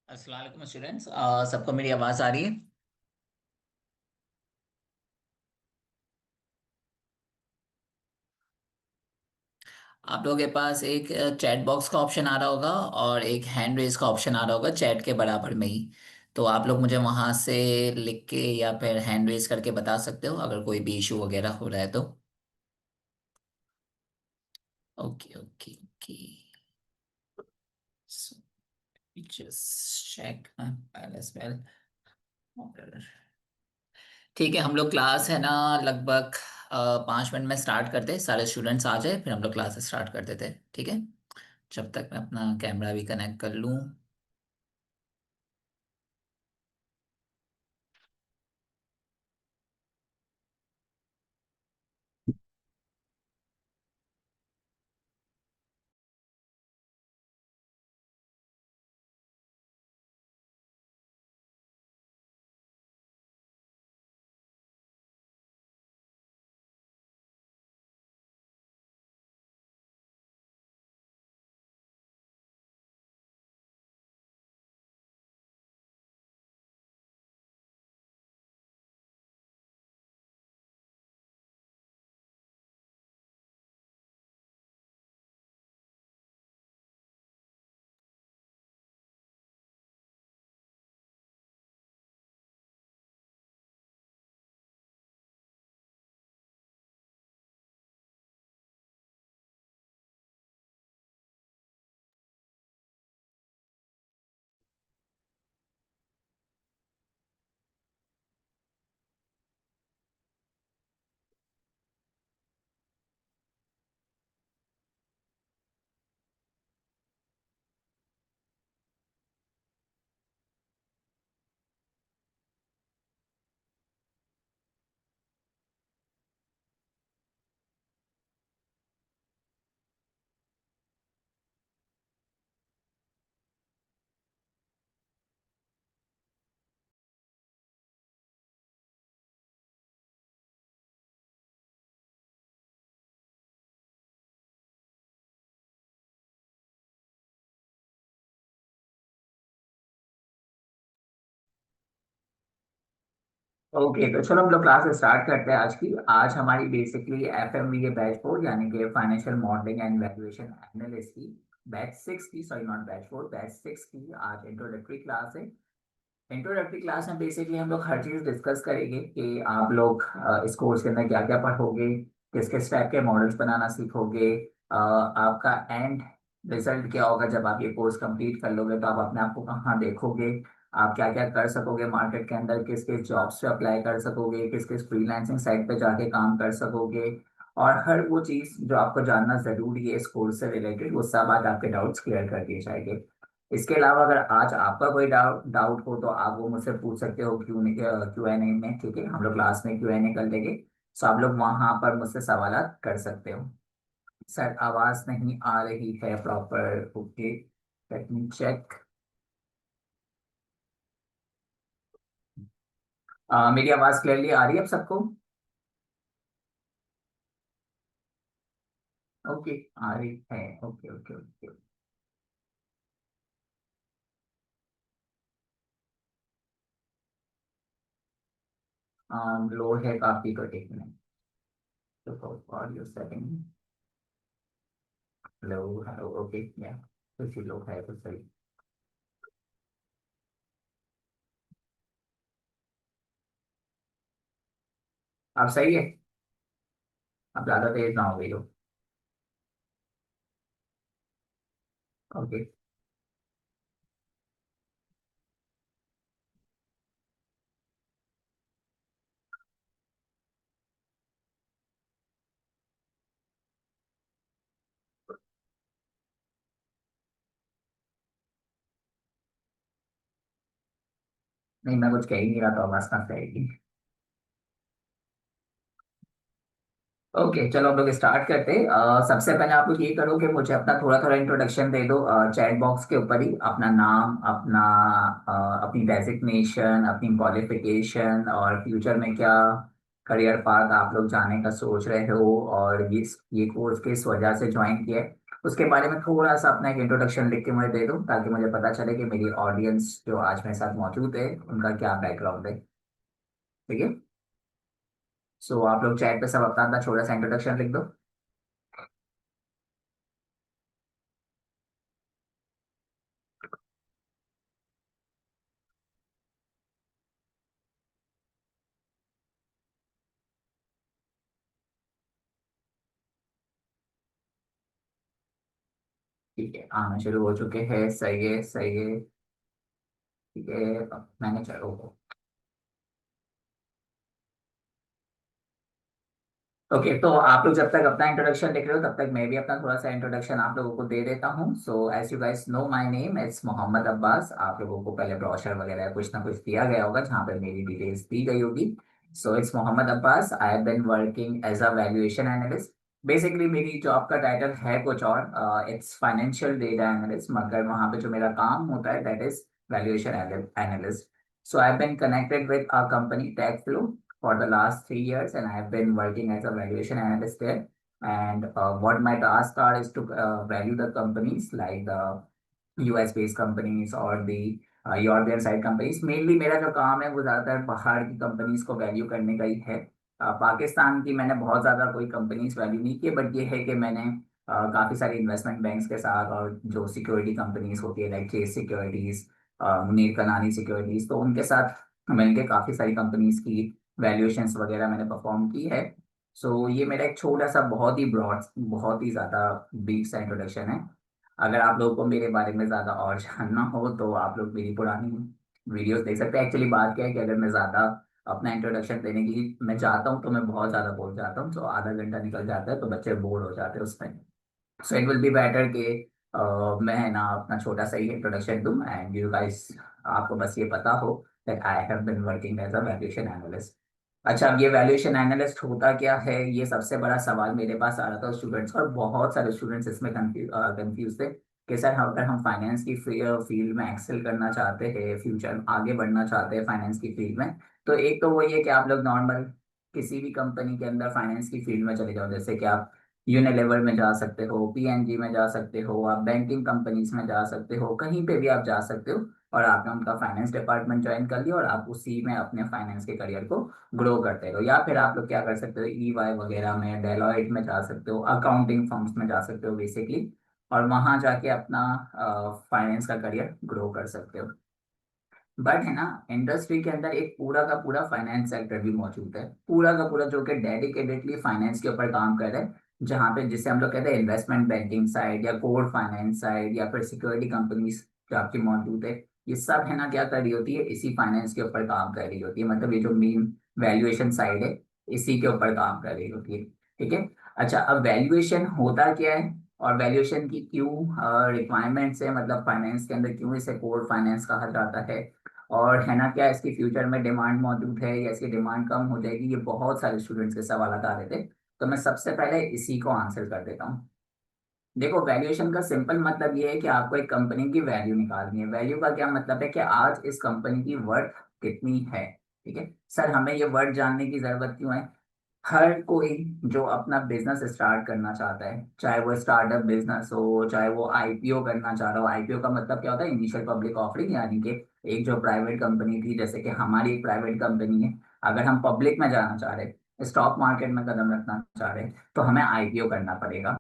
अस्सलाम वालेकुम स्टूडेंट्स। सबको मेरी आवाज़ आ रही है? आप लोगों के पास एक चैट बॉक्स का ऑप्शन आ रहा होगा और एक हैंड रेज का ऑप्शन आ रहा होगा चैट के बराबर में ही। तो आप लोग मुझे वहाँ से लिख के या फिर हैंड रेज करके बता सकते हो अगर कोई भी इशू वगैरह हो रहा है तो। Okay okay okay. Just check as well. ठीक है, हम लोग क्लास है ना लगभग 5 मिनट में स्टार्ट करते हैं। सारे स्टूडेंट्स आ जाए फिर हम लोग क्लास स्टार्ट कर देते हैं, ठीक है? जब तक मैं अपना कैमरा भी कनेक्ट कर लूँ। ओके, तो चलो हम लोग क्लास स्टार्ट करते हैं। आज हमारी बेसिकली एफएमवी के बैच 4 यानी कि financial modelling and valuation analyst की बैच 6 की, सॉरी नॉट बैच 4, बैच 6 की आज इंट्रोडक्टरी क्लास है। इंट्रोडक्टरी क्लास में बेसिकली हम लोग हर चीज़ डिस्कस करेंगे कि आप लोग इस कोर्स के अंदर क्या क्या पढ़ोगे, किस किस टाइप के मॉडल्स बनाना सीखोगे, आपका एंड रिजल्ट क्या होगा जब आप ये कोर्स कंप्लीट कर लोगे, तो आप अपने आप को कहाँ देखोगे, आप क्या क्या कर सकोगे मार्केट के अंदर, किस किस जॉब्स पे अप्लाई कर सकोगे, किस किस फ्रीलांसिंग साइट पे जाके काम कर सकोगे, और हर वो चीज़ जो आपको जानना ज़रूरी है इस कोर्स से रिलेटेड, वो सब आज आपके डाउट्स क्लियर कर दिए जाएंगे। इसके अलावा अगर आज आपका कोई डाउट हो तो आप वो मुझसे पूछ सकते हो क्यू एन ए में, ठीक है? हम लोग क्लास में क्यू एन ए कर लेंगे, तो आप लोग वहां पर मुझसे सवाल कर सकते हो। सर, आवाज नहीं आ रही है proper. Okay, let me check. मेरी आवाज क्लियरली आ रही है अब सबको? ओके, आ रही है। Okay okay okay. लो है काफी, तो एक मिनट। तो audio setting. Hello hello, okay या कुछ ही लो है तो सही। अब सही है? अब ज्यादा तेज ना हो गई हो? ओके। नहीं, मैं कुछ कह ही नहीं रहा, तो आवाज कहाँ से आएगी? ओके, चलो हम लोग स्टार्ट करते हैं। सबसे पहले आप लोग ये करो कि मुझे अपना थोड़ा थोड़ा इंट्रोडक्शन दे दो चैट बॉक्स के ऊपर ही। अपना नाम, अपनी डेजिग्नेशन, अपनी क्वालिफिकेशन, और फ्यूचर में क्या करियर पाथ आप लोग जाने का सोच रहे हो, और ये कोर्स किस वजह से ज्वाइन किया है, उसके बारे में थोड़ा सा अपना एक इंट्रोडक्शन लिख के मुझे दे दो, ताकि मुझे पता चले कि मेरी ऑडियंस जो आज मेरे साथ मौजूद है उनका क्या बैकग्राउंड है। ठीक है। सो आप लोग चैट पे सब अपना अपना छोटा सा इंट्रोडक्शन लिख दो। ठीक है, आना शुरू हो चुके हैं। सही है, सही है। ठीक है, मैंने चलो। ओके, तो आप लोग जब तक अपना इंट्रोडक्शन लिख रहे हो तब तक मैं भी अपना थोड़ा सा इंट्रोडक्शन आप लोगों को दे देता हूँ। So as you guys know, my name is Mohammad Abbas. आप लोगों को पहले ब्रोशर वगैरह कुछ ना कुछ दिया गया होगा जहाँ पे मेरी डिटेल्स दी गई होगी। So it's Mohammad Abbas. I have been working as a valuation analyst. Basically मेरी जॉब का टाइटल है कुछ और, इट्स फाइनेंशियल डेटा एनालिस्ट, मगर वहाँ पे जो मेरा काम होता है that is valuation analyst. So I have been connected with a company Techflow for the last 3 years, and I have been working as a valuation analyst there. And what my tasks are is to value the companies like the US based companies और the European side companies. Mainly मेरा जो काम है वो ज़्यादातर बाहर की companies को वैल्यू करने का ही है। पाकिस्तान की मैंने बहुत ज़्यादा कोई कंपनीज वैल्यू नहीं की, बट ये है कि मैंने काफ़ी सारी इन्वेस्टमेंट बैंक्स के साथ और जो सिक्योरिटी कंपनीज होती है लाइक चेस सिक्योरिटीज, मुनीर कनानी सिक्योरिटीज, तो उनके साथ मिलकर काफ़ी सारी कंपनीज की वैल्यूएशंस वगैरह मैंने परफॉर्म की है। सो ये मेरा एक छोटा सा बहुत ही ब्रॉड, बहुत ही ज़्यादा ब्रीफ सा इंट्रोडक्शन है। अगर आप लोगों को मेरे बारे में ज़्यादा और जानना हो तो आप लोग मेरी पुरानी वीडियोस देख सकते हैं। एक्चुअली बात क्या है कि अगर मैं ज़्यादा अपना इंट्रोडक्शन देने की मैं चाहता हूँ तो मैं बहुत ज़्यादा बोल जाता हूँ, तो आधा घंटा निकल जाता है तो बच्चे बोर हो जाते हैं उसमें। So it will be better कि मैं है ना अपना छोटा सा ही इंट्रोडक्शन दूं एंड यू गाइस, आपको बस ये पता हो that I have been working as a valuation analyst. अच्छा, अब ये वैल्यूएशन एनालिस्ट होता क्या है, ये सबसे बड़ा सवाल मेरे पास आ रहा था स्टूडेंट्स, और बहुत सारे स्टूडेंट्स इसमें कंफ्यूज थे कि सर अगर हम फाइनेंस की फील्ड में एक्सेल करना चाहते हैं, फ्यूचर आगे बढ़ना चाहते हैं फाइनेंस की फील्ड में, तो एक तो वो ये कि आप लोग नॉर्मल किसी भी कंपनी के अंदर फाइनेंस की फील्ड में चले जाओ, जैसे कि आप यूनिलेवर में जा सकते हो, पीएनजी में जा सकते हो, आप बैंकिंग कंपनीज में जा सकते हो, कहीं पे भी आप जा सकते हो और आपने उनका फाइनेंस डिपार्टमेंट ज्वाइन कर लिया और आप उसी में अपने फाइनेंस के करियर को ग्रो करते रहो। या फिर आप लोग क्या कर सकते हो, ईवाई वगैरह में, डेलॉइट में जा सकते हो, अकाउंटिंग फर्म्स में जा सकते हो बेसिकली, और वहां जाके अपना फाइनेंस का करियर ग्रो कर सकते हो। बट है ना, इंडस्ट्री के अंदर एक पूरा का पूरा फाइनेंस सेक्टर भी मौजूद है, पूरा का पूरा, जो कि डेडिकेटेडली फाइनेंस के ऊपर काम कर रहा है, जहाँ पे जिसे हम लोग कहते हैं इन्वेस्टमेंट बैंकिंग साइड या कोर फाइनेंस साइड या फिर सिक्योरिटी कंपनीज जो आपकी मौजूद है, ये सब है ना क्या कर रही होती है, इसी फाइनेंस के ऊपर काम कर रही होती है। मतलब ये जो मेन वैल्यूएशन साइड है इसी के ऊपर काम कर रही होती है। ठीक है। अच्छा, अब वैल्यूएशन होता क्या है और वैल्यूएशन की क्यों रिक्वायरमेंट्स है, मतलब फाइनेंस के अंदर क्यों इसे कोर फाइनेंस कहा जाता है, और है ना क्या इसकी फ्यूचर में डिमांड मौजूद है या इसकी डिमांड कम हो जाएगी, ये बहुत सारे स्टूडेंट्स के सवाल आ रहे थे। तो मैं सबसे पहले इसी को आंसर कर देता हूँ। देखो, वैल्यूएशन का सिंपल मतलब ये है कि आपको एक कंपनी की वैल्यू निकालनी है। वैल्यू का क्या मतलब है कि आज इस कंपनी की वर्थ कितनी है। ठीक है सर, हमें ये वर्थ जानने की जरूरत क्यों है? हर कोई जो अपना बिजनेस स्टार्ट करना चाहता है, चाहे वो स्टार्टअप बिजनेस हो, चाहे वो आईपीओ करना चाह रहा हो। आईपीओ का मतलब क्या होता है? इनिशियल पब्लिक ऑफरिंग, यानी कि एक जो प्राइवेट कंपनी थी, जैसे कि हमारी एक प्राइवेट कंपनी है, अगर हम पब्लिक में जाना चाह रहे हैं, स्टॉक मार्केट में कदम रखना चाह रहे हैं, तो हमें आईपीओ करना पड़ेगा।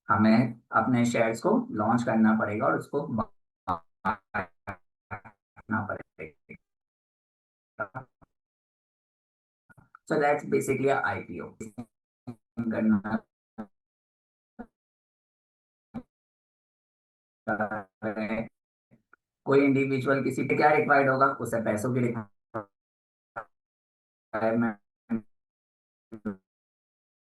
हमें अपने शेयर्स को लॉन्च करना पड़ेगा और उसको करना पड़ेगा। सो दैट्स बेसिकली आईपीओ करना है। कोई इंडिविजुअल किसी पे क्या रिक्वायर्ड होगा, उसे पैसों की रिक्वायरमेंट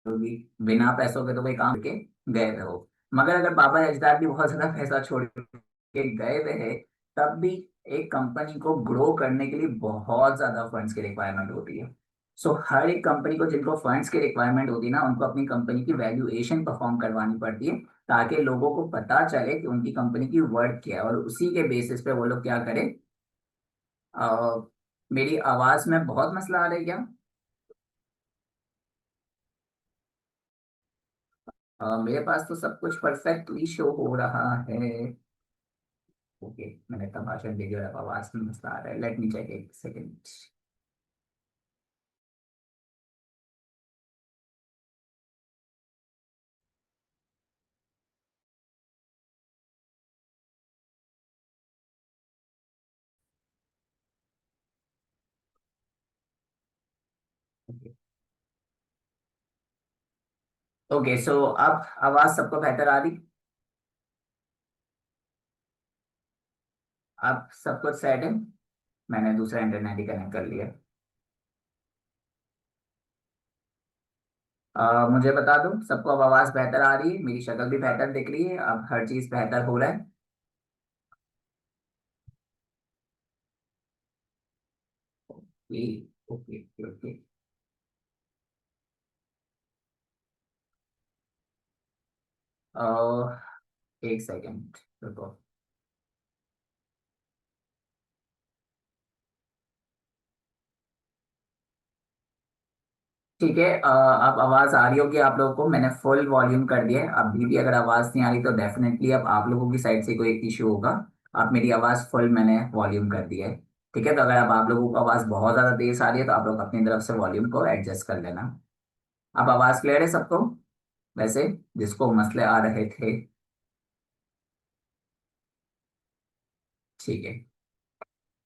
होगी। बिना पैसों के तो कोई काम के गए हुए हो। मगर अगर बाबा अजदार भी बहुत ज्यादा पैसा छोड़ के गए हुए हैं, तब भी एक कंपनी को ग्रो करने के लिए बहुत ज्यादा फंड्स की रिक्वायरमेंट होती है। सो हर एक कंपनी को, जिनको फंड्स की रिक्वायरमेंट होती है ना, उनको अपनी कंपनी की वैल्यूएशन परफॉर्म करवानी पड़ती है, ताकि लोगों को पता चले कि उनकी कंपनी की वर्थ क्या है, और उसी के बेसिस पे वो लोग क्या करें। मेरी आवाज में बहुत मसला आ रहा है क्या? मेरे पास तो सब कुछ परफेक्टली शो हो रहा है। ओके, मैंने इतना भाषण दे दिया, अब आवाज में मसला आ रहा है, लेट मी चेक एक सेकेंड। ओके, सो अब आवाज सबको बेहतर आ रही? अब सब कुछ सेट है। मैंने दूसरा इंटरनेट ही कनेक्ट कर लिया। मुझे बता दो, सबको अब आवाज बेहतर आ रही है, मेरी शक्ल भी बेहतर दिख रही है, अब हर चीज बेहतर हो रहा है। Okay okay okay. एक सेकेंड रुको। ठीक है, अब आवाज आ रही होगी आप लोगों को, मैंने फुल वॉल्यूम कर दिया है। अभी भी अगर आवाज नहीं आ रही तो डेफिनेटली अब आप लोगों की साइड से कोई इशू होगा। अब मेरी आवाज फुल मैंने वॉल्यूम कर दिया है। ठीक है, तो अगर अब आप लोगों को आवाज बहुत ज्यादा तेज आ रही है तो आप लोग अपनी तरफ से वॉल्यूम को एडजस्ट कर लेना। अब आवाज क्लियर है सबको, वैसे जिसको मसले आ रहे थे? ठीक है।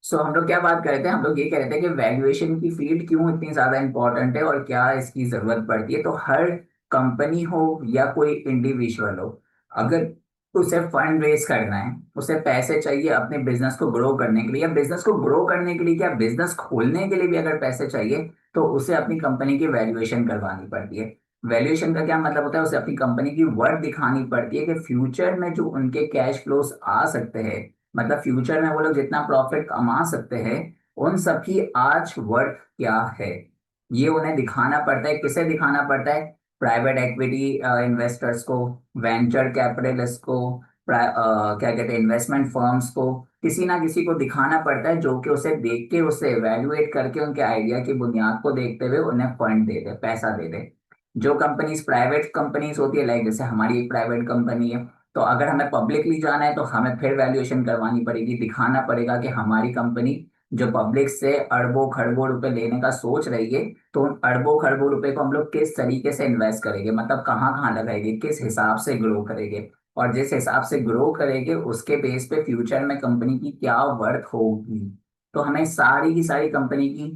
सो हम लोग क्या बात कर रहे थे, हम लोग ये कह रहे थे कि वैल्यूएशन की फील्ड क्यों इतनी ज्यादा इंपॉर्टेंट है और क्या इसकी जरूरत पड़ती है। तो हर कंपनी हो या कोई इंडिविजुअल हो, अगर उसे फंड रेज करना है, उसे पैसे चाहिए अपने बिजनेस को ग्रो करने के लिए, या बिजनेस को ग्रो करने के लिए क्या, बिजनेस खोलने के लिए भी अगर पैसे चाहिए, तो उसे अपनी कंपनी की वैल्यूएशन करवानी पड़ती है। वैल्यूएशन का क्या मतलब होता है, उसे अपनी कंपनी की वर्थ दिखानी पड़ती है कि फ्यूचर में जो उनके कैश फ्लोस आ सकते हैं, मतलब फ्यूचर में वो लोग जितना प्रॉफिट कमा सकते हैं, उन सब की आज वर्थ क्या है, ये उन्हें दिखाना पड़ता है। किसे दिखाना पड़ता है? प्राइवेट एक्विटी इन्वेस्टर्स को, वेंचर कैपिटलिस्ट को, क्या कहते हैं, इन्वेस्टमेंट फर्म्स को, किसी ना किसी को दिखाना पड़ता है जो कि उसे देख के, उसे एवेल्युएट करके, उनके आइडिया की बुनियाद को देखते हुए उन्हें फंड दे दे, पैसा दे दे। जो कंपनीज प्राइवेट कंपनीज होती है, लाइक जैसे हमारी एक प्राइवेट कंपनी है, तो अगर हमें पब्लिकली जाना है तो हमें फिर वैल्यूएशन करवानी पड़ेगी, दिखाना पड़ेगा कि हमारी कंपनी जो पब्लिक से अरबों खरबों रुपए लेने का सोच रही है, तो उन अरबों खरबों रुपए को हम लोग किस तरीके से इन्वेस्ट करेंगे, मतलब कहाँ कहाँ लगाएंगे, किस हिसाब से ग्रो करेंगे, और जिस हिसाब से ग्रो करेंगे उसके बेस पे फ्यूचर में कंपनी की क्या वर्थ होगी। तो हमें सारी की सारी कंपनी की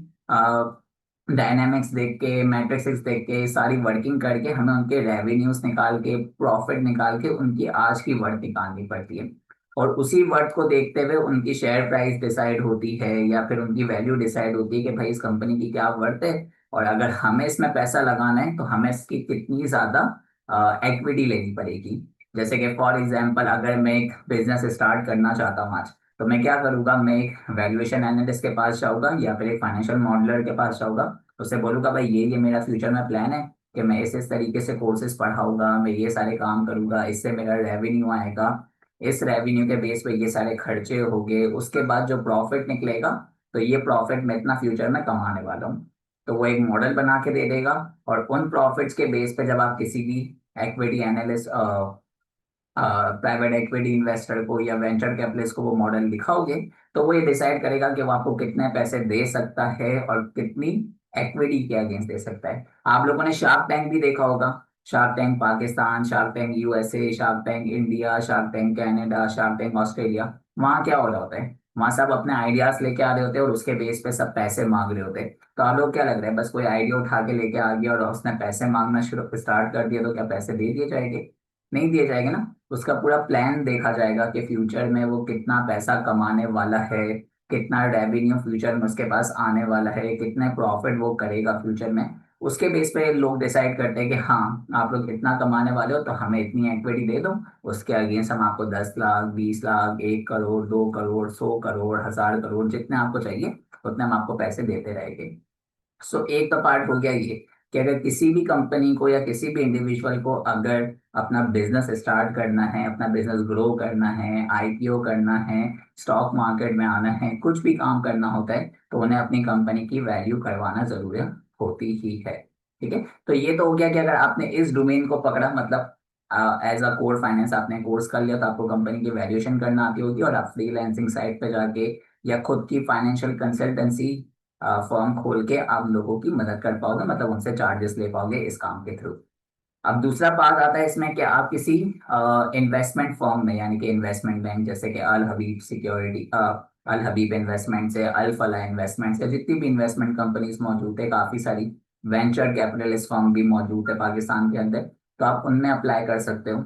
डायनामिक्स देख के, मैट्रिक्स देख के, सारी वर्किंग करके हमें उनके रेवेन्यूज निकाल के, प्रॉफिट निकाल के उनकी आज की वर्थ निकालनी पड़ती है। और उसी वर्थ को देखते हुए उनकी शेयर प्राइस डिसाइड होती है, या फिर उनकी वैल्यू डिसाइड होती है कि भाई इस कंपनी की क्या वर्थ है, और अगर हमें इसमें पैसा लगाना है तो हमें इसकी कितनी ज्यादा इक्विटी लेनी पड़ेगी। जैसे कि फॉर एग्जांपल, अगर मैं एक बिजनेस स्टार्ट करना चाहता हूँ आज, तो मैं क्या करूंगा, मैं एक वैल्यूएशन एनालिस्ट के पास जाऊंगा या फिर एक फाइनेंशियल मॉडलर के पास जाऊंगा। उससे बोलूंगा भाई ये मेरा फ्यूचर में प्लान है कि मैं इस तरीके से कोर्सेज पढ़ाऊंगा, मैं ये सारे काम करूंगा, इससे मेरा रेवेन्यू आएगा, इस रेवेन्यू के बेस पे ये सारे खर्चे होंगे, उसके बाद जो प्रॉफिट निकलेगा, तो ये प्रॉफिट मैं इतना फ्यूचर में कमाने वाला हूँ। तो वो एक मॉडल बना के दे देगा, और उन प्रॉफिट्स के बेस पे जब आप किसी भी equity analyst, private equity investor को या वेंचर कैपिटलिस्ट को वो मॉडल दिखाओगे, तो वो ये डिसाइड करेगा कि वो आपको कितने पैसे दे सकता है और कितनी इक्विटी के अगेंस्ट दे सकता है। आप लोगों ने शार्क टैंक भी देखा होगा, shark tank Pakistan, shark tank USA, shark tank India, shark tank Canada, shark tank Australia. वहाँ क्या हो रहा होता है, वहाँ सब अपने आइडियाज लेके आ रहे होते हैं और उसके बेस पे सब पैसे मांग रहे होते हैं। तो आप लोग क्या लग रहा है, बस कोई आइडिया उठा के लेके आ गया और उसने पैसे मांगना शुरू स्टार्ट कर दिया, तो क्या पैसे दे दिए जाएंगे? नहीं दिए जाएंगे ना। उसका पूरा प्लान देखा जाएगा कि फ्यूचर में वो कितना पैसा कमाने वाला है, कितना रेवेन्यू फ्यूचर में उसके पास आने वाला है, कितने प्रॉफिट वो करेगा फ्यूचर में। उसके बेस पे लोग डिसाइड करते हैं कि हाँ, आप लोग इतना कमाने वाले हो तो हमें इतनी इक्विटी दे दो, उसके अगेंस्ट हम आपको 10 लाख, 20 लाख, 1 करोड़, 2 करोड़, 100 करोड़, 1000 करोड़, जितने आपको चाहिए उतने हम आपको पैसे देते रहेंगे। सो एक तो पार्ट हो गया ये, कि अगर किसी भी कंपनी को या किसी भी इंडिविजुअल को अगर अपना बिजनेस स्टार्ट करना है, अपना बिजनेस ग्रो करना है, आईपीओ करना है, स्टॉक मार्केट में आना है, कुछ भी काम करना होता है, तो उन्हें अपनी कंपनी की वैल्यू करवाना जरूरी होती ही है। ठीक है, तो ये तो हो गया कि अगर आपने इस डोमेन को पकड़ा, मतलब एज अ कोर फाइनेंस आपने कोर्स कर लिया तो आपको कंपनी की वैल्यूएशन करना आती होगी, और आप फ्रीलांसिंग साइट पे जाके या खुद की फाइनेंशियल कंसल्टेंसी फर्म खोल के आप लोगों की मदद कर पाओगे, मतलब उनसे चार्जेस ले पाओगे इस काम के थ्रू। अब दूसरा पार्ट आता है इसमें कि आप किसी इन्वेस्टमेंट फर्म में, यानी कि इन्वेस्टमेंट बैंक जैसे कि अल हबीब सिक्योरिटी, अल हबीब इन्वेस्टमेंट से, अल फला इन्वेस्टमेंट से, जितनी भी इन्वेस्टमेंट कंपनीज मौजूद है, काफी सारी वेंचर कैपिटलिस्ट फर्म भी मौजूद है पाकिस्तान के अंदर, तो आप उनमें अप्लाई कर सकते हो।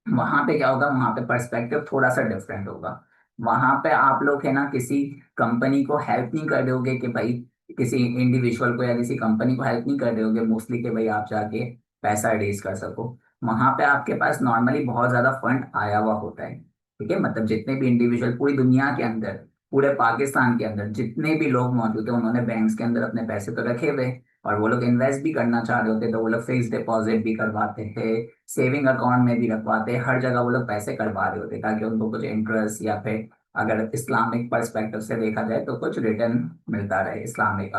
वहां पे क्या होगा, वहां पे पर्सपेक्टिव थोड़ा सा डिफरेंट होगा। वहां पे आप लोग है ना किसी कंपनी को हेल्प नहीं कर रहे होगे कि भाई, किसी इंडिविजुअल को या किसी कंपनी को हेल्प नहीं कर रहे होगे मोस्टली कि भाई आप जाके पैसा रेज कर सको। वहां पे आपके पास नॉर्मली बहुत ज्यादा फंड आया हुआ होता है, ठीक है, मतलब जितने भी इंडिविजुअल पूरी दुनिया के अंदर, पूरे पाकिस्तान के अंदर जितने भी लोग मौजूद है, उन्होंने बैंक्स के अंदर अपने पैसे तो रखे हुए हैं, और वो लोग इन्वेस्ट भी करना चाह रहे होते, तो वो लोग फिक्स डिपॉजिट भी करवाते हैं, सेविंग अकाउंट में भी रखवाते हैं, हर जगह वो लोग पैसे करवा रहे होते ताकि उनको कुछ इंटरेस्ट, या फिर अगर इस्लामिक पर्सपेक्टिव से देखा जाए तो कुछ रिटर्न मिलता रहे, इस्लामिक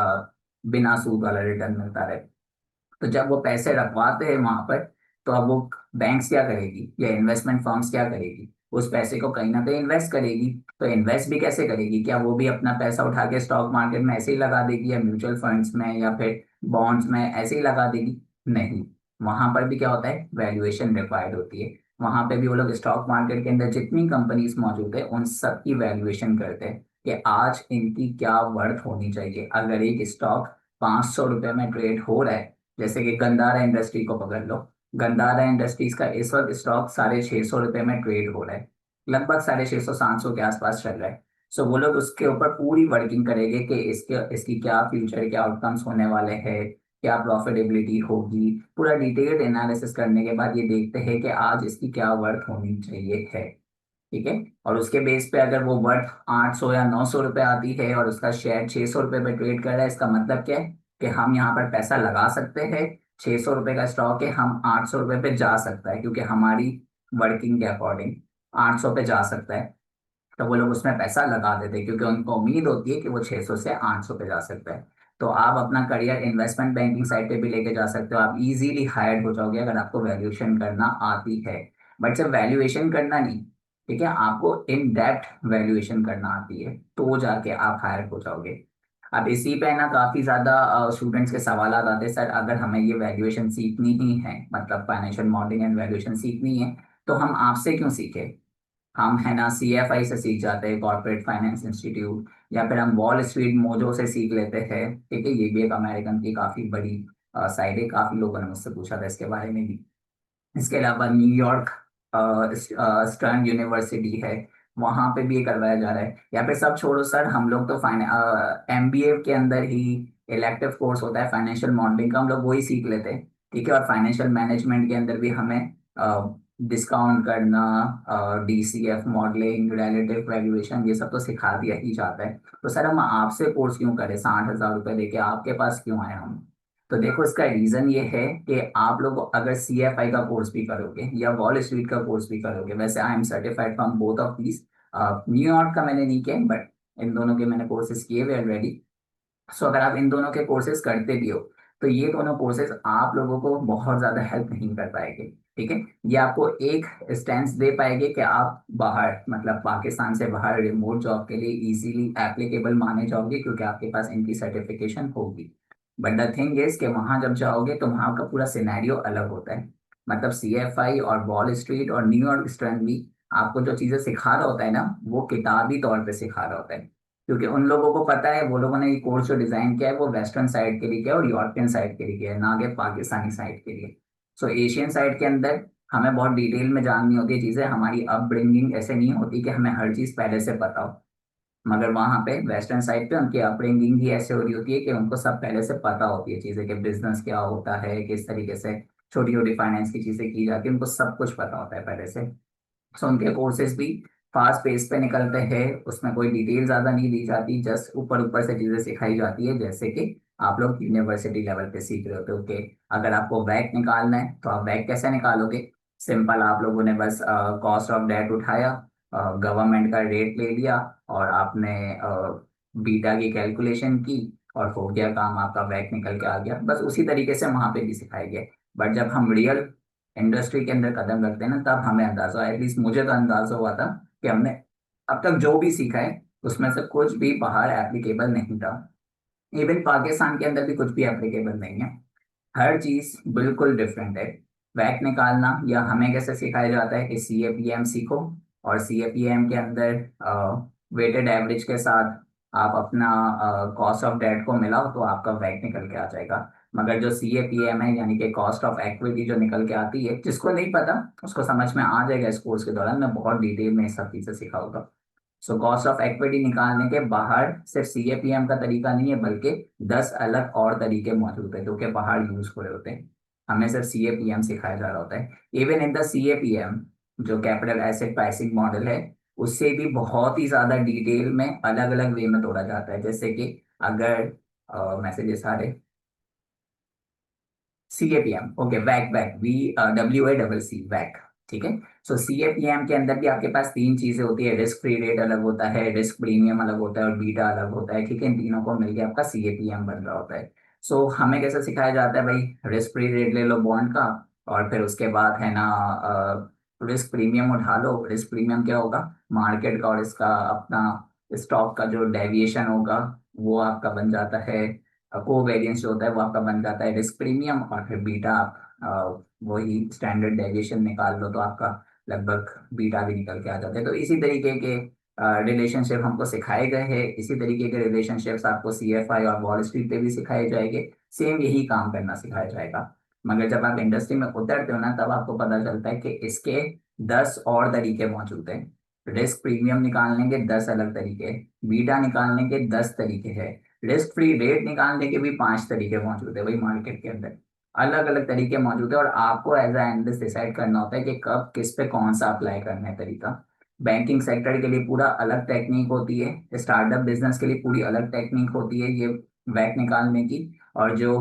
बिना सूद वाला रिटर्न मिलता रहे। तो जब वो पैसे रखवाते हैं वहां पर, तो अब वो बैंक्स क्या करेगी या इन्वेस्टमेंट फर्म्स क्या करेगी, उस पैसे को कहीं ना कहीं इन्वेस्ट करेगी। तो इन्वेस्ट भी कैसे करेगी, क्या वो भी अपना पैसा उठा के स्टॉक मार्केट में ऐसे ही लगा देगी, या म्यूचुअल फंड्स में, या फिर बॉन्ड्स में ऐसे ही लगा देगी? नहीं, वहां पर भी क्या होता है, वैल्यूएशन रिक्वायर्ड होती है। वहां पे भी वो लोग स्टॉक मार्केट के अंदर जितनी कंपनीज मौजूद है उन सब की वैल्यूएशन करते हैं कि आज इनकी क्या वर्थ होनी चाहिए। अगर एक स्टॉक 500 रुपये में ट्रेड हो रहा है, जैसे कि गंदारा इंडस्ट्री को पकड़ लो, गंदारा इंडस्ट्रीज का इस वक्त स्टॉक 650 रुपये में ट्रेड हो रहा है, लगभग 650 700 के आसपास चल रहा है। सो वो लोग उसके ऊपर पूरी वर्किंग करेंगे कि इसके इसकी क्या फ्यूचर के आउटकम्स होने वाले हैं, क्या प्रॉफिटेबिलिटी होगी, पूरा डिटेल्ड एनालिसिस करने के बाद ये देखते हैं कि आज इसकी क्या वर्थ होनी चाहिए है, ठीक है। और उसके बेस पे अगर वो वर्थ 800 या 900 रुपये आती है और उसका शेयर 600 रुपये पे ट्रेड कर रहा है, इसका मतलब क्या है कि हम यहाँ पर पैसा लगा सकते हैं, 600 रुपये का स्टॉक है, हम 800 रुपये पे जा सकता है, क्योंकि हमारी वर्किंग के अकॉर्डिंग 800 पे जा सकता है। तो वो लोग उसमें पैसा लगा देते हैं क्योंकि उनको उम्मीद होती है कि वो 600 से 800 पे जा सकता है। तो आप अपना करियर इन्वेस्टमेंट बैंकिंग साइड पे भी लेके जा सकते हो, आप इजीली हायर्ड हो जाओगे अगर आपको वैल्यूएशन करना आती है। बट सिर्फ वैल्यूएशन करना नहीं, ठीक है, आपको इन डेप्थ वैल्यूएशन करना आती है, तो जाके आप हायर हो जाओगे। अब इसी पे ना काफी ज्यादा स्टूडेंट्स के सवाल आते हैं, सर अगर हमें ये वैल्यूएशन सीखनी ही है, मतलब फाइनेंशियल मॉडलिंग एंड वैल्यूएशन सीखनी है, तो हम आपसे क्यों सीखे? हम है ना CFI से सीख जाते हैं, कॉर्पोरेट फाइनेंस इंस्टीट्यूट, या फिर हम वॉल स्ट्रीट मोजो से सीख लेते हैं, ठीक है, ये भी एक अमेरिकन की काफी बड़ी साइड है, काफी लोगों ने मुझसे पूछा था इसके बारे में भी। इसके अलावा न्यूयॉर्क स्टर्न यूनिवर्सिटी है, वहां पे भी ये करवाया जा रहा है। या फिर सब छोड़ो सर, हम लोग तो MBA के अंदर ही इलेक्टिव कोर्स होता है फाइनेंशियल मॉडलिंग का, हम लोग वही सीख लेते हैं, ठीक है। और फाइनेंशियल मैनेजमेंट के अंदर भी हमें डिस्काउंट करना, DCF मॉडलिंग, रिलेटिव वैल्यूएशन, ये सब तो सिखा दिया ही जाता है। तो सर हम आपसे कोर्स क्यों करें, 60,000 रुपये देके आपके पास क्यों आए हम? तो देखो इसका रीजन ये है कि आप लोग अगर CFI का कोर्स भी करोगे या वॉल स्ट्रीट का कोर्स भी करोगे, वैसे I am certified from both of these, New York का मैंने नहीं किया बट इन दोनों के मैंने कोर्सेज किए हुए ऑलरेडी। सो अगर आप इन दोनों के कोर्सेज करते भी हो, तो ये दोनों कोर्सेज आप लोगों को बहुत ज्यादा हेल्प नहीं कर पाएंगे, ठीक है। ये आपको एक स्टैंस दे पाएंगे कि आप बाहर, मतलब पाकिस्तान से बाहर रिमोट जॉब के लिए इजीली एप्लीकेबल माने जाओगे, क्योंकि आपके पास इनकी सर्टिफिकेशन होगी। बट द थिंग इज कि वहां जब जाओगे तो वहां का पूरा सिनेरियो अलग होता है, मतलब CFI और वॉल स्ट्रीट और न्यूयॉर्क स्टर्न भी आपको जो चीजें सिखा रहा होता है ना, वो किताबी तौर पे सिखा रहा होता है, क्योंकि उन लोगों को पता है, वो लोगों ने ये कोर्स जो डिजाइन किया है वो वेस्टर्न साइड के लिए किया है और यूरोपियन साइड के लिए किया है, ना कि पाकिस्तानी साइड के लिए। सो एशियन साइड के अंदर हमें बहुत डिटेल में जाननी होती है चीजें, हमारी अपब्रिंगिंग ऐसे नहीं होती कि हमें हर चीज पहले से पता हो, मगर वहां पे वेस्टर्न साइड पे उनकी अपब्रिंगिंग ही ऐसे हो रही होती है कि उनको सब पहले से पता होती है चीजें, कि बिजनेस क्या होता है, किस तरीके से छोटी छोटी फाइनेंस की चीजें की जाती है, उनको सब कुछ पता होता है पहले से। सो उनके कोर्सेज भी फास्ट पेस पे निकलते हैं, उसमें कोई डिटेल ज्यादा नहीं दी जाती, जस्ट ऊपर ऊपर से चीजें सिखाई जाती है, जैसे कि आप लोग यूनिवर्सिटी लेवल पे सीख रहे होते हो कि अगर आपको वैक निकालना है तो आप वैक कैसे निकालोगे। सिंपल, आप लोगों ने बस कॉस्ट ऑफ डेट उठाया, गवर्नमेंट का रेट ले लिया, और आपने बीटा की कैलकुलेशन की, और हो गया काम, आपका वैक निकल के आ गया, बस उसी तरीके से वहां पे भी सिखाया गया। बट जब हम रियल इंडस्ट्री के अंदर कदम रखते हैं ना, तब हमें अंदाजा, एटलीस्ट मुझे तो अंदाजा हुआ था कि हमने अब तक जो भी सीखा है उसमें से कुछ भी बाहर एप्लीकेबल नहीं था। इवन पाकिस्तान के अंदर भी कुछ भी एप्लीकेबल नहीं है। हर चीज बिल्कुल डिफरेंट है। वैक निकालना या हमें कैसे सिखाया जाता है कि CAPM सीखो, और CAPM के अंदर वेटेड एवरेज के साथ आप अपना कॉस्ट ऑफ डेट को मिलाओ तो आपका वैक निकल के आ जाएगा। मगर जो CAPM है यानी कि कॉस्ट ऑफ इक्विटी जो निकल के आती है, जिसको नहीं पता उसको समझ में आ जाएगा, इस कोर्स के दौरान मैं बहुत डिटेल में सब चीज़ें सिखाऊंगा। सो कॉस्ट ऑफ इक्विटी निकालने के बाहर सिर्फ CAPM का तरीका नहीं है, बल्कि 10 अलग और तरीके मौजूद है जो कि बाहर यूज हो रहे होते हैं। हमें सिर्फ CAPM सिखाया जा रहा होता है। इवन इन द CAPM, जो कैपिटल एसेट प्राइसिंग मॉडल है, उससे भी बहुत ही ज्यादा डिटेल में अलग अलग वे में तोड़ा जाता है। जैसे कि अगर मैसेजेस आ रहे, CAPM, ओके, वैक, वैक, WACC, वैक, ठीक है। सो CAPM के अंदर भी आपके पास तीन चीजें होती है, रिस्क फ्री रेट अलग होता है, रिस्क प्रीमियम अलग होता है, और बीटा अलग होता है, ठीक है। इन तीनों को मिलकर आपका CAPM बन रहा होता है। सो हमें कैसे सिखाया जाता है भाई, रिस्क फ्री रेट ले लो बॉन्ड का, और फिर उसके बाद है ना रिस्क प्रीमियम उठा लो। रिस्क प्रीमियम क्या होगा, मार्केट का और इसका अपना स्टॉक का जो डेविएशन होगा वो आपका बन जाता है, कोवेरियंस जो होता है वो आपका बन जाता है रिस्क प्रीमियम, और फिर बीटा आप वही स्टैंडर्ड डेविएशन निकाल लो तो आपका लगभग बीटा भी निकल के आ जाता है। तो इसी तरीके के रिलेशनशिप हमको सिखाए गए हैं, इसी तरीके के रिलेशनशिप्स आपको CFI और वॉल स्ट्रीट पे भी सिखाए जाएंगे। सेम यही काम करना सिखाया जाएगा। मगर जब आप इंडस्ट्री में उतरते हो ना, तब आपको पता चलता है कि इसके 10 और तरीके मौजूद हैं। रिस्क प्रीमियम निकालने के 10 अलग तरीके, बीटा निकालने के 10 तरीके हैं, रिस्क फ्री रेट निकालने के भी 5 तरीके मौजूद है वही मार्केट के अंदर। अलग अलग तरीके मौजूद है, और आपको एज अ एनालिस्ट डिसाइड करना होता है कि कब किस पे कौन सा अप्लाई करना है तरीका। बैंकिंग सेक्टर के लिए पूरा अलग टेक्निक होती है, स्टार्टअप बिजनेस के लिए पूरी अलग टेक्निक होती है ये वैक निकालने की, और जो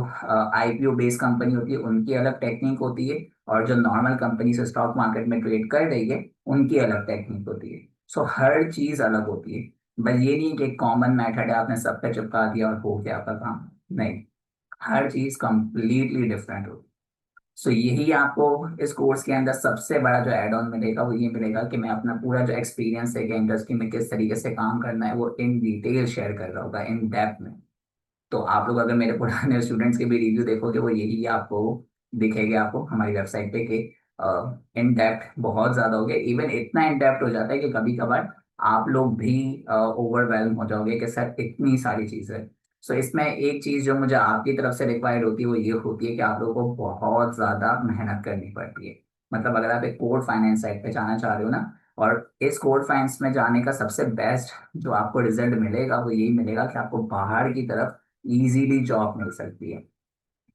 IPO बेस्ड कंपनी होती है उनकी अलग टेक्निक होती है, और जो नॉर्मल कंपनी से स्टॉक मार्केट में ट्रेड कर रही है उनकी अलग टेक्निक होती है। सो हर चीज अलग होती है। बस ये नहीं कि कॉमन मेथड है आपने सब पे चिपका दिया और हो गया आपका काम, नहीं, हर चीज कंप्लीटली डिफरेंट होगी। सो यही आपको इस कोर्स के अंदर सबसे बड़ा जो एड ऑन मिलेगा वो ये मिलेगा कि मैं अपना पूरा जो एक्सपीरियंस है कि इंडस्ट्री में किस तरीके से काम करना है वो इन डिटेल शेयर कर रहा होगा, इन डेप्थ में। तो आप लोग अगर मेरे पुराने स्टूडेंट्स के भी रिव्यू देखोगे वो यही आपको दिखेगा, आपको हमारी वेबसाइट पे कि इन डेप्थ बहुत ज्यादा हो गया। इवन इतना इन डेप्थ हो जाता है कि कभी कभार आप लोग भी ओवरवेलम हो जाओगे कि सर इतनी सारी चीजें। सो इसमें एक चीज जो मुझे आपकी तरफ से रिक्वायर्ड होती है वो ये होती है कि आप लोगों को बहुत ज्यादा मेहनत करनी पड़ती है। मतलब अगर आप एक कोर फाइनेंस साइड पे जाना चाह रहे हो ना, और इस कोर फाइनेंस में जाने का सबसे बेस्ट जो आपको रिजल्ट मिलेगा वो यही मिलेगा कि आपको बाहर की तरफ इजीली जॉब मिल सकती है,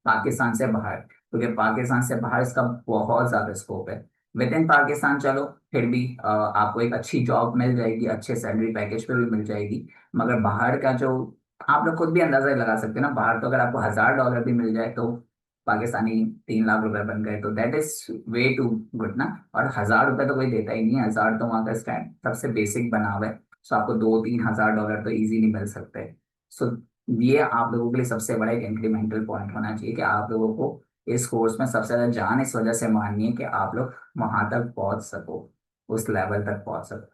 पाकिस्तान से बाहर, क्योंकि पाकिस्तान से बाहर इसका बहुत ज्यादा स्कोप है। विद इन पाकिस्तान चलो फिर भी आपको एक अच्छी जॉब मिल जाएगी, अच्छे सैलरी पैकेज पे भी मिल जाएगी। मगर बाहर का जो, आप लोग खुद भी अंदाजा लगा सकते हैं ना, बाहर तो अगर आपको $1000 भी मिल जाए तो पाकिस्तानी 3 लाख रुपए बन गए, तो that is way too good ना। और $1000 तो कोई देता ही नहीं है, 1000 तो वहाँ का स्टैंड सबसे बेसिक बना हुआ है। सो आपको 2-3 हजार डॉलर तो इजीली मिल सकते हैं। सो ये आप लोगों के लिए सबसे बड़ा एक इंक्रीमेंटल पॉइंट होना चाहिए कि आप लोगों को इस कोर्स में सबसे ज्यादा जान इस वजह से मारनी है कि आप लोग वहां तक पहुंच सको, उस लेवल तक पहुंच सको,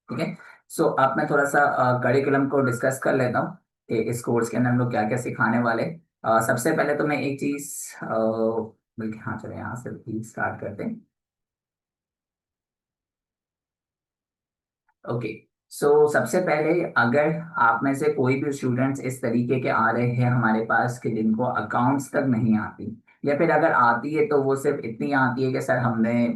ठीक है। सो अब मैं थोड़ा सा करिकुलम को डिस्कस कर लेता हूँ कि इस कोर्स के अंदर हम लोग क्या क्या सिखाने वाले। सबसे पहले तो मैं एक चीज बल्कि हाँ चलो यहाँ से भी स्टार्ट करते हैं। ओके। सो सबसे पहले अगर आप में से कोई भी स्टूडेंट्स इस तरीके के आ रहे हैं हमारे पास कि जिनको अकाउंट्स तक नहीं आती, या फिर अगर आती है तो वो सिर्फ इतनी आती है कि सर हमने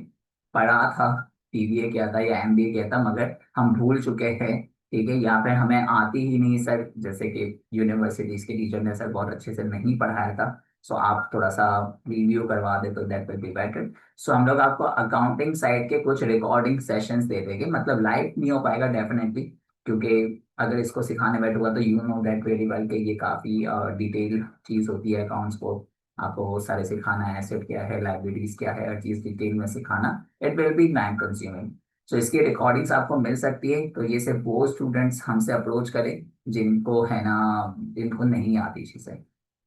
पढ़ा था, PBA किया था या MBA किया था, मगर हम भूल चुके हैं, ठीक है, या फिर हमें आती ही नहीं सर, जैसे कि यूनिवर्सिटीज के टीचर ने सर बहुत अच्छे से नहीं पढ़ाया था। सो आप थोड़ा सा रिव्यू करवा दे तो दैट विल बी बेटर। सो हम लोग आपको अकाउंटिंग साइड के कुछ रिकॉर्डिंग सेशंस दे देंगे, मतलब लाइव नहीं हो पाएगा डेफिनेटली, क्योंकि अगर इसको सिखाने बैठूंगा तो you know that very well कि ये काफ़ी डिटेल चीज़ होती है अकाउंट्स को। आपको वो सारे सिखाना है, एसेट क्या है, लाइबिलिटीज क्या है, हर चीज़ डिटेल में सिखाना, it will be time consuming. So इसकी रिकॉर्डिंग्स आपको मिल सकती है, तो ये सिर्फ वो स्टूडेंट्स हमसे अप्रोच करें जिनको है ना, जिनको नहीं आती चीज़ें,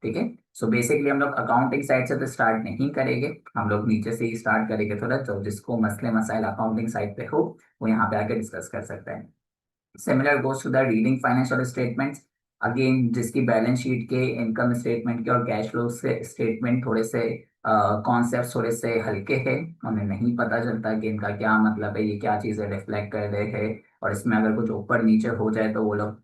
ठीक है। सो बेसिकली हम लोग अकाउंटिंग साइड से तो स्टार्ट नहीं करेंगे, हम लोग नीचे से ही स्टार्ट करेंगे थोड़ा, तो जिसको मसले मसाइल अकाउंटिंग साइड पे हो वो यहाँ पे आके डिस्कस कर सकते हैं। Similar goes to the reading financial statements. Again जिसकी बैलेंस शीट के, इनकम स्टेटमेंट के और कैश फ्लो से स्टेटमेंट थोड़े से कॉन्सेप्ट थोड़े से हल्के हैं, उन्हें नहीं पता चलता कि इनका क्या मतलब है, ये क्या चीज़ें रिफ्लेक्ट कर रहे हैं, और इसमें अगर कुछ ऊपर नीचे हो जाए तो वो लोग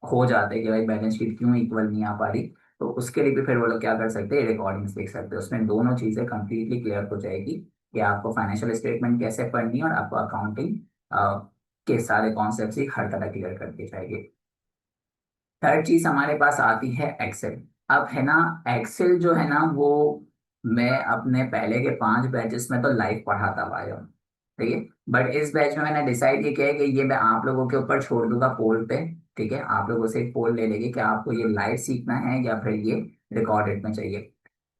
हो जाते हैं कि भाई बैलेंस शीट क्यों इक्वल नहीं आ पा रही। तो उसके लिए भी फिर वो लोग क्या कर सकते हैं, रिकॉर्डिंग्स देख सकते हैं, उसमें दोनों चीज़ें कंप्लीटली क्लियर हो जाएगी कि आपको फाइनेंशियल स्टेटमेंट कैसे पढ़नी है और आपको अकाउंटिंग के सारे कॉन्सेप्ट ही हर तरह क्लियर करके जाएंगे। थर्ड चीज हमारे पास आती है एक्सेल। अब है ना, एक्सेल जो है ना वो मैं अपने पहले के 5 बैचेस में तो लाइव पढ़ाता आया हूँ, ठीक है। बट इस बैच में मैंने डिसाइड ये किया है कि ये मैं आप लोगों के ऊपर छोड़ दूंगा पोल पे, ठीक है। आप लोगों से एक पोल ले लेंगे कि आपको ये लाइव सीखना है या फिर ये रिकॉर्डेड में चाहिए।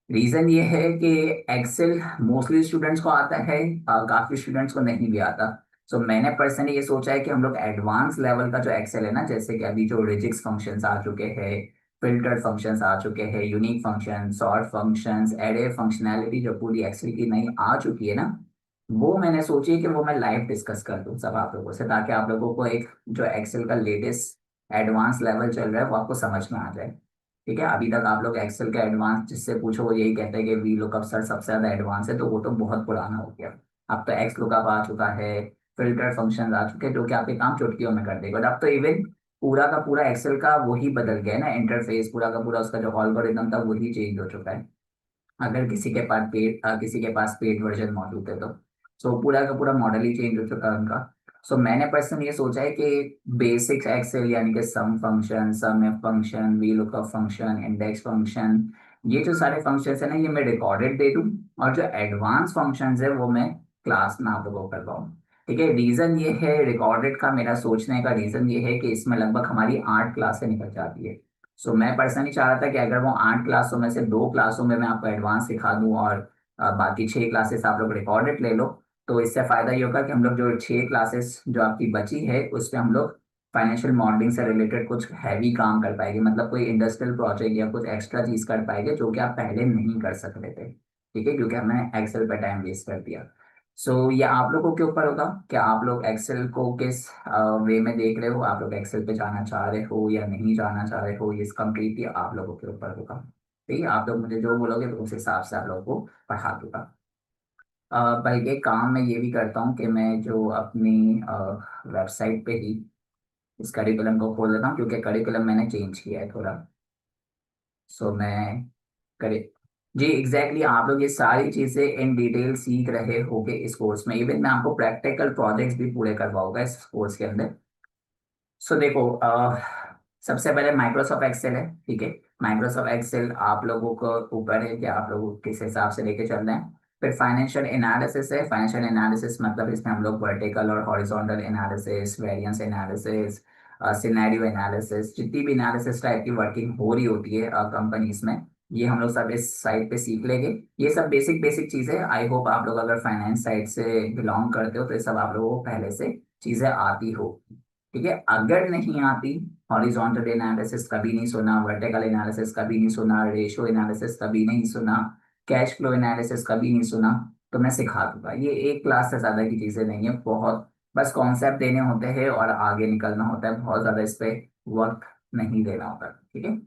रीजन ये है कि एक्सेल मोस्टली स्टूडेंट्स को आता है, काफी स्टूडेंट्स को नहीं भी आता। सो मैंने पर्सनली ये सोचा है कि हम लोग एडवांस लेवल का जो एक्सेल है ना, जैसे कि अभी जो रिजिक्स फंक्शंस आ चुके हैं, फिल्टर्ड फंक्शंस आ चुके हैं, unique function, sort functions, array functionality जो पूरी एक्सेल की नई आ चुकी है ना, वो मैंने सोची है कि वो मैं लाइव डिस्कस कर दूं सब आप लोगों से, ताकि आप लोगों को एक जो एक्सेल का लेटेस्ट एडवांस लेवल चल रहा है वो आपको समझ में आ जाए। ठीक है, अभी तक आप लोग एक्सेल का एडवांस जिससे पूछो वो यही कहते हैं कि वी लुकअप सर सबसे ज्यादा एडवांस है, तो वो तो बहुत पुराना हो गया। अब तो एक्स लुकअप आ चुका है, फिल्टर फंक्शन आ चुके हैं जो कि आपके काम चुटकियों में कर देगा। बट अब तो इवन पूरा का पूरा एक्सेल का वही बदल गया है ना, इंटरफेस पूरा का पूरा उसका जो एल्गोरिथम था वही चेंज हो चुका है। अगर किसी के पास पेड वर्जन मौजूद है तो पूरा का पूरा मॉडल ही चेंज हो चुका है उनका। सो मैंने पर्सनली ये सोचा है कि बेसिक्स एक्सेल यानी कि sum function, sumif function, V lookup function, index function, ये जो सारे फंक्शंस है ना ये मैं रिकॉर्डेड दे दूं, और जो एडवांस फंक्शंस है वो मैं क्लास में आप लोगों को करवाऊं। ठीक है, रीजन ये है रिकॉर्डेड का, मेरा सोचने का रीजन ये है कि इसमें लगभग हमारी 8 क्लासें निकल जाती है। सो मैं पर्सनली चाह रहा था कि अगर वो 8 क्लासों में से 2 क्लासों में मैं आपको एडवांस सिखा दूं और बाकी 6 क्लासेस आप लोग रिकॉर्डेड ले लो, तो इससे फायदा ये होगा कि हम लोग जो 6 क्लासेस जो आपकी बची है उसमें हम लोग फाइनेंशियल मॉडलिंग से रिलेटेड कुछ हैवी काम कर पाएंगे, मतलब कोई इंडस्ट्रियल प्रोजेक्ट या कुछ एक्स्ट्रा चीज कर पाएंगे जो कि आप पहले नहीं कर सकते थे, ठीक है, क्योंकि हमने एक्सेल पे टाइम वेस्ट कर दिया। ये आप लोगों के ऊपर होगा कि आप लोग एक्सेल को किस वे में देख रहे हो, आप लोग एक्सेल पे जाना चाह रहे हो या नहीं जाना चाह रहे हो, ये कंप्लीटली आप लोगों के ऊपर होगा। ठीक है, आप लोग मुझे जो बोलोगे तो उस हिसाब से आप लोगों को पढ़ा दूंगा। बल्कि एक काम मैं ये भी करता हूँ कि मैं जो अपनी वेबसाइट पे ही इस करिकुलम को खोल देता हूँ, क्योंकि करिकुलम मैंने चेंज किया है थोड़ा। मैं करे जी एग्जैक्टली exactly, आप लोग ये सारी चीजें इन डिटेल सीख रहे होगे इस कोर्स में, इवन मैं आपको प्रैक्टिकल प्रोजेक्ट्स भी पूरे करवाऊंगा इस कोर्स के अंदर। देखो सबसे पहले माइक्रोसॉफ्ट एक्सेल है, ठीक है। माइक्रोसॉफ्ट एक्सेल आप लोगों को ऊपर है कि आप लोग किस हिसाब से लेके चल रहे हैं। फिर फाइनेंशियल एनालिसिस है, फाइनेंशियल एनालिसिस मतलब इसमें हम लोग वर्टिकल और horizontal analysis, variance analysis, scenario analysis, जितनी भी एनालिसिस टाइप की वर्किंग हो रही होती है कंपनीज में, ये हम लोग सब इस साइड पे सीख लेंगे। ये सब बेसिक बेसिक चीजें, आई होप आप लोग अगर फाइनेंस साइड से बिलोंग करते हो तो ये सब आप लोगों को पहले से चीजें आती हो। ठीक है, अगर नहीं आती, हॉरिजॉन्टल एनालिसिस कभी नहीं सुना, वर्टिकल एनालिसिस कभी नहीं सुना, रेशियो एनालिसिस कभी नहीं सुना, कैश फ्लो एनालिसिस कभी नहीं सुना, तो मैं सिखा दूंगा। ये एक क्लास से ज्यादा की चीजें नहीं है, बहुत बस कॉन्सेप्ट देने होते हैं और आगे निकलना होता है, बहुत ज्यादा इस पे वक्त नहीं देना होता, ठीक है।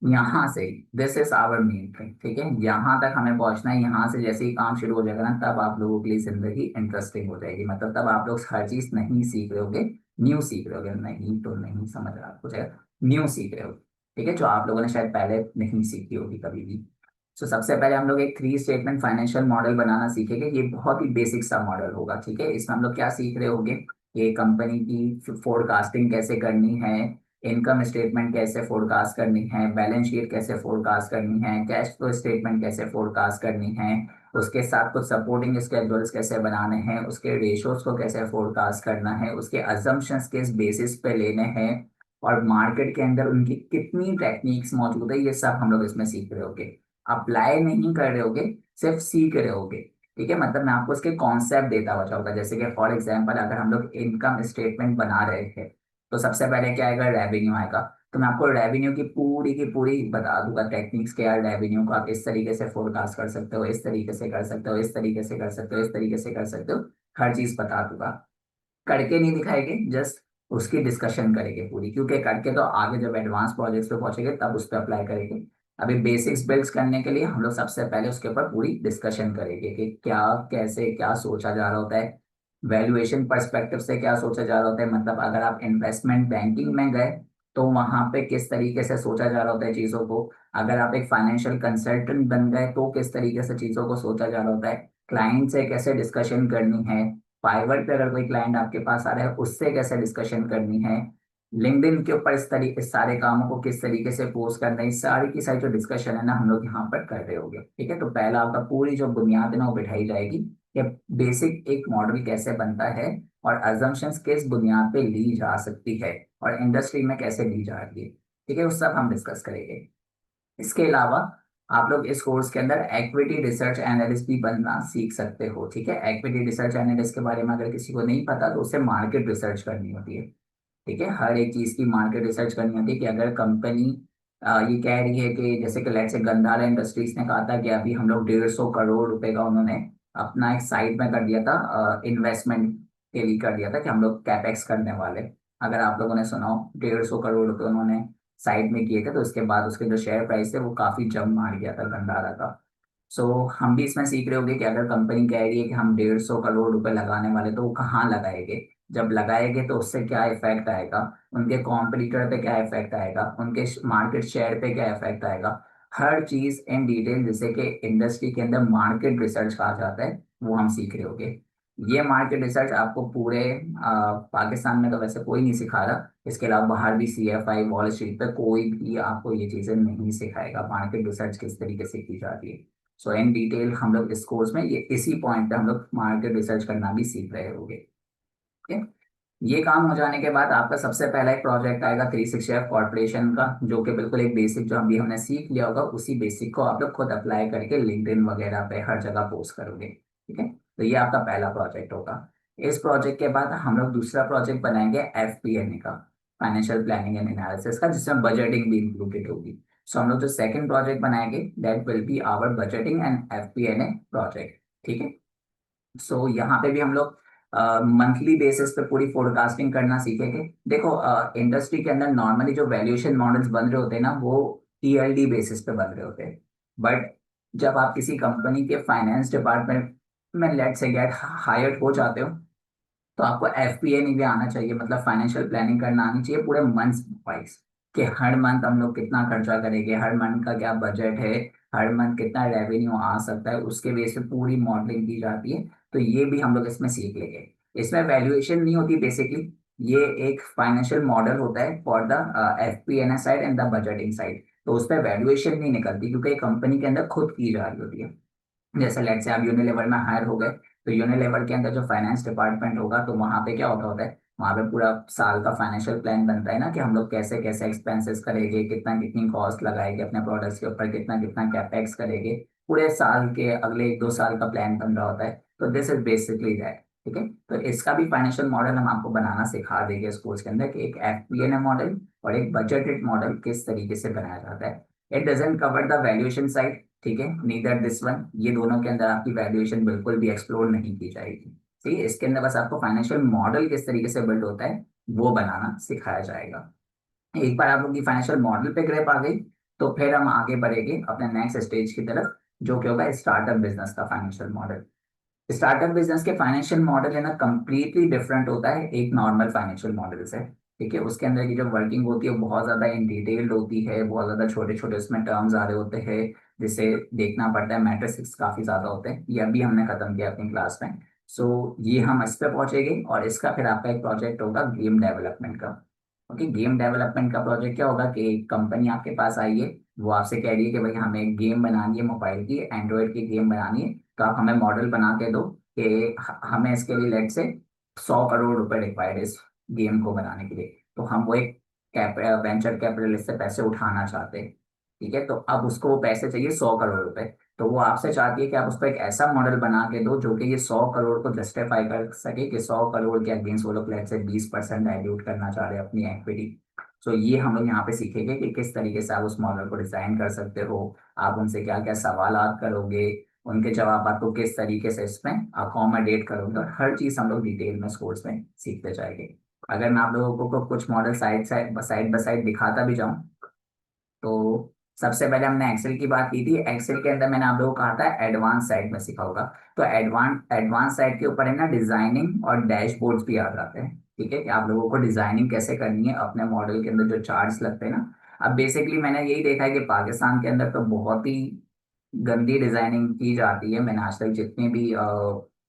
यहाँ से this is our main thing, ठीक है, यहाँ तक हमें पहुंचना है। यहाँ से जैसे ही काम शुरू हो जाएगा ना, तब आप लोगों के लिए जिंदगी इंटरेस्टिंग हो जाएगी, मतलब तब आप लोग हर चीज नहीं सीख रहे होगे, न्यू सीख रहे होगे, नहीं तो नहीं समझ रहा कुछ है, न्यू सीख रहे हो, ठीक है, जो आप लोगों ने शायद पहले नहीं सीखी होगी कभी भी। सबसे पहले हम लोग एक 3 स्टेटमेंट फाइनेंशियल मॉडल बनाना सीखेंगे, ये बहुत ही बेसिक सा मॉडल होगा, ठीक है। इसमें हम लोग क्या सीख रहे होंगे कि कंपनी की फोरकास्टिंग कैसे करनी है, इनकम स्टेटमेंट कैसे फोरकास्ट करनी है, बैलेंस शीट कैसे फोरकास्ट करनी है, कैश फ्लो स्टेटमेंट कैसे फोरकास्ट करनी है, उसके साथ कुछ सपोर्टिंग स्केड्यूल्स कैसे बनाने हैं, उसके रेशोज को कैसे फोरकास्ट करना है, उसके अजम्पशंस किस बेसिस पे लेने हैं, और मार्केट के अंदर उनकी कितनी टेक्निक्स मौजूद है, ये सब हम लोग इसमें सीख रहे होगे। अप्लाई नहीं कर रहे होगे, सिर्फ सीख रहे होगे, ठीक है। मतलब मैं आपको इसके कॉन्सेप्ट देता हुआ जाऊंगा, जैसे कि फॉर एग्जांपल अगर हम लोग इनकम स्टेटमेंट बना रहे थे तो सबसे पहले क्या आएगा, रेवेन्यू आएगा। तो मैं आपको रेवेन्यू की पूरी बता दूंगा टेक्निक्स के यार, रेवेन्यू को आप इस तरीके से फोरकास्ट कर सकते हो, इस तरीके से कर सकते हो, इस तरीके से कर सकते हो, इस तरीके से कर सकते हो, हर चीज बता दूंगा। करके नहीं दिखाएंगे, जस्ट उसकी डिस्कशन करेंगे पूरी, क्योंकि करके तो आगे जब एडवांस प्रोजेक्ट्स पे पहुंचेंगे तब उस पर अप्लाई करेंगे। अभी बेसिक्स बिल्ड्स करने के लिए हम लोग सबसे पहले उसके ऊपर पूरी डिस्कशन करेंगे कि क्या, कैसे, क्या सोचा जा रहा होता है, वैल्यूएशन पर्सपेक्टिव से क्या सोचा जा रहा होता है, मतलब अगर आप इन्वेस्टमेंट बैंकिंग में गए तो वहां पे किस तरीके से सोचा जा रहा होता है चीजों को, अगर आप एक फाइनेंशियल कंसल्टेंट बन गए तो किस तरीके से चीजों को सोचा जा रहा होता है, क्लाइंट से कैसे डिस्कशन करनी है, फाइवर पे अगर कोई क्लाइंट आपके पास आ रहा है उससे कैसे डिस्कशन करनी है, लिंक्डइन के ऊपर इस तरीके इस सारे कामों को किस तरीके से पोस्ट करना है, इस सारी की सारी जो डिस्कशन है ना हम लोग यहाँ पर कर रहे होंगे। ठीक है, तो पहला आपका पूरी जो बुनियाद है ना वो बिठाई जाएगी कि बेसिक एक मॉडल कैसे बनता है और अजम्पशंस किस बुनियाद पे ली जा सकती है और इंडस्ट्री में कैसे ली जा रही है। ठीक है, उस सब हम डिस्कस करेंगे। इसके अलावा आप लोग इस कोर्स के अंदर इक्विटी रिसर्च एनालिस्ट भी बनना सीख सकते हो। ठीक है, इक्विटी रिसर्च एनालिस्ट के बारे में अगर किसी को नहीं पता तो उसे मार्केट रिसर्च करनी होती है। ठीक है, हर एक चीज की मार्केट रिसर्च करनी होती है कि अगर कंपनी ये कह रही है कि जैसे कि लेट्स से गंधारा इंडस्ट्रीज ने कहा था कि अभी हम लोग 150 करोड़ रुपए का उन्होंने अपना एक साइड में कर दिया था, इन्वेस्टमेंट के लिए कर दिया था कि हम लोग कैपेक्स करने वाले। अगर आप लोगों ने सुना हो, 150 करोड़ रुपए उन्होंने साइड में किए थे, तो उसके बाद उसके जो शेयर प्राइस है वो काफी जंप मार गया था गंधारा का। सो हम भी इसमें सीख रहे होंगे कि अगर कंपनी कह रही है कि हम 150 करोड़ रुपए लगाने वाले, तो वो कहाँ लगाएंगे, जब लगाएंगे तो उससे क्या इफेक्ट आएगा, उनके कॉम्पिटिटर पे क्या इफेक्ट आएगा, उनके मार्केट शेयर पे क्या इफेक्ट आएगा, हर चीज इन डिटेल जिसे कि इंडस्ट्री के अंदर मार्केट रिसर्च कहा जाता है वो हम सीख रहे होंगे। ये मार्केट रिसर्च आपको पूरे पाकिस्तान में तो वैसे कोई नहीं सिखा रहा, इसके अलावा बाहर भी CFI वॉल स्ट्रीट पे कोई भी आपको ये चीजें नहीं सिखाएगा, मार्केट रिसर्च किस तरीके से की जाती है। सो इन डिटेल हम लोग इस कोर्स में ये इसी पॉइंट पे हम लोग मार्केट रिसर्च करना भी सीख रहे होंगे। ठीक है, ये काम हो जाने के बाद आपका सबसे पहला एक प्रोजेक्ट आएगा 360F कॉर्पोरेशन का, जो कि बिल्कुल एक बेसिक जो अभी हमने सीख लिया होगा उसी बेसिक को आप लोग खुद अप्लाई करके लिंक्डइन वगैरह पे हर जगह पोस्ट करोगे। ठीक है, तो ये आपका पहला प्रोजेक्ट होगा। इस प्रोजेक्ट के बाद हम लोग दूसरा प्रोजेक्ट बनाएंगे FP&A का, फाइनेंशियल प्लानिंग एंड एनालिसिस का, जिसमें बजटिंग भी इंक्लूडेड होगी। सो हम लोग जो सेकंड प्रोजेक्ट बनाएंगे that will be our budgeting and FP&A project. ठीक है, सो यहाँ पे भी हम लोग मंथली बेसिस पे पूरी फोरकास्टिंग करना सीखेंगे। देखो, इंडस्ट्री के अंदर नॉर्मली जो वैल्यूएशन मॉडल्स बन रहे होते हैं ना वो ELD बेसिस पे बन रहे होते हैं, बट जब आप किसी कंपनी के फाइनेंस डिपार्टमेंट में लेट से गेट हायर्ड हो जाते हो तो आपको FP&A भी आना चाहिए, मतलब फाइनेंशियल प्लानिंग करना आनी चाहिए पूरे मंथ वाइज, कि हर मंथ हम लोग कितना खर्चा करेंगे, हर मंथ का क्या बजट है, हर मंथ कितना रेवेन्यू आ सकता है, उसके बेस पे पूरी मॉडलिंग की जाती है। तो ये भी हम लोग इसमें सीख लेंगे। इसमें वैल्यूएशन नहीं होती बेसिकली, ये एक फाइनेंशियल मॉडल होता है for the FP&A side and the budgeting side. तो उस पर वैल्यूएशन नहीं निकलती क्योंकि कंपनी के अंदर खुद की जा रही होती है। जैसे लेट से आप यूनिलेवर में हायर हो गए, तो यूनिलेवर के अंदर जो फाइनेंस डिपार्टमेंट होगा तो वहां पे क्या होता है, वहां पे पूरा साल का फाइनेंशियल प्लान बनता है ना, कि हम लोग कैसे कैसे एक्सपेंसेस करेंगे, कितना कितनी कॉस्ट लगाएंगे अपने प्रोडक्ट्स के ऊपर, कितना कितना कैपेक्स करेंगे, पूरे साल के अगले 1-2 साल का प्लान बन रहा होता है। तो दिस इज बेसिकली दैट। ठीक है, तो इसका भी फाइनेंशियल मॉडल हम आपको बनाना सिखा देंगे इस कोर्स के अंदर, कि एक FP&A मॉडल और एक बजटेड मॉडल किस तरीके से बनाया जाता है। It doesn't cover the valuation side, ठीक है, नीदर दिस वन, ये दोनों के अंदर आपकी वैल्यूएशन बिल्कुल भी एक्सप्लोर नहीं की जाएगी। ठीक है, इसके अंदर बस आपको फाइनेंशियल मॉडल किस तरीके से बिल्ड होता है वो बनाना सिखाया जाएगा। एक बार आप लोग की फाइनेंशियल मॉडल पे ग्रिप आ गई तो फिर हम आगे बढ़ेंगे अपने नेक्स्ट स्टेज की तरफ, जो कि होगा स्टार्टअप बिजनेस का फाइनेंशियल मॉडल। स्टार्टअप बिजनेस के फाइनेंशियल मॉडल है ना कंप्लीटली डिफरेंट होता है एक नॉर्मल फाइनेंशियल मॉडल से। ठीक है, उसके अंदर की जो वर्किंग होती है वो बहुत ज्यादा इन डिटेल्ड होती है, बहुत ज्यादा छोटे छोटे उसमें टर्म्स आ रहे होते हैं जिसे देखना पड़ता है, मैट्रिक्स काफी ज्यादा होते हैं, ये अभी हमने खत्म किया अपनी क्लास में। सो ये हम इस पे पहुंचेंगे और इसका फिर आपका एक प्रोजेक्ट होगा गेम डेवलपमेंट का। ओके, गेम डेवलपमेंट का प्रोजेक्ट क्या होगा कि कंपनी आपके पास आई है, वो आपसे कह रही है कि भाई हमें एक गेम बनानी है, मोबाइल की एंड्रॉइड की गेम बनानी है, तो आप हमें मॉडल बना के दो कि हमें इसके लिए लेट से 100 करोड़ रुपए रिक्वायर्ड है इस गेम को बनाने के लिए। तो हम वो एक वेंचर कैपिटलिस्ट से पैसे उठाना चाहते हैं। ठीक है, तो अब उसको वो पैसे चाहिए 100 करोड़ रुपए। तो वो आपसे चाहती है कि आप उसको एक ऐसा मॉडल बना के दो जो कि ये 100 करोड़ को जस्टिफाई कर सके, कि 100 करोड़ के अगेंस्ट वो लोग लेट से 20% डाइल्यूट करना चाह रहे हैं अपनी इक्विटी। सो ये हम लोग यहाँ पे सीखेंगे कि किस तरीके से आप उस मॉडल को डिजाइन कर सकते हो, आप उनसे क्या क्या सवालात करोगे, उनके जवाब आपको किस तरीके से इसमें अकोमोडेट करोगे, और हर चीज हम लोग डिटेल में इस कोर्स में सीखते जाएंगे। अगर मैं आप लोगों को कुछ मॉडल साइड बाय साइड दिखाता भी जाऊं, तो सबसे पहले हमने एक्सेल की बात की थी। एक्सेल के अंदर मैंने आप लोगों को कहा था एडवांस साइड में सीखा होगा। तो एडवांस साइड के ऊपर है ना डिजाइनिंग और डैशबोर्ड्स भी आ जाते हैं। ठीक है, कि आप लोगों को डिजाइनिंग कैसे करनी है अपने मॉडल के अंदर, जो चार्ट्स लगते हैं ना। अब बेसिकली मैंने यही देखा है कि पाकिस्तान के अंदर तो बहुत ही गंदी डिजाइनिंग की जाती है। मैंने आज तक जितने भी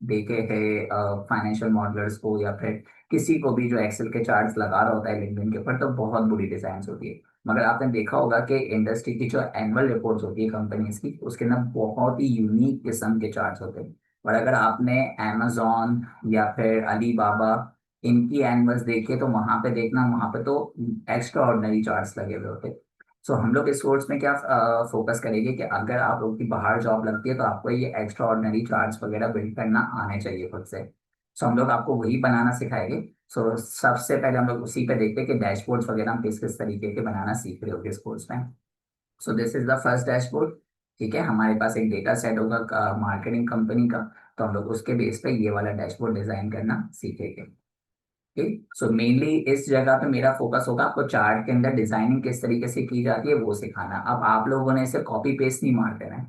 देखे हैं फाइनेंशियल मॉडलर्स को या फिर किसी को भी जो एक्सेल के चार्ट्स लगा रहा होता है लिंक्डइन के ऊपर, तो बहुत बुरी डिजाइन होती है। मगर आपने देखा होगा कि इंडस्ट्री की जो एनुअल रिपोर्ट्स होती है कंपनीज की, उसके अंदर बहुत ही यूनिक किस्म के चार्ट्स होते हैं। और अगर आपने amazon या फिर अलीबाबा इनकी एनुअल्स देखे, तो वहां पे देखना, वहां पे तो एक्स्ट्रा ऑर्डिनरी चार्ट्स लगे हुए होते हैं। सो हम लोग इस कोर्स में क्या फोकस करेंगे कि अगर आप लोग की बाहर जॉब लगती है, तो आपको ये एक्स्ट्रा ऑर्डिनरी चार्ट्स वगैरह बिल्ड करना आने चाहिए खुद से। सो हम लोग आपको वही बनाना सिखाएंगे। सो सबसे पहले हम लोग उसी पे देखते हैं कि डैशबोर्ड्स वगैरह हम किस किस तरीके के बनाना सीख रहे होगे इस कोर्स में। So this is the first dashboard. ठीक है, हमारे पास एक डेटा सेट होगा मार्केटिंग कंपनी का, तो हम लोग उसके बेस पे ये वाला डैशबोर्ड डिजाइन करना सीखेंगे। ठीक, सो मेनली इस जगह पे मेरा फोकस होगा आपको चार्ट के अंदर डिजाइनिंग किस तरीके से की जाती है वो सिखाना। अब आप लोगों ने इसे कॉपी पेस्ट नहीं मार देना है।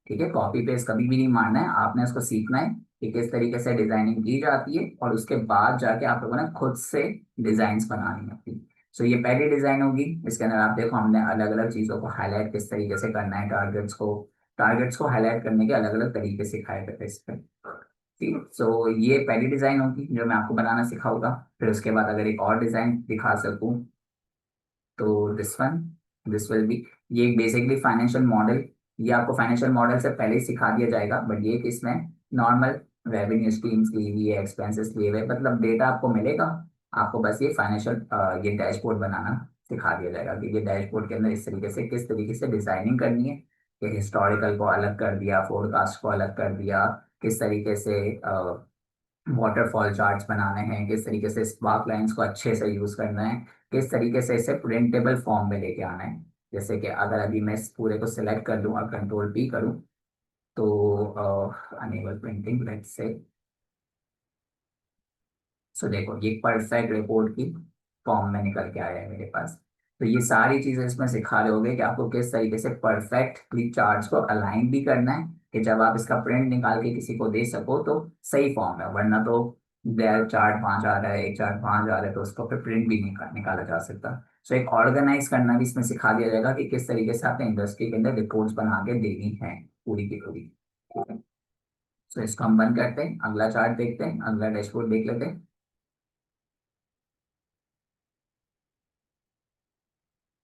ठीक है, कॉपी पेस्ट कभी भी नहीं मारना है, आपने इसको सीखना है कि किस तरीके से डिजाइनिंग की जाती है, और उसके बाद जाके आप लोगों ने खुद से डिजाइन बनानी है अपनी। सो ये पहली डिजाइन होगी। इसके अंदर आप देखो हमने अलग अलग चीजों को हाईलाइट किस तरीके से करना है, टारगेट्स को हाईलाइट करने के अलग अलग तरीके सिखाए गए थे इस पे। ठीक है, सो ये पहली डिजाइन होगी जो मैं आपको बनाना सिखाऊंगा। फिर उसके बाद अगर एक और डिजाइन दिखा सकूं, तो दिस विल बी, ये बेसिकली फाइनेंशियल मॉडल। ये आपको फाइनेंशियल मॉडल से पहले ही सिखा दिया जाएगा, बट ये कि इसमें नॉर्मल रेवेन्यू स्ट्रीम्स ली हुई है, एक्सपेंसेस लिए हुए, मतलब डेटा आपको मिलेगा। आपको बस ये फाइनेंशियल ये डैशबोर्ड बनाना सिखा दिया जाएगा कि ये डैशबोर्ड के अंदर इस तरीके से किस तरीके से डिजाइनिंग करनी है, कि हिस्टोरिकल को अलग कर दिया, फोरकास्ट को अलग कर दिया, किस तरीके से वाटरफॉल चार्ट्स बनाने हैं, किस तरीके से स्पार्क लाइंस को अच्छे से यूज करना है, किस तरीके से इसे प्रिंटेबल फॉर्म में लेके आना है। जैसे कि अगर अभी मैं इस पूरे को सिलेक्ट कर लूँ और कंट्रोल पी करूँ, तो अनेबल प्रिंटिंग लेट्स से। सो देखो ये परफेक्ट रिपोर्ट की फॉर्म में निकल के आया है मेरे पास। तो ये सारी चीजें इसमें सिखा रहे होगे कि आपको किस तरीके से परफेक्टली चार्ट्स को अलाइन भी करना है, कि जब आप इसका प्रिंट निकाल के किसी को दे सको तो सही फॉर्म है। वरना तो देयर चार्ट 5 आ रहा है, एक चार्ट 5 आ रहा है, तो उसको फिर प्रिंट भी नहीं निकाला जा सकता। सो एक ऑर्गेनाइज करना भी इसमें सिखा दिया जाएगा कि किस तरीके से आपने इंडस्ट्री के अंदर रिपोर्ट्स बना के देनी है पूरी की पूरी। ठीक है, सो इसको हम बंद करते हैं, अगला चार्ट देखते हैं, अगला डैशबोर्ड देख लेते हैं।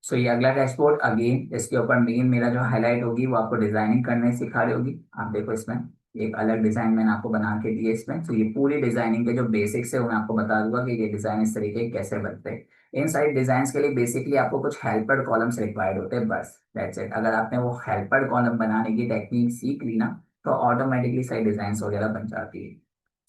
सो ये अगला डैशबोर्ड अगेन, इसके ऊपर मेन मेरा जो हाईलाइट होगी वो आपको डिजाइनिंग करने सिखा रही होगी। आप देखो इसमें एक अलग डिजाइन मैंने आपको बना के दी है इसमें। तो ये पूरी डिजाइनिंग के जो बेसिक्स है वो मैं आपको बता दूंगा कि ये डिजाइन इस तरीके के कैसे बनते हैं। इन सारी डिजाइन के लिए बेसिकली आपको कुछ हेल्पर कॉलम्स रिक्वायर्ड होते हैं, बस दैट्स इट। अगर आपने वो हेल्पर कॉलम बनाने की टेक्निक सीख ली ना, तो ऑटोमेटिकली सारी डिजाइन वगैरह बन जाती है।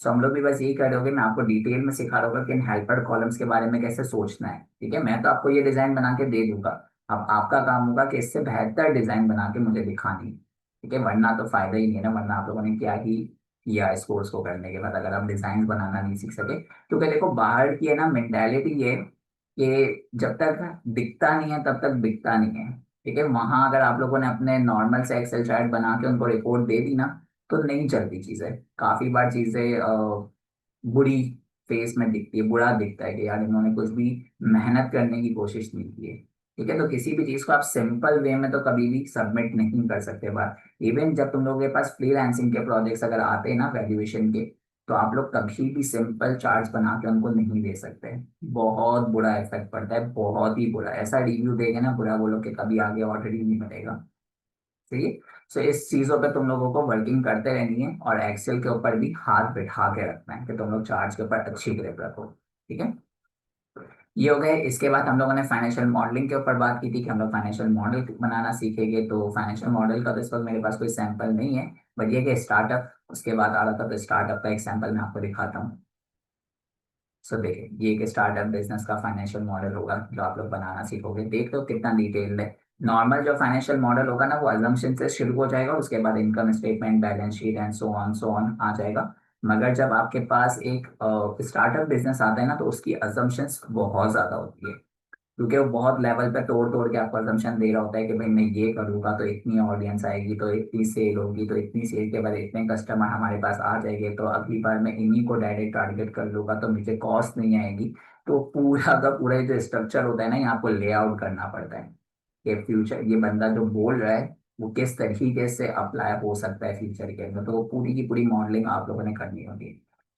सो हम लोग भी बस यही कर रहे होगे, मैं आपको डिटेल में सिखा रहा होगा कि इन हेल्पर कॉलम्स के बारे में कैसे सोचना है। ठीक है, मैं तो आपको ये डिजाइन बना के दे दूंगा, अब आपका काम होगा कि इससे बेहतर डिजाइन बना के मुझे दिखानी है। ठीक है, वरना तो फायदा ही नहीं है ना, वरना आप लोगों ने क्या ही किया इस कोर्स को करने के बाद अगर आप डिजाइन बनाना नहीं सीख सके। क्योंकि देखो बाहर की है ना मेंटेलिटी ये, कि जब तक दिखता नहीं है तब तक बिकता नहीं है। ठीक है, वहां अगर आप लोगों ने अपने नॉर्मल से एक्सेल चार्ट बना के उनको रिपोर्ट दे दी ना, तो नहीं चलती चीजें। काफी बार चीजें बुरी फेस में दिखती है, बुरा दिखता है कि यार इन्होंने कुछ भी मेहनत करने की कोशिश नहीं की है। ठीक है, तो किसी भी चीज को आप सिंपल वे में तो कभी भी सबमिट नहीं कर सकते बात। इवन जब तुम लोगों के पास फ्रीलांसिंग के प्रोजेक्ट्स अगर आते हैं ना वैल्यूएशन के, तो आप लोग कभी भी सिंपल चार्ट्स बना के उनको नहीं दे सकते। बहुत बुरा इफेक्ट पड़ता है, बहुत ही बुरा। ऐसा रिव्यू देंगे ना बुरा, बोलो कि कभी आगे ऑर्डर ही नहीं मिलेगा। ठीक है, सो इस चीजों पे तुम लोगों को वर्किंग करते रहनी है, और एक्सेल के ऊपर भी हाथ बिठा के रखना है कि तुम लोग चार्ट्स के ऊपर अच्छी ग्रिप रखो। ठीक है, ये हो गए। इसके बाद हम लोगों ने फाइनेंशियल मॉडलिंग के ऊपर बात की थी कि हम लोग फाइनेंशियल मॉडल बनाना सीखेंगे। तो फाइनेंशियल मॉडल का तो इस वक्त मेरे पास कोई सैंपल नहीं है, बट ये कि स्टार्टअप उसके बाद आ रहा था, तो स्टार्टअप का एक सैंपल मैं आपको दिखाता हूँ। सो देखिए, ये एक स्टार्टअप बिजनेस का फाइनेंशियल मॉडल होगा जो आप लोग बनाना सीखोगे। देख लो कितना डिटेल्ड है। नॉर्मल जो फाइनेंशियल मॉडल होगा ना, वो अजम्पशन से शुरू हो जाएगा, उसके बाद income statement, balance sheet and so on आ जाएगा। मगर जब आपके पास एक स्टार्टअप बिजनेस आता है ना, तो उसकी अजम्पशंस बहुत ज्यादा होती है, क्योंकि वो बहुत लेवल पे तोड़ तोड़ के आपको assumption दे रहा होता है कि भाई मैं ये करूंगा तो इतनी ऑडियंस आएगी, तो इतनी सेल होगी, तो इतनी सेल के बाद इतने कस्टमर हमारे पास आ जाएंगे, तो अगली बार मैं इन्हीं को डायरेक्ट टारगेट कर लूंगा तो मुझे कॉस्ट नहीं आएगी। तो पूरा का पूरा जो स्ट्रक्चर होता है ना, यहाँ आपको लेआउट करना पड़ता है कि फ्यूचर ये बंदा जो बोल रहा है वो किस तरीके से अप्लाई हो सकता है फ्यूचर के अंदर, तो वो पूरी की पूरी मॉडलिंग आप लोगों ने करनी होगी।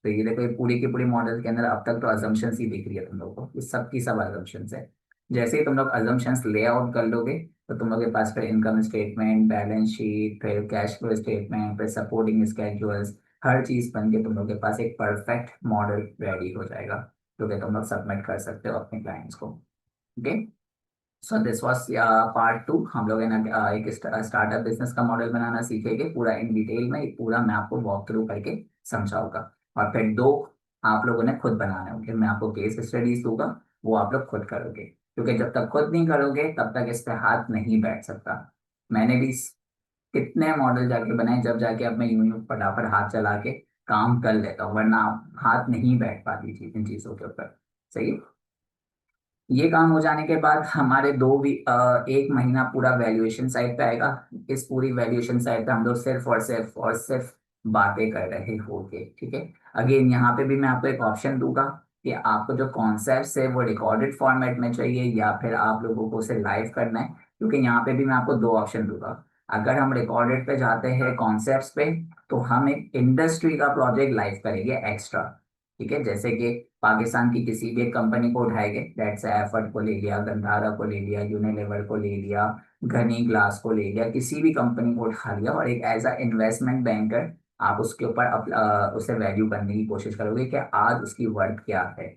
तो ये देखो, ये पूरी की पूरी मॉडल के अंदर अब तक तो अजम्पशंस ही दिख रही है तुम लोगों को, ये सब की सब अजम्पशंस है। जैसे ही तुम लोग अजम्पशंस ले आउट कर लोगे, तो तुम लोग के पास फिर इनकम स्टेटमेंट, बैलेंस शीट, फिर कैश फ्लो स्टेटमेंट, फिर सपोर्टिंग स्केड्यूल्स, हर चीज बन के तुम लोग के पास एक परफेक्ट मॉडल रेडी हो जाएगा, जो कि तुम लोग सबमिट कर सकते हो अपने क्लाइंट्स को। Okay, so this was part 2। हम लोग है ना एक स्टार्टअप बिजनेस का मॉडल बनाना सीखेंगे पूरा इन डिटेल में, पूरा मैं आपको वॉक थ्रू करके समझाऊंगा। और फिर 2 आप लोगों ने खुद बनाने होंगे, मैं आपको केस स्टडीज दूंगा, वो आप लोग खुद करोगे, क्योंकि जब तक खुद नहीं करोगे तब तक इस पे हाथ नहीं बैठ सकता। मैंने भी कितने मॉडल जाके बनाए, जब जाके अब मैं यूं यूं फटाफट हाथ चला के काम कर लेता हूँ, वरना हाथ नहीं बैठ पाती थी इन चीजों के ऊपर। सही है? ये काम हो जाने के बाद हमारे 1 महीना पूरा वैल्यूएशन साइड पे आएगा। इस पूरी वैल्यूएशन साइड पे हम लोग सिर्फ बातें कर रहे होंगे, ठीक है। अगेन यहाँ पे भी मैं आपको एक ऑप्शन दूंगा कि आपको जो कॉन्सेप्ट है वो रिकॉर्डेड फॉर्मेट में चाहिए या फिर आप लोगों को उसे लाइव करना है, क्योंकि यहाँ पे भी मैं आपको 2 ऑप्शन दूंगा। अगर हम रिकॉर्डेड पे जाते हैं कॉन्सेप्ट पे, तो हम एक इंडस्ट्री का प्रोजेक्ट लाइव करेंगे एक्स्ट्रा, ठीक है। जैसे कि पाकिस्तान की किसी भी एक कंपनी को उठाएंगे, डेट्स एफर्ट को ले लिया, गंधारा को ले लिया, यूनिलीवर को ले लिया, घनी ग्लास को ले लिया, किसी भी कंपनी को उठा लिया, और एक एज अ इन्वेस्टमेंट बैंकर आप उसके ऊपर उसे वैल्यू करने की कोशिश करोगे कि आज उसकी वर्थ क्या है,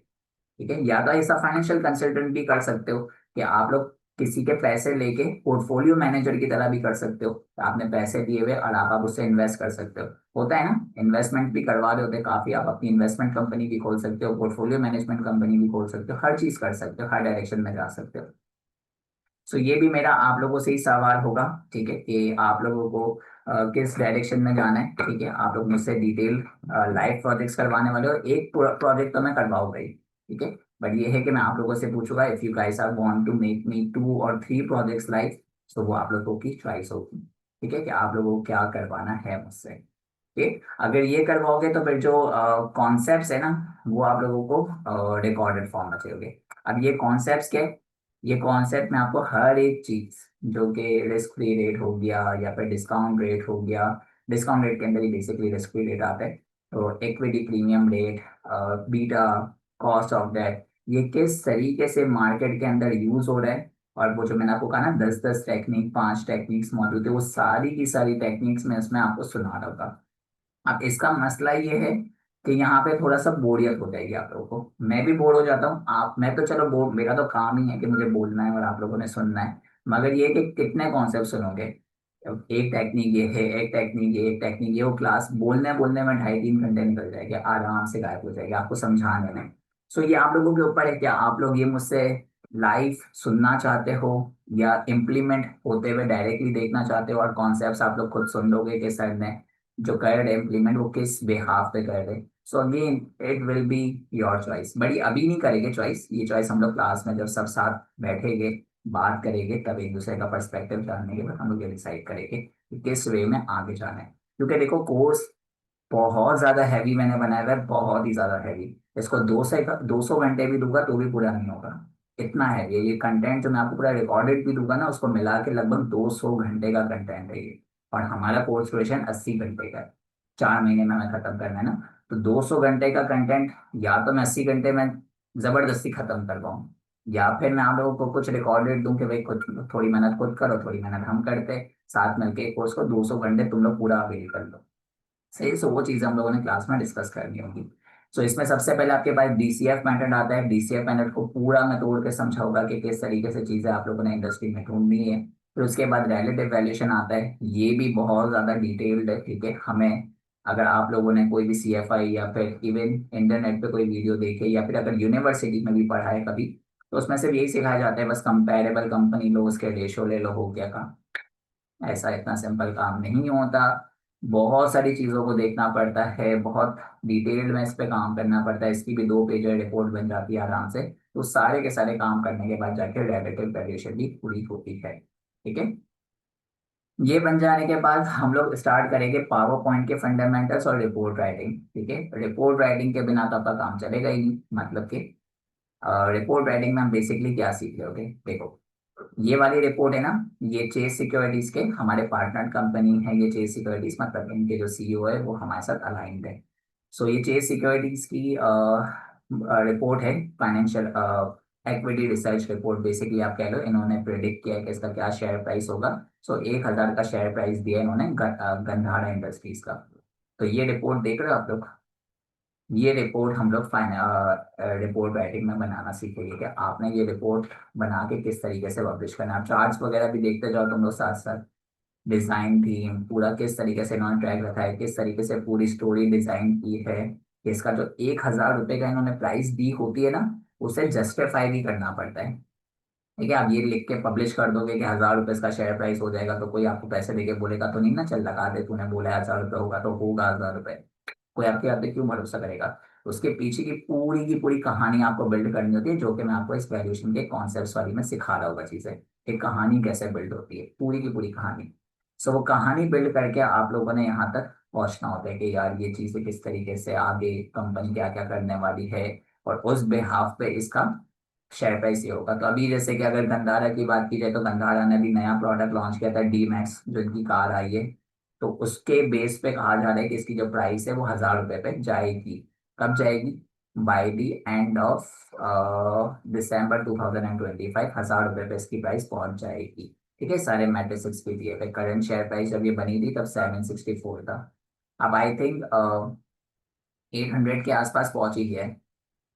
ठीक है। या तो ऐसा फाइनेंशियल कंसल्टेंट भी कर सकते हो कि आप लोग किसी के पैसे लेके पोर्टफोलियो मैनेजर की तरह भी कर सकते हो, तो आपने पैसे दिए हुए और आप उससे इन्वेस्ट कर सकते हो। होता है ना, इन्वेस्टमेंट भी करवा रहे होते हैं काफी, आप अपनी इन्वेस्टमेंट कंपनी भी खोल सकते हो, पोर्टफोलियो मैनेजमेंट कंपनी भी खोल सकते हो, हर चीज कर सकते हो, हर डायरेक्शन में जा सकते हो। सो ये भी मेरा आप लोगों से ही सवाल होगा, ठीक है, कि आप लोगों को किस डायरेक्शन में जाना है, ठीक है। आप लोग मुझसे डिटेल लाइव प्रोजेक्ट्स करवाने वाले हो, एक प्रोजेक्ट तो मैं करवाऊंगा ही, ठीक है। बट ये है कि मैं आप लोगों से पूछूंगा, if you guys are want to make me 2 और 3 प्रोजेक्ट्स लाइव, तो वो आप लोगों की चॉइस होगी, ठीक है, कि आप लोगों को क्या करवाना है मुझसे। ठीक, अगर ये करवाओगे तो फिर जो कॉन्सेप्ट्स है ना, वो आप लोगों को रिकॉर्डेड फॉर्म में चाहिए। अब ये कॉन्सेप्ट्स क्या है? ये कॉन्सेप्ट में आपको हर एक चीज, जो कि रिस्क फ्री रेट हो गया या फिर डिस्काउंट रेट हो गया, डिस्काउंट रेट के अंदर ही बेसिकली रिस्क फ्री रेट आता है, तो equity premium rate, beta, cost of debt, ये किस तरीके से मार्केट के अंदर यूज हो रहा है। और वो जो मैंने आपको कहा ना, 10-10 टेक्निक, 5 टेक्निक्स मौजूद है, वो सारी की सारी टेक्निक्स में इसमें आपको सुना रहा होगा। अब इसका मसला ये है कि यहाँ पे थोड़ा सा बोरियत हो जाएगी आप लोगों को, मैं भी बोर हो जाता हूँ, आप मैं तो चलो बोर, मेरा तो काम ही है कि मुझे बोलना है और आप लोगों ने सुनना है। मगर ये कि कितने कॉन्सेप्ट सुनोगे, एक टेक्निक ये है, एक टेक्निक ये, एक टेक्निक ये, वो क्लास बोलने बोलने में 2.5-3 घंटे निकल जाएंगे, आराम से गायब हो जाएगी आपको समझाने में। सो ये आप लोगों के ऊपर है, क्या आप लोग ये मुझसे लाइव सुनना चाहते हो या इम्प्लीमेंट होते हुए डायरेक्टली देखना चाहते हो, और कॉन्सेप्ट्स आप लोग खुद सुन लोगे कि सर ने जो कर रहे इम्प्लीमेंट वो किस बेहाफ पे कर रहे। So again it will be your choice, बड़ी अभी नहीं करेंगे चॉइस, ये चॉइस हम लोग क्लास में जब सब साथ बैठेंगे, बात करेंगे, तब एक दूसरे का पर्सपेक्टिव जानने के बाद हम लोग ये डिसाइड करेंगे कि किस वे में आगे जाना है। क्योंकि देखो, कोर्स बहुत ज्यादा हैवी मैंने बनाया हुआ है, बहुत ही ज्यादा हैवी। इसको 200 घंटे भी दूंगा तो भी पूरा नहीं होगा, इतना हैवी है ये कंटेंट। जो मैं आपको पूरा रिकॉर्डेड भी दूंगा ना, उसको मिला के लगभग 200 घंटे का कंटेंट है ये। और हमारा कोर्स ड्यूरेशन 80 घंटे का है, 4 महीने में हमें खत्म करना है ना। तो 200 घंटे का कंटेंट या तो मैं 80 घंटे में जबरदस्ती खत्म कर पाऊँ, या फिर मैं आप लोगों को कुछ रिकॉर्डेड दूं कि भाई कुछ थोड़ी मेहनत खुद करो, थोड़ी मेहनत हम करते, साथ मिलके कोर्स को 200 घंटे तुम लोग पूरा अवेल कर लो। सही, सो वो चीज़ हम लोगों ने क्लास में डिस्कस करनी होगी। सो इसमें सबसे पहले आपके पास डीसीएफ मेथड आता है, डीसीएफ मेथड को पूरा मैं तोड़ के समझाऊंगा कि किस तरीके से चीज़ें आप लोगों ने इंडस्ट्री में ढूंढनी है। फिर उसके बाद रिलेटिव वैल्यूएशन आता है, ये भी बहुत ज़्यादा डिटेल्ड है, ठीक है। हमें अगर आप लोगों ने कोई भी CFI या फिर इवन इंटरनेट पे कोई वीडियो देखे या फिर अगर यूनिवर्सिटी में भी पढ़ा है कभी, तो उसमें सिर्फ यही सिखाया जाता है, बस कंपेरेबल कंपनी लो, उसके रेशो ले लो, हो गया काम। ऐसा इतना सिंपल काम नहीं होता। बहुत सारी चीज़ों को देखना पड़ता है, बहुत डिटेल्ड में इस पे काम करना पड़ता है। इसकी भी 2 पेज रिपोर्ट बन जाती है आराम से। तो सारे के सारे काम करने के बाद जाके रिलेटिव वैल्यूएशन भी पूरी होती है। ठीक है। ये बन जाने के बाद हम लोग स्टार्ट करेंगे पावर पॉइंट के फंडामेंटल्स और रिपोर्ट राइटिंग। ठीक है। रिपोर्ट राइटिंग के बिना तो आपका काम चलेगा ही नहीं, मतलब कि रिपोर्ट राइटिंग में हम बेसिकली क्या सीख रहे होगे, देखो। ये वाली रिपोर्ट है ना, ये चेस सिक्योरिटीज के हमारे पार्टनर कंपनी है। ये चेस सिक्योरिटीज मतलब इनके जो CEO है वो हमारे साथ अलाइंड है। सो ये चेस सिक्योरिटीज की रिपोर्ट है, financial equity research report basically आप कह लो। इन्होंने प्रिडिक्ट किया है कि इसका क्या शेयर प्राइस होगा। सो 1,000 का शेयर प्राइस दिया इन्होंने गंधारा इंडस्ट्रीज का। तो ये रिपोर्ट देख रहे हो आप लोग। ये रिपोर्ट हम लोग रिपोर्ट राइटिंग में बनाना सीखेंगे कि आपने ये रिपोर्ट बना के किस तरीके से पब्लिश करना है। चार्ट्स वगैरह भी देखते जाओ तुम लोग साथ साथ। डिजाइन थीम पूरा किस तरीके से इन्होंने ट्रैक रखा है, किस तरीके से पूरी स्टोरी डिजाइन की है। कि इसका जो 1,000 रुपये का इन्होंने प्राइस दी होती है ना, उसे जस्टिफाई भी करना पड़ता है। ठीक है। आप ये लिख के पब्लिश कर दोगे कि 1,000 रुपये इसका शेयर प्राइस हो जाएगा, तो कोई आपको पैसे देके बोलेगा तो नहीं ना, चल लगा दे, तूने बोला 1,000 रुपये होगा तो होगा 1,000 रुपये। कोई आपके आप पे क्यों भरोसा करेगा। उसके पीछे की पूरी कहानी आपको बिल्ड करनी होती है, जो कि मैं आपको इस वैल्यूएशन के कॉन्सेप्ट्स वाली में सिखा रहा होगा चीजें। कि कहानी कैसे बिल्ड होती है, पूरी की पूरी कहानी। सो वो कहानी बिल्ड करके आप लोगों ने यहाँ तक पहुंचना होता है कि यार ये चीजें किस तरीके से आगे कंपनी क्या क्या करने वाली है, और उस बेहाफ पे इसका शेयर प्राइस ये होगा। तो अभी जैसे कि अगर गंधारा की बात की जाए, तो गंधारा ने अभी नया प्रोडक्ट लॉन्च किया था, डी मैक्स, जो इनकी कार आई है। तो उसके बेस पे कहा जा रहा है कि इसकी जो प्राइस है वो 1,000 रुपये पे जाएगी। कब जाएगी? By the end of December 2025 1,000 रुपये पे इसकी प्राइस पहुंच जाएगी। ठीक है। सारे मैट्रिक्स भी दिए थे। करंट शेयर प्राइस जब ये बनी थी तब 764 था। अब आई थिंक 800 के आसपास पहुंच ही गया है।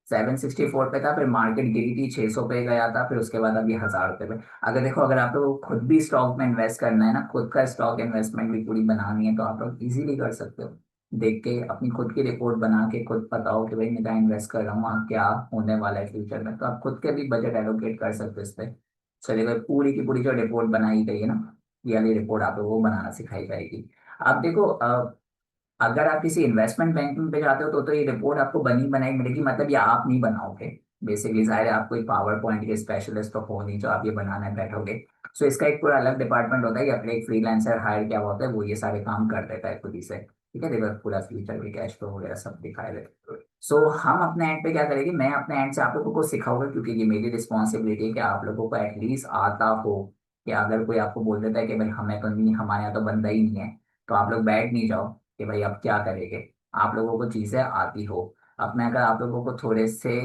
764 पे था, फिर मार्केट गिरी थी, 600 पे गया था, फिर उसके बाद अभी 1,000 रुपये पे। अगर देखो, अगर आप लोग खुद भी स्टॉक में इन्वेस्ट करना है ना, खुद का स्टॉक इन्वेस्टमेंट भी पूरी बनानी है, तो आप लोग इजीली कर सकते हो। देख के अपनी खुद की रिपोर्ट बना के खुद बताओ कि भाई मैं क्या इन्वेस्ट कर रहा हूँ, वहाँ क्या होने वाला है फ्यूचर में, तो आप खुद के भी बजट एलोकेट कर सकते हो इस पे। चलिए भाई, पूरी की पूरी जो रिपोर्ट बनाई गई है ना, ये वाली रिपोर्ट आप लोगों को बनाना सिखाई जाएगी। आप देखो, अगर आप किसी इन्वेस्टमेंट बैंकिंग पे जाते हो तो ये रिपोर्ट आपको बनी बनाई मिलेगी, मतलब ये आप नहीं बनाओगे। बेसिकली जाहिर है, आप कोई पावर पॉइंट के स्पेशलिस्ट तो हो नहीं जो आप ये बनाने बैठोगे। सो इसका एक पूरा अलग डिपार्टमेंट होता है, या फिर एक फ्रीलांसर हायर किया हुआ होता है, वो ये सारे काम कर देता है खुद ही से। ठीक है। देखो, पूरा फ्यूचर के कैश फ्लो वगैरह सब दिखाए देते। सो हम अपने एंड पे क्या करेंगे, मैं अपने एंड से आप लोगों को सिखाऊंगा, क्योंकि ये मेरी रिस्पॉन्सिबिलिटी है कि आप लोगों को एटलीस्ट आता हो। कि अगर कोई आपको बोल देता है कि भाई हमें तो नहीं, हमारे यहाँ तो बंदा ही नहीं है, तो आप लोग बैठ नहीं जाओ कि भाई अब क्या करेंगे। आप लोगों को चीजें आती हो। अब मैं अगर आप लोगों को थोड़े से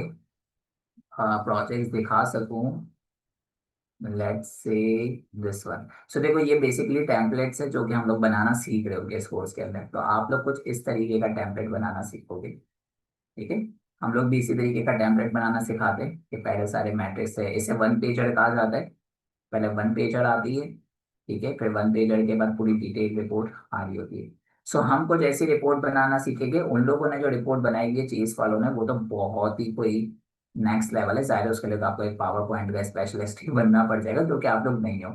प्रोजेक्ट्स दिखा सकूं, लेट्स से दिस वन। सो देखो, ये बेसिकली टेम्पलेट्स है जो कि हम लोग बनाना सीख रहे होंगे इस कोर्स के अंदर। तो आप लोग कुछ इस तरीके का टेम्पलेट बनाना सीखोगे। ठीक है। हम लोग भी इसी तरीके का टेम्पलेट बनाना सिखाते हैं कि पहले सारे मैट्रिक्स है, इसे वन पेजर कहा जाता है। पहले वन पेजर आती है। ठीक है। फिर वन पेजर के बाद पूरी डिटेल रिपोर्ट आ रही होती है। सो हम कुछ ऐसी रिपोर्ट बनाना सीखेंगे। उन लोगों ने जो रिपोर्ट बनाई है चीज वालों ने, वो तो बहुत ही कोई नेक्स्ट लेवल है। शायद उसके लिए तो आपको एक पावर पॉइंट का स्पेशलिस्ट ही बनना पड़ जाएगा, जो कि आप लोग नहीं हो।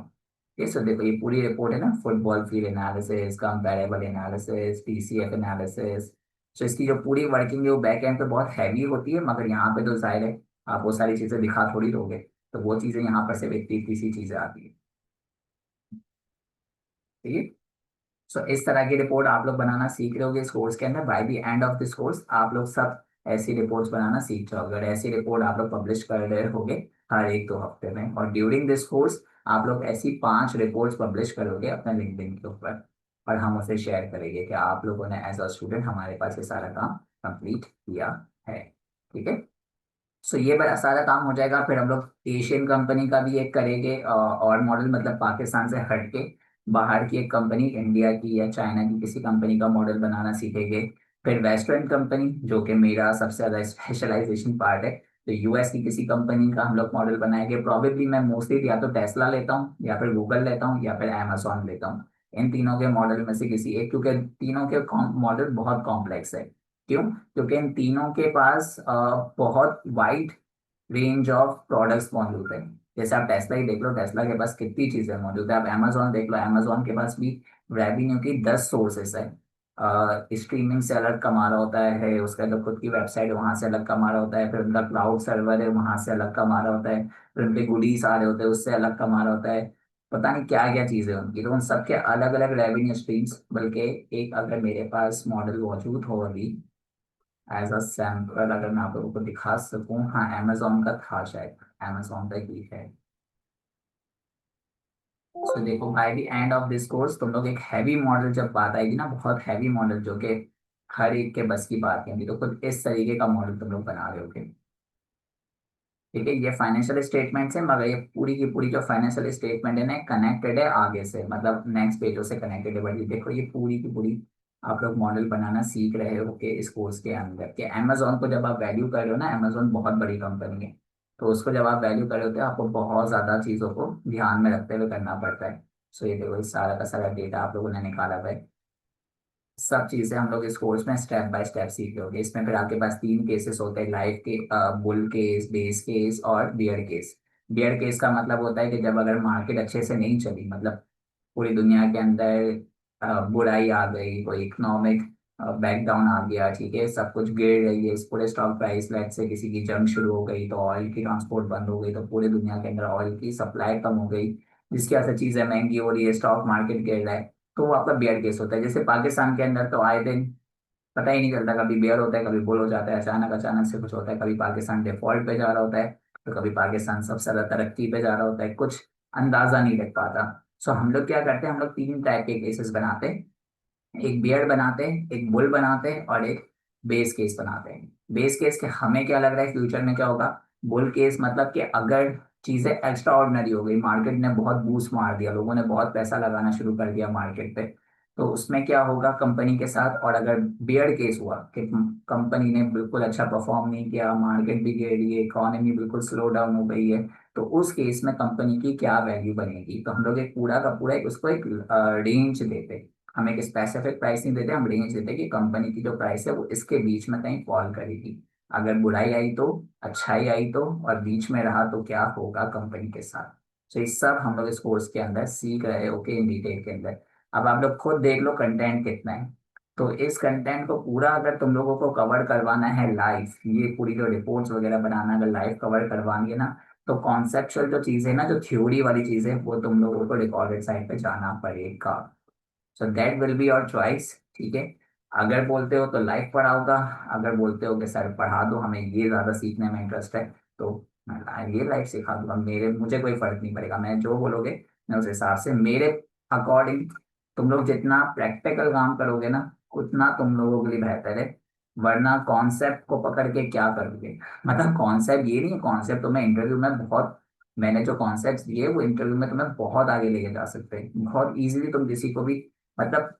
ये सो देखो, ये पूरी रिपोर्ट है ना, football field analysis, comparable analysis, PCF analysis. So इसकी जो पूरी वर्किंग है वो बैक एंड पे बहुत हैवी होती है, मगर यहाँ पे तो जाहिर है आप वो सारी चीजें दिखा थोड़ी दोगे। तो वो चीजें यहाँ पर सिर्फ इतनी इतनी सी चीजें आती है। ठीक है। सो इस तरह की रिपोर्ट आप लोग बनाना सीख रहे होगे इस कोर्स के अंदर। By the end of this course आप लोग सब ऐसी रिपोर्ट्स बनाना सीख जाओगे, और ऐसी रिपोर्ट आप लोग पब्लिश कर रहे होगे हर 1-2 हफ्ते में। और ड्यूरिंग दिस कोर्स आप लोग ऐसी 5 रिपोर्ट्स पब्लिश करोगे अपने लिंक्डइन के ऊपर, और हम उसे शेयर करेंगे कि आप लोगों ने एज अ स्टूडेंट हमारे पास ये सारा काम कंप्लीट किया है। ठीक है। सो ये बड़ा सारा काम हो जाएगा। फिर हम लोग एशियन कंपनी का भी एक करेंगे, और मॉडल, मतलब पाकिस्तान से हट के बाहर की एक कंपनी, इंडिया की या चाइना की किसी कंपनी का मॉडल बनाना सीखेंगे। फिर वेस्टर्न कंपनी, जो कि मेरा सबसे ज्यादा स्पेशलाइजेशन पार्ट है, तो US की किसी कंपनी का हम लोग मॉडल बनाएंगे। प्रॉबेबली मैं मोस्टली या तो टेस्ला लेता हूँ, या फिर गूगल लेता हूँ, या फिर Amazon लेता हूँ। इन तीनों के मॉडल में से किसी एक, क्योंकि तीनों के मॉडल बहुत कॉम्प्लेक्स है। क्यों? क्योंकि इन तीनों के पास बहुत वाइड रेंज ऑफ प्रोडक्ट्स मौजूद है। जैसे आप टेस्ला ही देख लो, टेस्ला के पास कितनी चीजें मौजूद है। आप अमेजोन देख लो, अमेजोन के पास भी रेवेन्यू की 10 सोर्सेस है। स्ट्रीमिंग से अलग कमा रहा होता है, उसका जो खुद की वेबसाइट है वहां से अलग कमा रहा होता है, फिर उनका क्लाउड सर्वर है वहां से अलग कमा रहा होता है, फिर उनके गुडीज आ रहे होते हैं उससे अलग कमा रहा होता है। पता नहीं क्या क्या चीजें उनकी, तो उन सबके अलग अलग रेवेन्यू स्ट्रीम्स। बल्कि एक अगर मेरे पास मॉडल मौजूद हो अभी एज अ सैम्पल, अगर मैं आप लोगों को दिखा सकूं, हाँ अमेजोन का था शायद, अमेजोन का ही है। तो देखो by the end of this course तुम लोग एक हैवी मॉडल जब बात आएगी ना, बहुत हैवी मॉडल जो कि हर एक के बस की बात नहीं होगी, तो कुछ इस तरीके का मॉडल तुम लोग बना रहे होगे। ठीक है, ये फाइनेंशियल स्टेटमेंट है, मगर ये पूरी की पूरी जो फाइनेंशियल स्टेटमेंट है ना, कनेक्टेड है आगे से, मतलब नेक्स्ट पेजों से कनेक्टेड है। बट ये देखो ये पूरी की पूरी आप लोग मॉडल बनाना सीख रहे हो कि इस कोर्स के अंदर कि अमेजोन को जब आप वैल्यू कर रहे हो ना, अमेजोन बहुत बड़ी कंपनी है, तो उसको जब आप वैल्यू कर रहे होते हो आपको बहुत ज्यादा चीजों को ध्यान में रखते हुए करना पड़ता है। सो ये देखो इस सारा का सारा डेटा आप लोगों ने निकाला हुआ है। सब चीजें हम लोग इस कोर्स में स्टेप बाय स्टेप सीख रहे होगे। इसमें फिर आपके पास 3 केसेस होते हैं, लाइव के, बुल केस, बेस केस और बियर केस। बियर केस का मतलब होता है कि जब अगर मार्केट अच्छे से नहीं चली, मतलब पूरी दुनिया के अंदर बुराई आ गई, कोई इकोनॉमिक बैकडाउन आ गया, ठीक है, सब कुछ गिर रही है, इस पूरे स्टॉक प्राइस लेट से किसी की जंग शुरू हो गई, तो ऑयल की ट्रांसपोर्ट बंद हो गई, तो पूरी दुनिया के अंदर ऑयल की सप्लाई कम हो गई, जिसकी वजह से चीजें महंगी हो रही है, स्टॉक मार्केट गिर रहा है, तो वो आपका बेयर केस होता है। जैसे पाकिस्तान के अंदर तो आए दिन पता ही नहीं चलता, कभी बेयर होता है कभी बुल हो जाता है, अचानक अचानक से कुछ होता है, कभी पाकिस्तान डिफॉल्ट पे जा रहा होता है, तो कभी पाकिस्तान सबसे ज्यादा तरक्की पे जा रहा होता है, कुछ अंदाजा नहीं लग पाता। सो हम लोग क्या करते हैं, हम लोग 3 टाइप के केसेस बनाते हैं। एक बियर बनाते हैं, एक बुल बनाते हैं और एक बेस केस बनाते हैं। बेस केस के हमें क्या लग रहा है फ्यूचर में क्या होगा, बुल केस मतलब कि अगर चीजें एक्स्ट्रा ऑर्डिनरी हो गई, मार्केट ने बहुत बूस्ट मार दिया, लोगों ने बहुत पैसा लगाना शुरू कर दिया मार्केट पे, तो उसमें क्या होगा कंपनी के साथ। और अगर बियर केस हुआ कि कंपनी ने बिल्कुल अच्छा परफॉर्म नहीं किया, मार्केट भी गिर रही है, इकोनॉमी बिल्कुल स्लो डाउन हो गई है, तो उस केस में कंपनी की क्या वैल्यू बनेगी। तो हम लोग एक पूरा का पूरा एक उसको एक रेंज देते हैं। हम एक स्पेसिफिक प्राइस नहीं देते, हम रेंज देते कि कंपनी की जो प्राइस है वो इसके बीच में कहीं फॉल करेगी, अगर बुराई आई तो, अच्छाई आई तो, और बीच में रहा तो क्या होगा कंपनी के साथ। तो ये सब हम लोग इस कोर्स के अंदर सीख रहे हो कि इन डिटेल के अंदर। अब आप लोग खुद देख लो कंटेंट कितना है। तो इस कंटेंट को पूरा अगर तुम लोगों को कवर करवाना है लाइव, ये पूरी जो रिपोर्ट्स वगैरह बनाना अगर लाइव कवर करवानी है ना, तो कॉन्सेप्चुअल जो चीजें ना, जो थ्योरी वाली चीजें, वो तुम लोगों को रिकॉर्डेड साइट पे जाना पड़ेगा। So that will be your choice. ठीक है, अगर बोलते हो तो लाइव पढ़ाऊंगा, अगर बोलते हो कि सर पढ़ा दो हमें ये ज्यादा सीखने में इंटरेस्ट है, तो मैं ये लाइव सिखा दूंगा, मेरे मुझे कोई फर्क नहीं पड़ेगा, मैं जो बोलोगे मैं उस हिसाब से मेरे अकॉर्डिंग। तुम लोग जितना प्रैक्टिकल काम करोगे ना, उतना तुम लोगों के लिए बेहतर है। वरना कॉन्सेप्ट को पकड़ के क्या करोगे, मतलब कॉन्सेप्ट ये नहीं है, कॉन्सेप्ट तुम्हें इंटरव्यू में बहुत, मैंने जो कॉन्सेप्ट दिए वो इंटरव्यू में तुम्हें बहुत आगे लेके जा सकते हैं, बहुत इजीली तुम किसी को भी, मतलब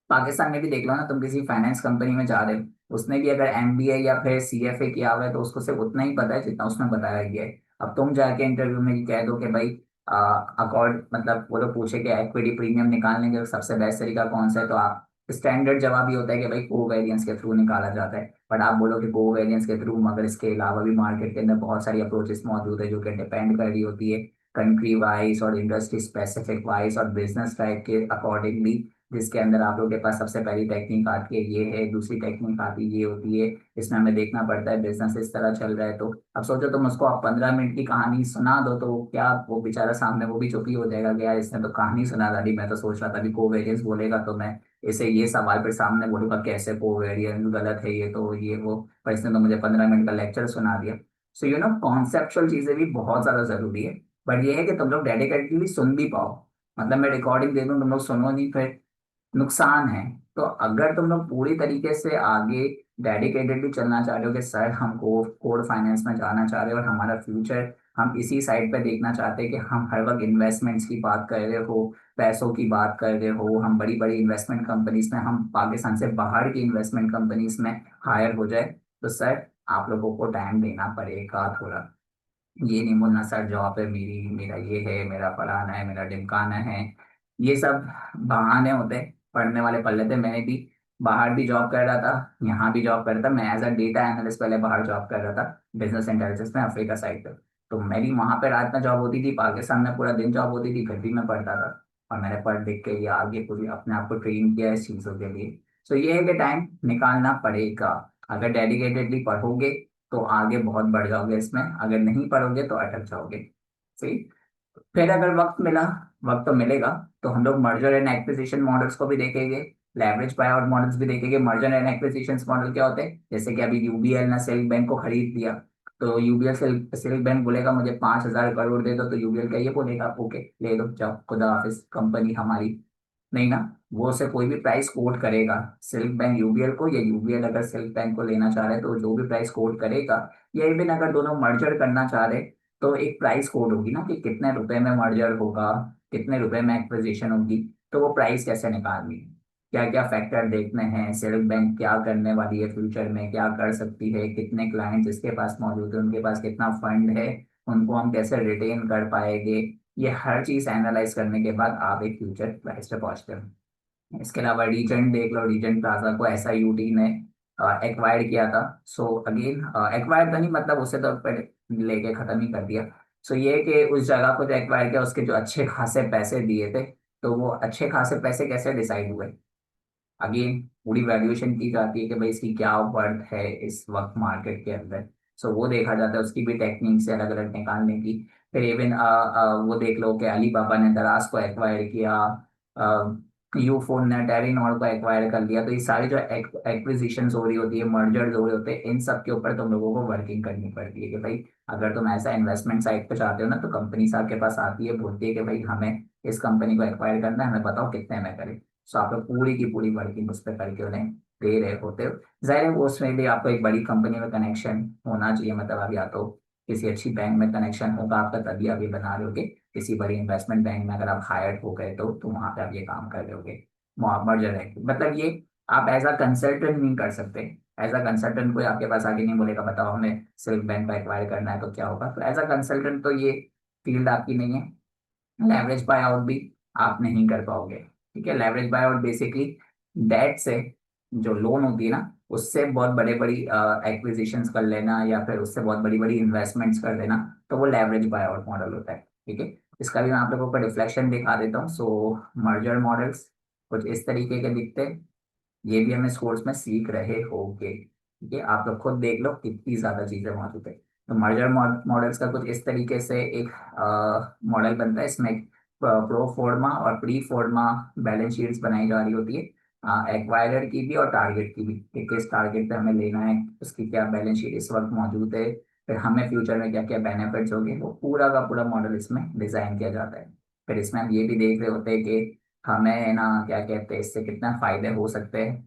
पाकिस्तान में भी देख लो ना, तुम किसी फाइनेंस कंपनी में जा रहे हो, उसने भी अगर एमबीए या फिर सीएफए किया हुआ है तो उसको सिर्फ उतना ही पता है जितना उसमें बताया गया है। अब तुम जाके इंटरव्यू में ये कह दो कि भाई अकॉर्ड, मतलब वो लोग पूछे कि इक्विटी प्रीमियम निकालने का सबसे बेस्ट तरीका कौन सा है, तो आप स्टैंडर्ड जवाब ही होता है कि भाई कोवेरियंस के थ्रू निकाला जाता है। बट आप बोलो कि कोवेरियंस के थ्रू, मगर इसके अलावा भी मार्केट के अंदर बहुत सारी अप्रोचेस मौजूद है जो कि डिपेंड कर रही होती है कंट्री वाइज और इंडस्ट्री स्पेसिफिक वाइज और बिजनेस टाइप के अकॉर्डिंगली, जिसके अंदर आप लोगों के पास सबसे पहली टेक्निक आती है ये है, दूसरी टेक्निक आती है ये होती है। इसमें हमें देखना पड़ता है बिजनेस इस तरह चल रहा है, तो अब सोचो तुम उसको आप 15 मिनट की कहानी सुना दो तो क्या, वो बेचारा सामने वो भी चुप ही हो जाएगा कि यार इसने तो कहानी सुना दी, मैं तो सोच रहा था अभी कोवेरियंस बोलेगा तो मैं इसे ये सवाल फिर सामने बोलूंगा कैसे कोवेरियंस गलत है, ये तो ये वो, पर इसने तो मुझे 15 मिनट का लेक्चर सुना दिया। सो यू नो कॉन्सेप्चुअल चीजें भी बहुत ज्यादा जरूरी है। बट ये है कि तुम लोग डेडिकेटली सुन भी पाओ, मतलब मैं रिकॉर्डिंग दे दूं तुम लोग सुनो नहीं, फिर नुकसान है। तो अगर तुम लोग पूरी तरीके से आगे डेडिकेटेडली चलना चाह रहे हो कि सर हमको कोड फाइनेंस में जाना चाह रहे हो और हमारा फ्यूचर हम इसी साइड पे देखना चाहते हैं कि हम हर वक्त इन्वेस्टमेंट्स की बात कर रहे हो, पैसों की बात कर रहे हो, हम बड़ी बड़ी इन्वेस्टमेंट कंपनीज में, हम पाकिस्तान से बाहर की इन्वेस्टमेंट कंपनीज में हायर हो जाए, तो सर आप लोगों को टाइम देना पड़ेगा थोड़ा। ये नहीं बोलना सर जॉब है मेरी, मेरा ये है, मेरा फलाना है, मेरा ढिमकाना है, ये सब बहाने होते हैं, पढ़ने वाले पढ़ लेते हैं। मैंने भी बाहर भी जॉब कर रहा था, यहाँ भी जॉब कर रहा था। मैं एज अ डेटा एनालिस्ट पहले बाहर जॉब कर रहा था, बिजनेस इंटेलिजेंस में, अफ्रीका साइड पे। तो मेरी वहां पे रात में जॉब होती थी, पाकिस्तान में पूरा दिन जॉब होती थी, फिर भी मैं पढ़ता था। और मैंने पढ़ लिख के ये आगे पूरी अपने आप को ट्रेन किया इस चीज़ों के लिए। सो ये है कि टाइम निकालना पड़ेगा। अगर डेडिकेटेडली पढ़ोगे तो आगे बहुत बढ़ जाओगे इसमें, अगर नहीं पढ़ोगे तो अटक जाओगे। सही। फिर अगर वक्त मिला, वक्त तो मिलेगा, तो हम लोग मर्जर एंड एक्विजिशन मॉडल्स को भी देखेंगे, लेवरेज बायआउट मॉडल्स भी देखेंगे। मर्जर एंड एक्विजिशन मॉडल क्या होते हैं? जैसे कि अभी यूबीएल ने सिल्क बैंक को खरीद लिया, तो यूबीएल सिल्क सिल्क बैंक बोलेगा मुझे 5,000 करोड़ दे दो, तो यूबीएल का ये बोलेगा ओके ले लो जाओ, खुदा हाफिज, कंपनी हमारी। नहीं ना, वो उसे कोई भी प्राइस कोट करेगा, सिल्क बैंक यूबीएल को, या यूबीएल अगर सिल्क बैंक को लेना चाह रहे हैं तो जो भी प्राइस कोट करेगा, या इवन अगर दोनों मर्जर करना चाह रहे, तो एक प्राइस कोड होगी ना कि कितने रुपए में मर्जर होगा, कितने रुपए में एक्विजिशन होगी। तो वो प्राइस कैसे निकालनी है, क्या क्या फैक्टर देखने हैं, सिल्क बैंक क्या करने वाली है, फ्यूचर में क्या कर सकती है, कितने क्लाइंट्स इसके पास मौजूद है, उनके पास कितना फंड है, उनको हम कैसे रिटेन कर पाएंगे, ये हर चीज एनालाइज करने के बाद आप एक फ्यूचर प्राइस पे पहुंचते हो। इसके अलावा रीजेंट देख लो, रीजेंट प्लाजा को SIUT ने एक्वायर किया था। सो अगेन एक्वायर तो नहीं, मतलब उसे तो लेके खत्म ही कर दिया। सो ये कि उस जगह को जो एक्वायर किया उसके जो अच्छे खासे पैसे दिए थे, तो वो अच्छे खासे पैसे कैसे डिसाइड हुए? अगेन पूरी वैल्यूएशन की जाती है कि भाई इसकी क्या वर्थ है इस वक्त मार्केट के अंदर। सो वो देखा जाता है, उसकी भी टेक्निक्स है अलग अलग निकालने की। फिर इवन वो देख लो कि अली बाबा ने दराज को एक्वायर किया, यूफोन ने टेरिनॉल को एक्वायर कर लिया। तो ये सारी जो एक्विजिशन हो रही होती है, मर्जर्स हो रहे होते हैं, इन सब के ऊपर तुम लोगों को वर्किंग करनी पड़ती है कि भाई अगर तुम ऐसा इन्वेस्टमेंट साइड पे चाहते हो ना, तो कंपनी आपके पास आती है, बोलती है कि भाई हमें इस कंपनी को एक्वायर करना है, हमें बताओ कितने में करें। सो आप लोग पूरी की पूरी वर्किंग उस पर करके उन्हें दे रहे होते हो। जाहिर है वो उसमें भी आपको एक बड़ी कंपनी में कनेक्शन होना चाहिए, मतलब आप या तो किसी अच्छी बैंक में कनेक्शन होगा आपका, तभी आप ये बना रहे होगे। किसी बड़ी इन्वेस्टमेंट बैंक में अगर आप हायर्ड हो गए तो वहां पे आप ये काम कर रहे होगे। मर्जर है मतलब ये, आप एज अ कंसल्टेंट नहीं कर सकते। एज अ कंसल्टेंट कोई आपके पास आके नहीं बोलेगा बताओ हमें सिल्क बैंक को एक्वायर करना है तो क्या होगा। तो एज अ कंसल्टेंट तो ये फील्ड आपकी नहीं है। लेवरेज बाय आउट भी आप नहीं कर पाओगे। ठीक है, leverage buy out basically debt से, जो लोन होती है ना, उससे बहुत बड़े बड़ी एक्विजिशंस कर लेना, या फिर उससे बहुत बड़ी बड़ी इन्वेस्टमेंट्स कर देना, तो वो लेवरेज बाय आउट मॉडल होता है। ठीक है, इसका भी मैं आप लोगों को रिफ्लेक्शन दिखा देता हूँ। सो मर्जर मॉडल्स कुछ इस तरीके के दिखते हैं। ये भी हम इस कोर्स में सीख रहे होंगे। ठीक है, आप लोग खुद देख लो कितनी ज्यादा चीजें मौजूद है। तो मर्जर मॉडल्स का कुछ इस तरीके से एक मॉडल बनता है, इसमें प्रो फोर्मा और प्री फोर्मा बैलेंस शीट्स बनाई जा रही होती है, एक्वायरर की भी और टारगेट की भी, कि किस टारगेट पे हमें लेना है, उसकी क्या बैलेंस शीट इस वक्त मौजूद है, फिर हमें फ्यूचर में क्या क्या बेनिफिट्स होंगे, वो पूरा का पूरा मॉडल इसमें डिजाइन किया जाता है। फिर इसमें हम ये भी देख रहे होते हैं कि हमें ना क्या कहते हैं, इससे कितना फायदे हो सकते हैं।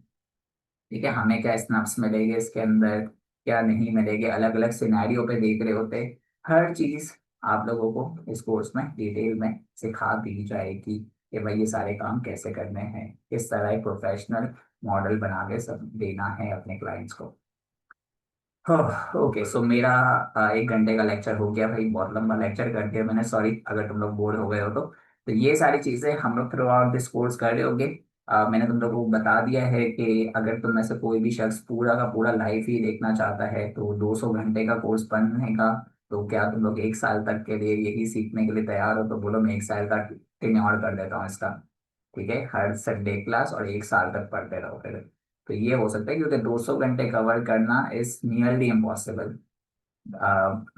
ठीक है, हमें क्या स्नैप्स मिलेंगे इसके अंदर, क्या नहीं मिलेंगे, अलग अलग सिनेरियो पे देख रहे होते हैं। हर चीज आप लोगों को इस कोर्स में डिटेल में सिखा दी जाएगी कि भाई ये सारे काम कैसे करने हैं, किस तरह एक प्रोफेशनल मॉडल बना के सब देना है अपने क्लाइंट्स को। ओके, सो मेरा 1 घंटे का लेक्चर हो गया भाई, बहुत लंबा लेक्चर कर दिया मैंने, सॉरी अगर तुम लोग बोर हो गए हो तो ये सारी चीजें हम लोग थ्रू आउट दिस कोर्स कर रहे होंगे। मैंने तुम लोगों को बता दिया है कि अगर तुम में से कोई भी शख्स पूरा का पूरा लाइफ ही देखना चाहता है तो 200 घंटे का कोर्स पढ़ने का, तो क्या तुम लोग 1 साल तक के लिए यही सीखने के लिए तैयार हो? तो बोलो मैं 1 साल का टेन्योर कर देता हूँ इसका। ठीक है, हर संडे क्लास और 1 साल तक पढ़ते रहो फिर। तो ये हो सकता है, क्योंकि 200 घंटे कवर करना इज नियरली इम्पॉसिबल।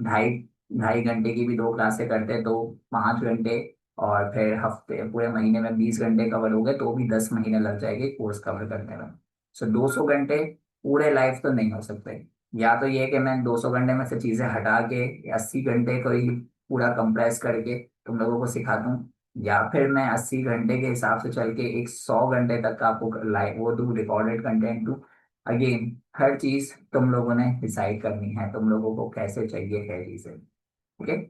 ढाई ढाई घंटे की भी 2 क्लासें करते तो 5 घंटे, और फिर हफ्ते पूरे महीने में 20 घंटे कवर हो गए तो भी 10 महीने लग जाएंगे कोर्स कवर करने में। सो 200 घंटे पूरे लाइफ तो नहीं हो सकते। या तो ये कि मैं 200 घंटे में से चीजें हटा के 80 घंटे को ही पूरा कंप्रेस करके तुम लोगों को सिखा दूं, या फिर मैं 80 घंटे के हिसाब से चल के एक 100 घंटे तक का आपको लाइव वो दूं, रिकॉर्डेड कंटेंट दूं। अगेन हर चीज तुम लोगों ने डिसाइड करनी है, तुम लोगों को कैसे चाहिए है चीजें। ठीक है,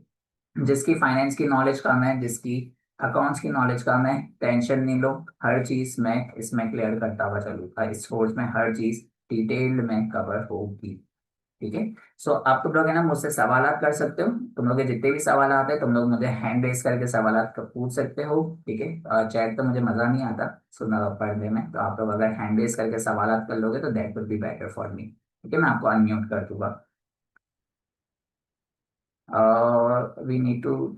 जिसकी फाइनेंस की नॉलेज कम है, जिसकी अकाउंट्स की नॉलेज कम है, टेंशन नहीं लो, हर चीज मैं इसमें क्लियर करता हुआ चलूंगा। इस कोर्स में हर चीज डिटेल्ड में कवर होगी। ठीक है। सो अब तुम लोग है ना मुझसे सवालात कर सकते हो, तुम लोग के जितने भी सवाल आते हैं तुम लोग मुझे हैंड रेस करके सवालात पूछ सकते हो। ठीक है, चैट तो मुझे मजा नहीं आता सुनना पढ़ने में, तो आप लोग अगर हैंड रेस करके सवालात कर लोगे तो that will be better for me. ठीक है, मैं आपको अनम्यूट कर दूंगा। और वी नीड टू,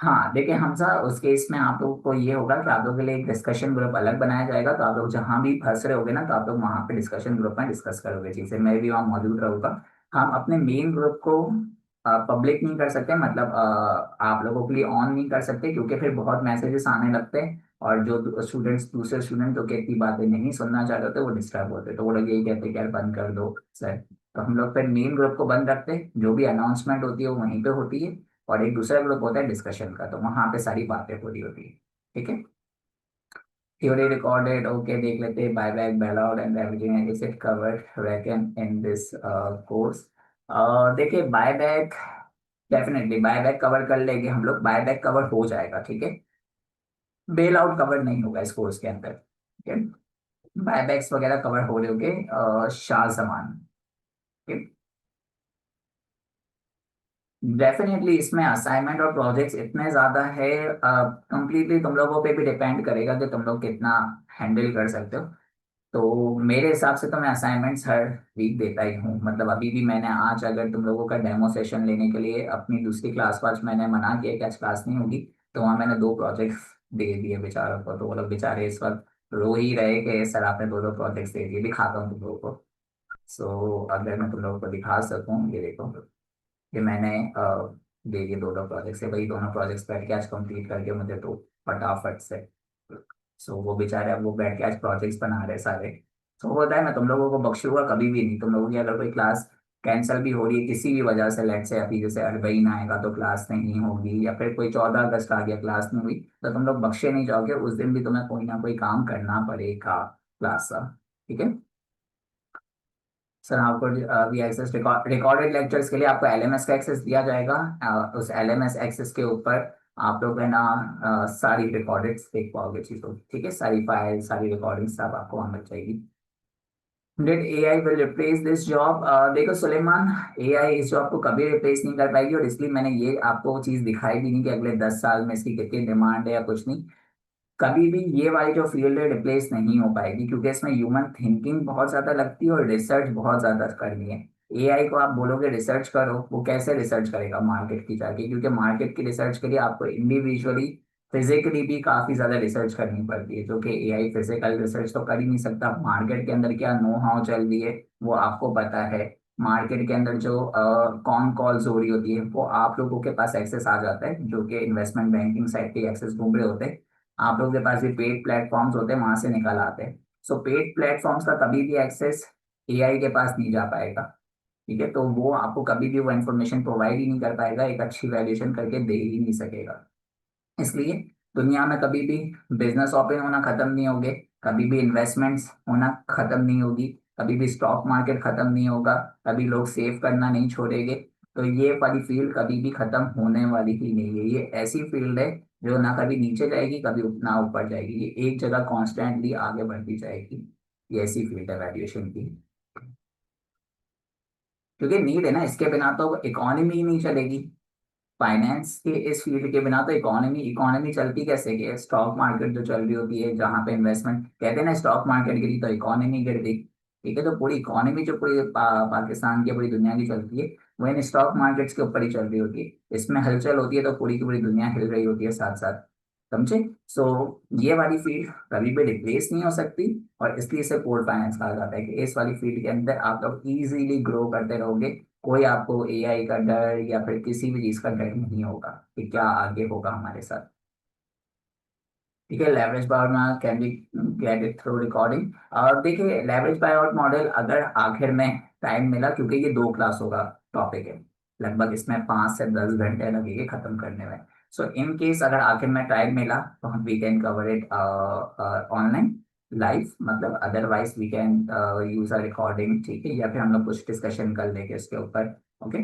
हाँ देखिए हमसा, उस केस में आप लोगों को ये होगा कि आप लोगों के लिए एक डिस्कशन ग्रुप अलग बनाया जाएगा, तो आप लोग जहां भी फंस रहे होगे ना तो आप लोग वहां पे डिस्कशन ग्रुप में डिस्कस करोगे चीजें, मैं भी वहाँ मौजूद रहूंगा। हम अपने मेन ग्रुप को पब्लिक नहीं कर सकते, मतलब आप लोगों के लिए ऑन नहीं कर सकते, क्योंकि फिर बहुत मैसेजेस आने लगते हैं और जो स्टूडेंट्स दूसरे स्टूडेंट जो कि इतनी बातें नहीं सुनना चाहते होते वो डिस्टर्ब होते, तो वो लोग यही कहते हैं कि यार बंद कर दो सर। तो हम लोग फिर मेन ग्रुप को बंद रखते हैं, जो भी अनाउंसमेंट होती है वो वहीं पे होती है, और एक दूसरा ग्रुप होता है डिस्कशन का, तो वहां पे सारी बातें पूरी होती है। ठीक है, थ्योरी रिकॉर्डेड, ओके देख लेते हैं, buy back bail out and everything is it covered वैकन इन दिस कोर्स। देखिए buy back, definitely buy back cover कर लेंगे हम लोग, बाय बैक कवर हो जाएगा। ठीक है, बेल आउट कवर नहीं होगा इस कोर्स के अंदर। ठीक है, बाय बैक्स वगैरह कवर हो रहे होंगे, शाह जमान। डेफिनेटली इसमें असाइनमेंट और प्रोजेक्ट्स इतने ज्यादा है, कंप्लीटली तुम लोगों पे भी डिपेंड करेगा कि तुम लोग कितना हैंडल कर सकते हो। तो मेरे हिसाब से तो मैं असाइनमेंट्स हर वीक देता ही हूँ, मतलब अभी भी मैंने आज अगर तुम लोगों का डेमो सेशन लेने के लिए अपनी दूसरी क्लास आज मैंने मना किया कि आज क्लास नहीं होगी, तो वहाँ मैंने दो प्रोजेक्ट्स दे दिए बेचारों को, तो वो लोग बेचारे इस वक्त रो ही रहे कि सर आपने दो दो प्रोजेक्ट्स दे दिए। दिखाता हूँ तुम लोगों को। सो अगर मैं तुम लोगों को दिखा सकूँ, ये देखो कि मैंने दे दिए दो दो प्रोजेक्ट्स है, वही दोनों प्रोजेक्ट्स बैठ के आज कंप्लीट करके मुझे तो फटाफट से। सो वो बेचारे अब वो बैठ के आज प्रोजेक्ट्स बना रहे सारे। तो होता है, मैं तुम लोगों को बख्शूंगा कभी भी नहीं, तुम लोगों की अगर कोई क्लास कैंसिल भी हो रही है किसी भी वजह से, लेट से अभी जैसे अरबईन आएगा तो क्लास नहीं होगी, या फिर कोई 14 अगस्त आ गया क्लास नहीं हुई, तो तुम लोग बख्शे नहीं जाओगे, उस दिन भी तुम्हें कोई ना कोई काम करना पड़ेगा क्लास का। ठीक है सर, आपको भी एक्सेस रिकॉर्डेड लेक्चर्स के लिए आपको एलएमएस का एक्सेस दिया जाएगा। उस एलएमएस एक्सेस के ऊपर आप लोग है ना सारी रिकॉर्डेड्स देख पाओगे चीजों, ठीक है, सारी फाइल सारी रिकॉर्डिंग्स सब आपको वहां मिल जाएगी। That AI will replace this job, देखो सुलेमान, एआई इस जॉब को कभी रिप्लेस नहीं कर पाएगी, और इसलिए मैंने ये आपको चीज दिखाई भी नहीं कि अगले 10 साल में इसकी कितनी डिमांड है या कुछ नहीं। कभी भी ये वाली जो फील्ड है रिप्लेस नहीं हो पाएगी, क्योंकि इसमें ह्यूमन थिंकिंग बहुत ज्यादा लगती है और रिसर्च बहुत ज्यादा करनी है। एआई को आप बोलोगे रिसर्च करो, वो कैसे रिसर्च करेगा मार्केट की जाके, क्योंकि मार्केट की रिसर्च के लिए आपको इंडिविजुअली फिजिकली भी काफी ज्यादा रिसर्च करनी पड़ती है, जो कि एआई फिजिकल रिसर्च तो कर ही नहीं सकता। मार्केट के अंदर क्या नो हाउ चल रही है वो आपको पता है, मार्केट के अंदर जो कॉन कॉल्स हो रही होती है वो आप लोगों के पास एक्सेस आ जाता है, जो कि इन्वेस्टमेंट बैंकिंग साइट पे एक्सेस घूम रहे होते हैं। आप लोगों के पास भी पेड प्लेटफॉर्म्स होते हैं, वहां से निकल आते हैं। सो पेड प्लेटफॉर्म्स का कभी भी एक्सेस एआई के पास नहीं जा पाएगा। ठीक है, तो वो आपको कभी भी वो इन्फॉर्मेशन प्रोवाइड ही नहीं कर पाएगा, एक अच्छी वैल्यूएशन करके दे ही नहीं सकेगा। इसलिए दुनिया में कभी भी बिजनेस ओपन होना खत्म नहीं होंगे, कभी भी इन्वेस्टमेंट्स होना खत्म नहीं होगी, कभी भी स्टॉक मार्केट खत्म नहीं होगा, कभी लोग सेव करना नहीं छोड़ेंगे। तो ये वाली फील्ड कभी भी खत्म होने वाली ही नहीं है, ये ऐसी फील्ड है जो ना कभी नीचे जाएगी कभी ना ऊपर जाएगी, ये एक जगह कॉन्स्टेंटली आगे बढ़ती जाएगी। ये ऐसी फील्ड है वैल्यूएशन की, क्योंकि नीड है ना, इसके बिना तो इकोनॉमी ही नहीं चलेगी। फाइनेंस के इस फील्ड के बिना तो इकोनॉमी इकोनॉमी चलती कैसे कि स्टॉक मार्केट जो चल रही होती है जहाँ पे इन्वेस्टमेंट, कहते हैं ना स्टॉक मार्केट गिरी तो इकोनॉमी गिर गई। ठीक है, तो पूरी इकोनॉमी जो पूरी पाकिस्तान की पूरी दुनिया की चलती है वो इन स्टॉक मार्केट्स के ऊपर ही चल रही होती है, इसमें हलचल होती है तो पूरी की पूरी दुनिया हिल रही होती है साथ साथ। समझे? सो ये वाली फील्ड कभी भी रिप्लेस नहीं हो सकती, और इसलिए इसे कोर फाइनेंस कहा जाता है कि इस वाली फील्ड के अंदर आप लोग इजीली ग्रो करते रहोगे, कोई आपको एआई का डर या फिर किसी भी चीज का डर नहीं होगा कि क्या आगे होगा हमारे साथ। ठीक है, leverage buy out can be get it through recording. और देखिए लेवरेज बाय आउट मॉडल अगर आखिर में टाइम मिला, क्योंकि ये 2 क्लास होगा टॉपिक है, लगभग इसमें 5 से 10 घंटे लगेंगे खत्म करने में। सो इन केस अगर आखिर में टाइम मिला तो हम we can cover it online live, मतलब otherwise we can use a recording. ठीक है, या फिर हम लोग कुछ डिस्कशन कर लेंगे इसके ऊपर। Okay,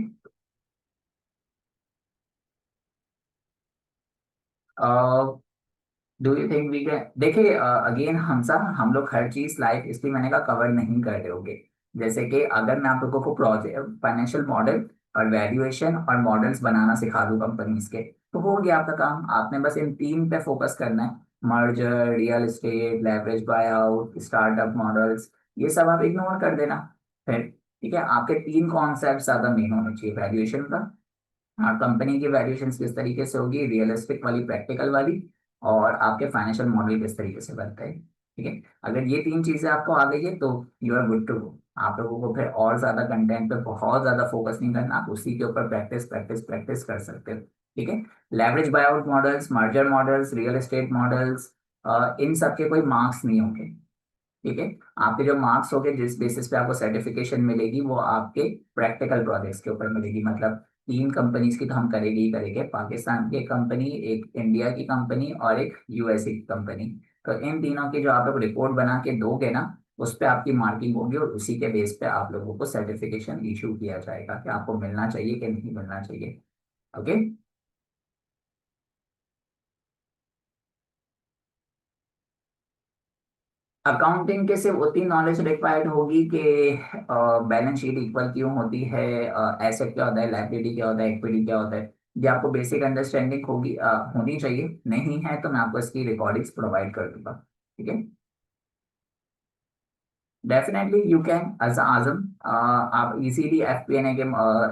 do you think we can, देखिए अगेन हम सब हम लोग हर चीज लाइव इसलिए मैंने कहा कवर नहीं कर रहे होगे, जैसे कि अगर मैं आप लोगों को प्रोजेक्ट फाइनेंशियल मॉडल और वैल्यूएशन और मॉडल्स बनाना सिखा दूं कंपनीज के, तो हो गया आपका काम। आपने बस इन तीन पे फोकस करना है, merger, real estate, leverage buy out, startup models, ये सब आप इग्नोर कर देना फिर। ठीक है, आपके तीन कॉन्सेप्ट ज्यादा मेन होने चाहिए वैल्यूएशन का। हाँ, कंपनी की वैल्यूएशन किस तरीके से होगी, रियलिस्टिक वाली, प्रैक्टिकल वाली, और आपके फाइनेंशियल मॉडल किस तरीके से बनते हैं। ठीक है, अगर ये तीन चीजें आपको आ गई है तो you are good to go. आप लोगों को फिर और ज्यादा कंटेंट पे बहुत ज्यादा फोकस नहीं करना, आप उसी के ऊपर प्रैक्टिस प्रैक्टिस प्रैक्टिस कर सकते हो। ठीक है, leverage buyout models, merger models, real estate models, इन सब के कोई मार्क्स नहीं होंगे। ठीक है, आपके जो मार्क्स होंगे, जिस बेसिस पे आपको सर्टिफिकेशन मिलेगी, वो आपके प्रैक्टिकल प्रोजेक्ट्स के ऊपर मिलेगी। मतलब तीन कंपनीज की तो हम करेंगे ही करेंगे, पाकिस्तान की एक कंपनी, एक इंडिया की कंपनी और एक यूएसए की कंपनी। तो इन तीनों की जो आप लोग रिपोर्ट बना के दोगे ना, उस पर आपकी मार्किंग होगी और उसी के बेस पे आप लोगों को सर्टिफिकेशन इशू किया जाएगा कि आपको मिलना चाहिए कि नहीं मिलना चाहिए। ओके। अकाउंटिंग के सिर्फ उतनी नॉलेज रिक्वायर्ड होगी कि बैलेंस शीट इक्वल क्यों होती है, एसेट क्या होता है, लायबिलिटी क्या होता है, इक्विटी क्या होता है, ये आपको बेसिक अंडरस्टैंडिंग होगी, होनी चाहिए। नहीं है तो मैं आपको इसकी रिकॉर्डिंग्स प्रोवाइड कर दूंगा। ठीक है, डेफिनेटली यू कैन एज आजम, आप इजीली एफपीएनए के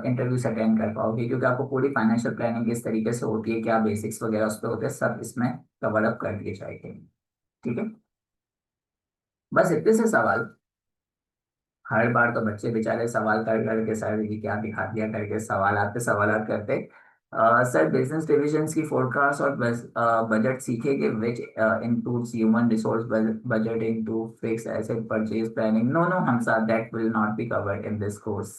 इंटरव्यूज अटेंड कर पाओगे, क्योंकि आपको पूरी फाइनेंशियल प्लानिंग किस तरीके से होती है, क्या बेसिक्स वगैरह उस पर होते हैं, सब इसमें कवर अप कर दिए जाएंगे। ठीक है, बस इतने से सवाल। हर बार तो बच्चे बेचारे सवाल कर करके सर ये क्या दिखा दिया करके सवाल करते। सर बिजनेस डिविजन्स की फोरकास्ट और बजट सीखेंगे, which includes human resource budget into fix asset purchase planning. No no हमसा, that will not be covered in this course.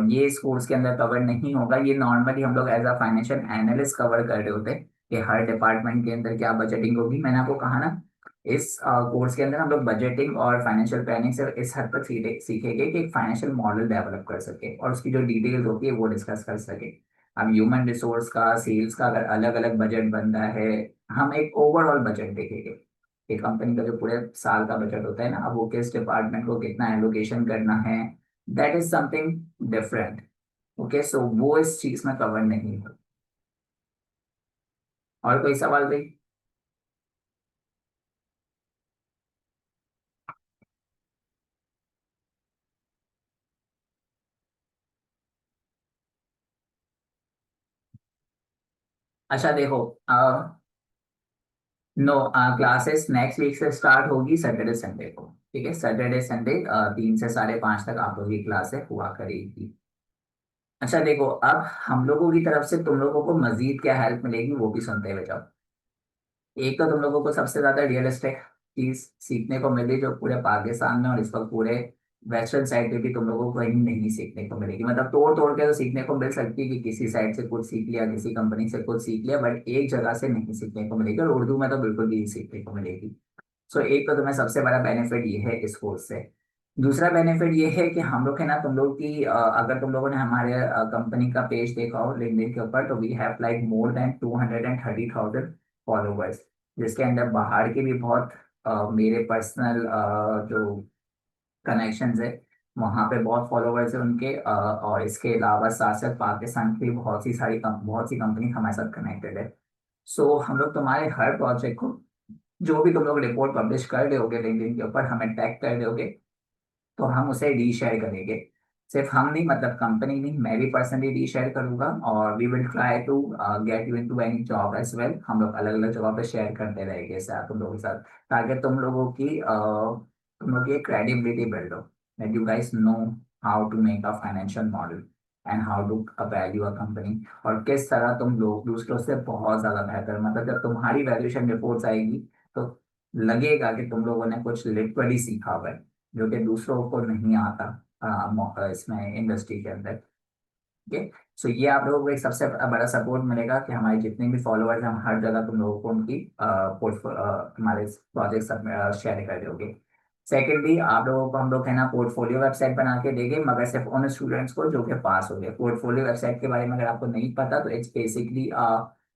ये इस कोर्स के अंदर कवर नहीं होगा। ये नॉर्मली हम लोग as a financial analyst cover कर रहे होते हैं कि हर डिपार्टमेंट के अंदर क्या बजटिंग होगी। मैंने आपको कहा ना, इस कोर्स के अंदर हम लोग बजटिंग और फाइनेंशियल प्लानिंग से इस हद तक सीखेंगे कि एक फाइनेंशियल मॉडल डेवलप कर सके और उसकी जो डिटेल्स होती है वो डिस्कस कर सके। अब ह्यूमन रिसोर्स का, सेल्स का अगर अलग अलग बजट बनता है, हम एक ओवरऑल बजट देखेंगे कि कंपनी का जो पूरे साल का बजट होता है ना, अब वो किस डिपार्टमेंट को कितना एलोकेशन करना है, that is something different. Okay, so वो इस चीज में कवर नहीं है। और कोई सवाल भाई? अच्छा देखो, नो, क्लासेस नेक्स्ट वीक से स्टार्ट होगी सैटरडे संडे को। ठीक है, सैटरडे संडे 3 से 5:30 तक आप लोगों की क्लासें हुआ करेगी। अच्छा देखो, अब हम लोगों की तरफ से तुम लोगों को मजीद क्या हेल्प मिलेगी वो भी सुनते हुए जाओ। एक तो तुम लोगों को सबसे ज्यादा रियलिस्टिक चीज सीखने को मिली जो पूरे पाकिस्तान में और इस वक्त पूरे वेस्टर्न साइड पे भी तुम लोगों को कहीं नहीं सीखने को मिलेगी। मतलब तोड़ तोड़ के तो सीखने को मिल सकती है कि किसी साइड से कुछ सीख लिया, किसी कंपनी से कुछ सीख लिया, बट एक जगह से नहीं सीखने को मिलेगी, और उर्दू में तो बिल्कुल भी नहीं सीखने को मिलेगी। सो एक तो तुम्हें सबसे बड़ा बेनिफिट ये है इस कोर्स से। दूसरा बेनिफिट ये है कि हम लोग है ना, तुम लोग की अगर तुम लोगों ने हमारे कंपनी का पेज देखा हो लिंक्डइन के ऊपर, तो we have like more than 230,000 followers, जिसके अंदर बाहर के भी बहुत मेरे पर्सनल जो कनेक्शंस है, वहाँ पे बहुत फॉलोवर्स है उनके, और इसके अलावा साथ साथ पाकिस्तान की बहुत सी कंपनी हमारे साथ कनेक्टेड है। सो हम लोग तुम्हारे हर प्रोजेक्ट को, जो भी तुम लोग रिपोर्ट पब्लिश कर रहे होगे लिंक्डइन के ऊपर, हमें टैग कर रहे होगे, तो हम उसे रीशेयर करेंगे। सिर्फ हम नहीं, मतलब कंपनी नहीं, मैं भी पर्सनली रीशेयर करूंगा, और we will try to get you into any job as well. हम लोग अलग अलग जगह पे शेयर करते रहेंगे साथ तुम लोगों के साथ, ताकि तुम लोग की क्रेडिबिलिटी बिल्ड हो, that you guys know how to make a financial model and how to value a company, और किस तरह तुम लोग दूसरों से बहुत ज्यादा बेहतर, मतलब जब तुम्हारी वैल्यूएशन रिपोर्ट्स आएगी तो लगेगा कि तुम लोगों ने कुछ लिटरली सीखा हुआ है, जो कि दूसरों को नहीं आता इसमें इंडस्ट्री के अंदर। ठीक है, सो ये आप लोगों को एक सबसे बड़ा सपोर्ट मिलेगा कि हमारे जितने भी फॉलोअर्स हैं, हम हर जगह तुम लोगों को उनकी हमारे प्रोजेक्ट सब शेयर कर दोगे। सेकेंडली, आप लोगों को हम लोग है ना पोर्टफोलियो वेबसाइट बना के देंगे, मगर सिर्फ उन स्टूडेंट्स को जो कि पास हो गए। पोर्टफोलियो वेबसाइट के बारे में अगर आपको नहीं पता, तो इट्स बेसिकली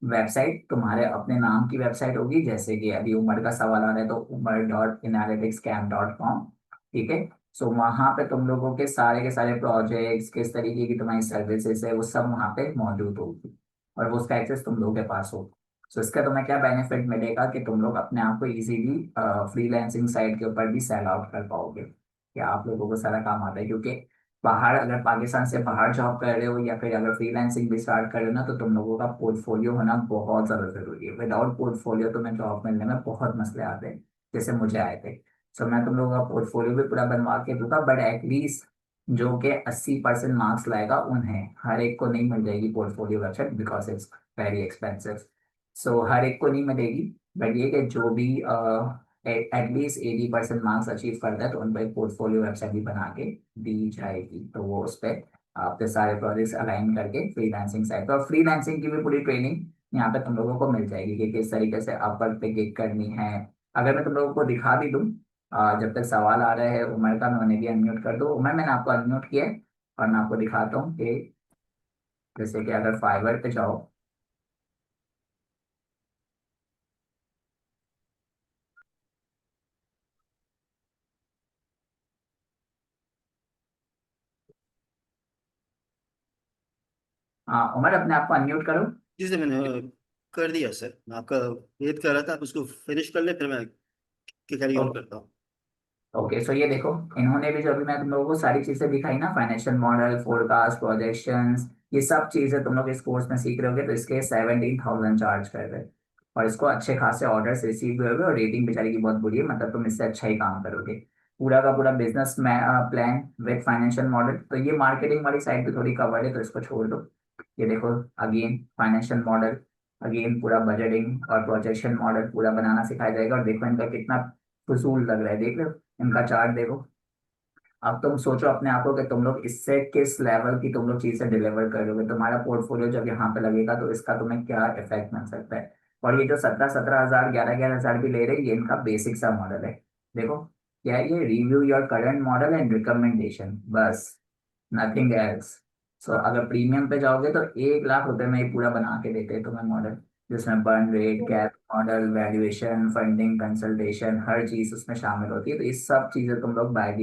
वेबसाइट तुम्हारे अपने नाम की वेबसाइट होगी, जैसे कि अभी उमर का सवाल आ रहा है तो umar.analyticscam.com। ठीक है, सो वहां पे तुम लोगों के सारे प्रोजेक्ट्स, किस तरीके की तुम्हारी सर्विसेज है, वो सब वहां पे मौजूद होगी और वो उसका एक्सेस तुम लोगों के पास हो। सो इसका तुम्हें क्या बेनिफिट मिलेगा कि तुम लोग अपने आप को इजीली फ्रीलांसिंग साइट के ऊपर भी सेल आउट कर पाओगे कि आप लोगों को सारा काम आता है। क्योंकि बाहर, अगर पाकिस्तान से बाहर जॉब कर रहे हो या फिर अगर फ्रीलांसिंग भी स्टार्ट कर रहे हो ना, तो तुम लोगों का पोर्टफोलियो होना बहुत ज़्यादा जरूरी है। विदाउट पोर्टफोलियो तुम्हें जॉब मिलने में बहुत मसले आते हैं, जैसे मुझे आए थे। सो मैं तुम लोगों का पोर्टफोलियो भी पूरा बनवा के दूंगा, बट एटलीस्ट जो कि 80% मार्क्स लाएगा उन्हें, हर एक को नहीं मिल जाएगी portfolio website, because it's very expensive. So हर एक को नहीं मिलेगी, बट ये कि जो भी एटलीस्ट 80% मार्क्स अचीव करता है तो उन पर एक पोर्टफोलियो वेबसाइट भी बना के दी जाएगी। तो वो उस पर आपके सारे प्रोजेक्ट्स अलाइन करके फ्रीलांसिंग साइट पर, और फ्रीलांसिंग की भी पूरी ट्रेनिंग यहाँ पे तुम लोगों को मिल जाएगी कि किस तरीके से अपवर्क पे गिग करनी है। अगर मैं तुम लोगों को दिखा भी दूँ, जब तक सवाल आ रहा है उमर का, मैं उन्हें भी अनम्यूट कर दूँ। उमर, मैंने आपको अनम्यूट किया है और मैं आपको दिखाता हूँ कि जैसे कि अगर फाइवर पे जाओ। हाँ उमर, अपने आप को अनम्यूट करो। जी सर, मैंने कर दिया सर। मैं आपका वेट कर रहा था, आप उसको फिनिश कर ले, फिर मैं कैरी ऑन करता हूँ। ओके, सो ये देखो, इन्होंने भी जो अभी मैं तुम लोगों को सारी चीजें दिखाई ना, फाइनेंशियल मॉडल, फोरकास्ट, प्रोजेक्शंस, ये सब चीजें तुम लोग इस कोर्स में सीख रहे होगे, तो इसके 17,000 चार्ज कर रहे हैं। और इसको अच्छे खासे ऑर्डर्स रिसीव हुए हुए और रेटिंग बेचारी की बहुत बुरी है, मतलब तुम इससे अच्छा ही काम करोगे। पूरा का पूरा business plan with financial model. तो ये मार्केटिंग वाली साइड भी थोड़ी कवर्ड है, तो इसको छोड़ दो। ये देखो, अगेन फाइनेंशियल मॉडल, अगेन पूरा बजटिंग और प्रोजेक्शन मॉडल पूरा बनाना सिखाया जाएगा। और देखो इनका कितना फजूल लग रहा है, देख लो इनका चार्ट देखो। अब तुम सोचो अपने आप को कि तुम लोग इससे किस लेवल की तुम लोग चीजें डिलीवर करोगे। तुम्हारा पोर्टफोलियो जब यहाँ पे लगेगा तो इसका तुम्हें क्या इफेक्ट मिल सकता है। और ये जो 17,000 11,000 भी ले रहे हैं, ये इनका बेसिक सा मॉडल है। देखो क्या है ये, review your current model and recommendation, बस, नथिंग एल्स। सो अगर प्रीमियम पे जाओगे तो 1 लाख रुपए में ये पूरा बना के देते हैं तुम्हें मॉडल, जिसमें burn rate, gap model, valuation, funding, consultation, हर चीज उसमें शामिल होती है। तो ये सब चीजें तुम लोग by the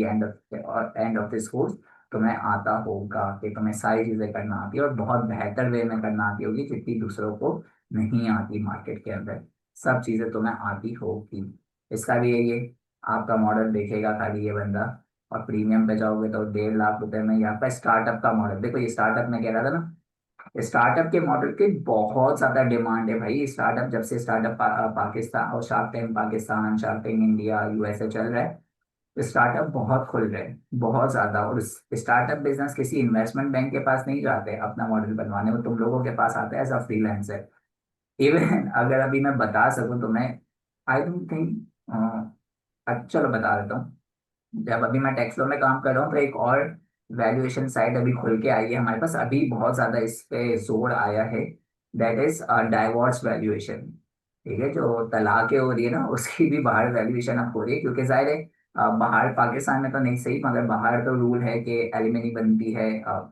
end of this course तुम्हें आता होगा कि तुम्हें सारी चीजें करना आती है, और बहुत बेहतर वे में करना आती होगी जितनी दूसरों को नहीं आती मार्केट के अंदर। सब चीजें तुम्हें आती होगी। इसका भी यही है, आपका मॉडल देखेगा खाली ये बंदा। और प्रीमियम पे जाओगे तो 1.5 लाख रुपए में यहाँ पे स्टार्टअप का मॉडल देखो। ये स्टार्टअप में कह रहा था ना, स्टार्टअप के मॉडल की बहुत ज्यादा डिमांड है भाई। स्टार्टअप जब से स्टार्टअप पाकिस्तान और shark tank Pakistan, shark tank India, USA चल रहा है, स्टार्टअप बहुत खुल रहे हैं, बहुत ज्यादा। और स्टार्टअप बिजनेस किसी इन्वेस्टमेंट बैंक के पास नहीं जाते अपना मॉडल बनवाने, वो तुम लोगों के पास आता है एज अ फ्रीलांसर। इवन अगर अभी मैं बता सकूं तो मैं, आई डोंट थिंक, चलो बता देता हूँ। जब अभी मैं टेक्सलो में काम कर रहा हूँ तो एक और वैल्यूएशन साइट अभी खुल के आई है हमारे पास, अभी बहुत ज्यादा इस पे जोर आया है। That is divorce valuation. ठीक है, जो तलाकें हो रही है ना, उसकी भी बाहर वैल्यूएशन अब हो रही है। क्योंकि जाहिर है बाहर पाकिस्तान में तो नहीं सही, मगर बाहर तो रूल है कि एलिमनी बनती है।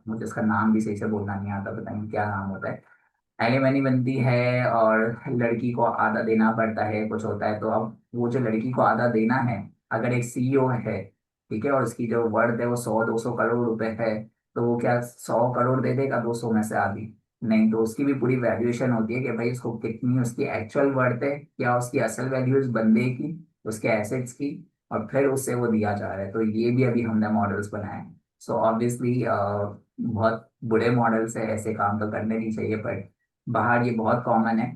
मुझे उसका नाम भी सही से बोलना नहीं आता, पता नहीं क्या नाम होता है। एलिमनी बनती है और लड़की को आधा देना पड़ता है, कुछ होता है। तो अब वो जो लड़की को आधा देना है, अगर एक सीईओ है, ठीक है, और उसकी जो वर्थ है वो 100 200 करोड़ रुपए है, तो वो क्या 100 करोड़ दे देगा 200 में से आधी? नहीं, तो उसकी भी पूरी वैल्यूएशन होती है कि भाई उसको कितनी उसकी एक्चुअल वर्थ है, क्या उसकी असल वैल्यू इस बंदे की, उसके एसेट्स की, और फिर उससे वो दिया जा रहा है। तो ये भी अभी हमने मॉडल्स बनाए हैं। सो ऑब्वियसली बहुत बुरे मॉडल्स है, ऐसे काम तो करने नहीं चाहिए, पर बाहर ये बहुत कॉमन है।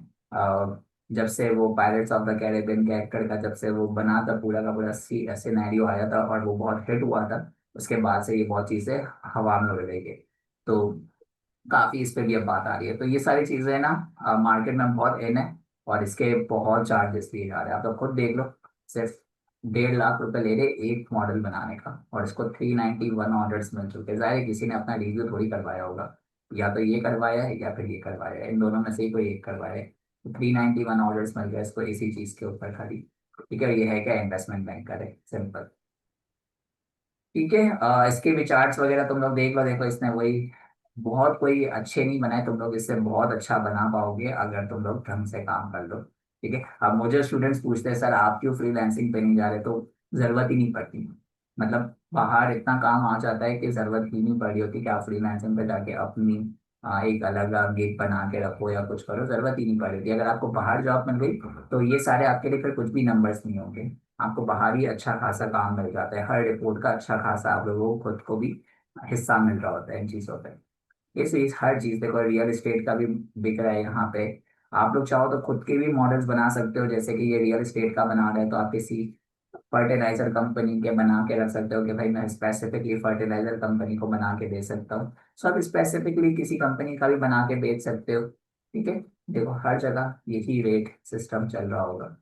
जब से वो पायरेट्स ऑफ द कैरेबियन के एक्टर का जब से वो बना था, पूरा का पूरा सिनेरियो आया था और वो बहुत हिट हुआ था, उसके बाद से ये बहुत चीजें हवा में उड़ रही है। तो काफी इस पे भी अब बात आ रही है। तो ये सारी चीजें ना मार्केट में बहुत इन है, और इसके बहुत चार्जेस लिए जा रहे हैं। आप तो खुद देख लो, सिर्फ 1.5 लाख रुपए ले रहे एक मॉडल बनाने का, और इसको 391 ऑर्डर्स मिल चुके हैं। जाहिर है किसी ने अपना रिव्यू थोड़ी करवाया होगा, या तो ये करवाया है या फिर ये करवाया है, इन दोनों में से ही कोई एक करवाया है। तो 391 ऑर्डर्स मिल गए इसको इसी चीज के ऊपर खाली। ठीक है, ये है क्या, इन्वेस्टमेंट बैंक करे, सिंपल। ठीक है, इसके भी चार्ट्स वगैरह तुम लोग देख लो। देखो इसने वही, बहुत कोई अच्छे नहीं बनाए, तुम लोग इससे बहुत अच्छा बना पाओगे अगर तुम लोग ढंग से काम कर लो। ठीक है, अब मुझे स्टूडेंट्स पूछते हैं सर आप क्यों फ्रीलांसिंग पे नहीं जा रहे, तो जरूरत ही नहीं पड़ती। मतलब बाहर इतना काम आ जाता है कि जरूरत ही नहीं पड़ी होती कि आप फ्रीलांसिंग पे जाके अपनी एक अलग गिग बना के रखो या कुछ करो, जरूरत ही नहीं पड़ी होती। अगर आपको बाहर जॉब मिल गई तो ये सारे आपके लिए फिर कुछ भी नंबर्स नहीं होंगे। आपको बाहर ही अच्छा खासा काम मिल जाता है, हर रिपोर्ट का अच्छा खासा आप लोगों को खुद को भी हिस्सा मिल रहा होता है इन चीज़ों पे। इस हर चीज़ देखो, रियल एस्टेट का भी बिक रहा है यहाँ पे। आप लोग चाहो तो खुद के भी मॉडल्स बना सकते हो, जैसे कि ये रियल एस्टेट का बना रहे हैं तो आप किसी फर्टिलाइजर कंपनी के बना के रख सकते हो कि भाई मैं स्पेसिफिकली फर्टिलाइजर कंपनी को बना के दे सकता हूँ। सो आप स्पेसिफिकली किसी कंपनी का भी बना के बेच सकते हो। ठीक है, देखो हर जगह यही रेट सिस्टम चल रहा होगा।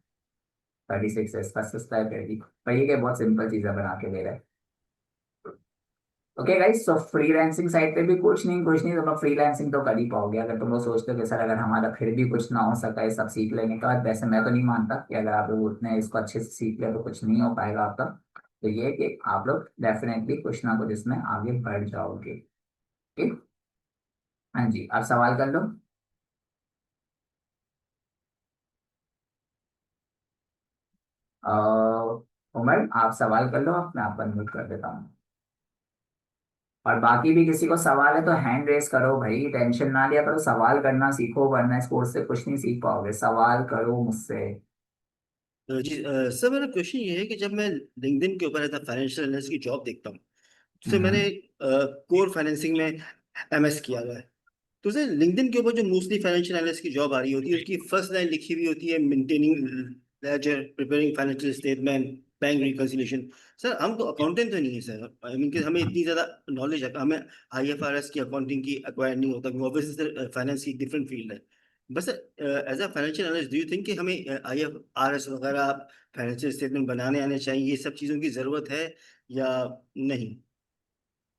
36 इसका सस्ता है फिर भी, पर ये क्या बहुत सिंपल चीज़ें बना के दे रहा है। Okay guys, so freelancing site पे भी कुछ नहीं तुम लोग फ्रीलांसिंग तो कर ही पाओगे। अगर तुम लोग सोचते हो कि सर अगर हमारा फिर भी कुछ ना हो सका है सब सीख लेने के बाद, वैसे मैं तो नहीं मानता कि अगर आप लोग उतने इसको अच्छे से सीख लिया तो कुछ नहीं हो पाएगा आपका। तो ये है कि आप लोग डेफिनेटली कुछ ना कुछ इसमें आगे बढ़ जाओगे। ठीक। हाँ जी, आप सवाल कर लो। उमर आप सवाल कर लो, मैं आपको अनम्यूट कर देता हूँ। और बाकी भी किसी को सवाल है तो हैंड रेस करो भाई, टेंशन ना लिया करो, सवाल करना सीखो, वरना इस कोर्स से कुछ नहीं सीख पाओगे। सवाल करो मुझसे। जी सर, मेरा क्वेश्चन ये है कि जब मैं लिंक्डइन के ऊपर एज फाइनेंशियल एनालिस्ट की जॉब देखता हूँ, तो मैंने हम्म। कोर फाइनेंसिंग में एमएस किया हुआ है। तो सर लिंक्डइन के ऊपर जो मोस्टली फाइनेंशियल एनालिस्ट की जॉब आ रही होती है, उसकी फर्स्ट लाइन लिखी हुई होती है maintaining ledger, preparing financial statement, bank reconciliation. Sir हम तो अकाउंटेंट तो नहीं है सर, आई मीन कि हमें इतनी ज़्यादा नॉलेज है, हमें आईएफआरएस की अकाउंटिंग की एक्वायर नहीं होता, क्योंकि ऑब्वियसली फाइनेंस की डिफरेंट फील्ड है। बस as a financial analyst do you think कि हमें आईएफआरएस वगैरह फाइनेंशियल स्टेटमेंट बनाने आने चाहिए, ये सब चीज़ों की ज़रूरत है या नहीं?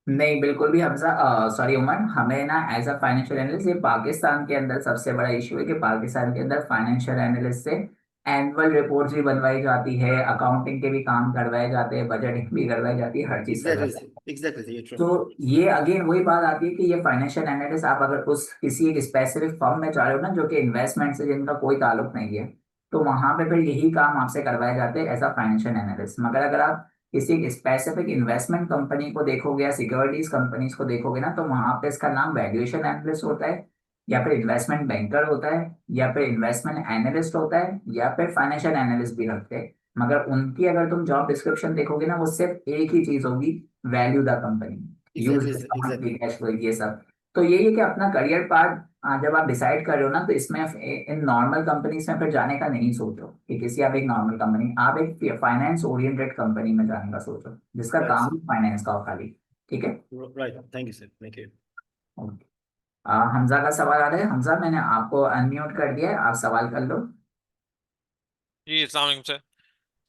नहीं बिल्कुल भी हमजा, सॉरी उमर, हमें ना एज अ फाइनेंशियल एनालिस्ट, ये पाकिस्तान के अंदर सबसे बड़ा इशू है कि पाकिस्तान के अंदर फाइनेंशियल एनालिस्ट से एनुअल रिपोर्ट्स भी बनवाई जाती है, अकाउंटिंग के भी काम करवाए जाते हैं, बजटिंग भी करवाई जाती है, हर चीज करवाई जाती है। एग्जैक्टली एग्जैक्टली, ये ट्रू। तो ये अगेन वही बात आती है कि ये फाइनेंशियल एनालिस्ट आप अगर उस किसी एक स्पेसिफिक फर्म में जा रहे हो ना, जो कि इन्वेस्टमेंट से जिनका कोई ताल्लुक नहीं है, तो वहां पे फिर यही काम आपसे करवाए जाते हैं एज अ फाइनेंशियल एनालिस्ट। मगर अगर आप किसी एक स्पेसिफिक इन्वेस्टमेंट कंपनी को देखोगे या सिक्योरिटीज कंपनीज को देखोगे ना, तो वहां पे इसका नाम वैल्यूएशन एनालिस्ट होता है, या फिर इन्वेस्टमेंट बैंकर होता है, या फिर इन्वेस्टमेंट एनालिस्ट होता है, या फिर फाइनेंशियल एनालिस्ट भी रखते हैं। मगर उनकी अगर तुम जॉब डिस्क्रिप्शन देखोगे ना, वो सिर्फ एक ही चीज होगी, value the company, use exactly this sir, free exactly. Cash flow, ये सब। तो यही है कि अपना करियर पाथ जब आप डिसाइड कर रहे हो ना, तो इसमें इन नॉर्मल कंपनीज में फिर जाने का नहीं सोचो कि किसी आप एक नॉर्मल कंपनी, आप एक फाइनेंस ओरिएंटेड कंपनी में जाने का सोचो जिसका राइट काम सर। ही फाइनेंस का हो खाली। ठीक है। Right, thank you sir, thank you. Okay. Hamza का सवाल आ रहा है। हमजा मैंने आपको अनम्यूट कर दिया है, आप सवाल कर लो। जी अस्सलाम वालेकुम सर।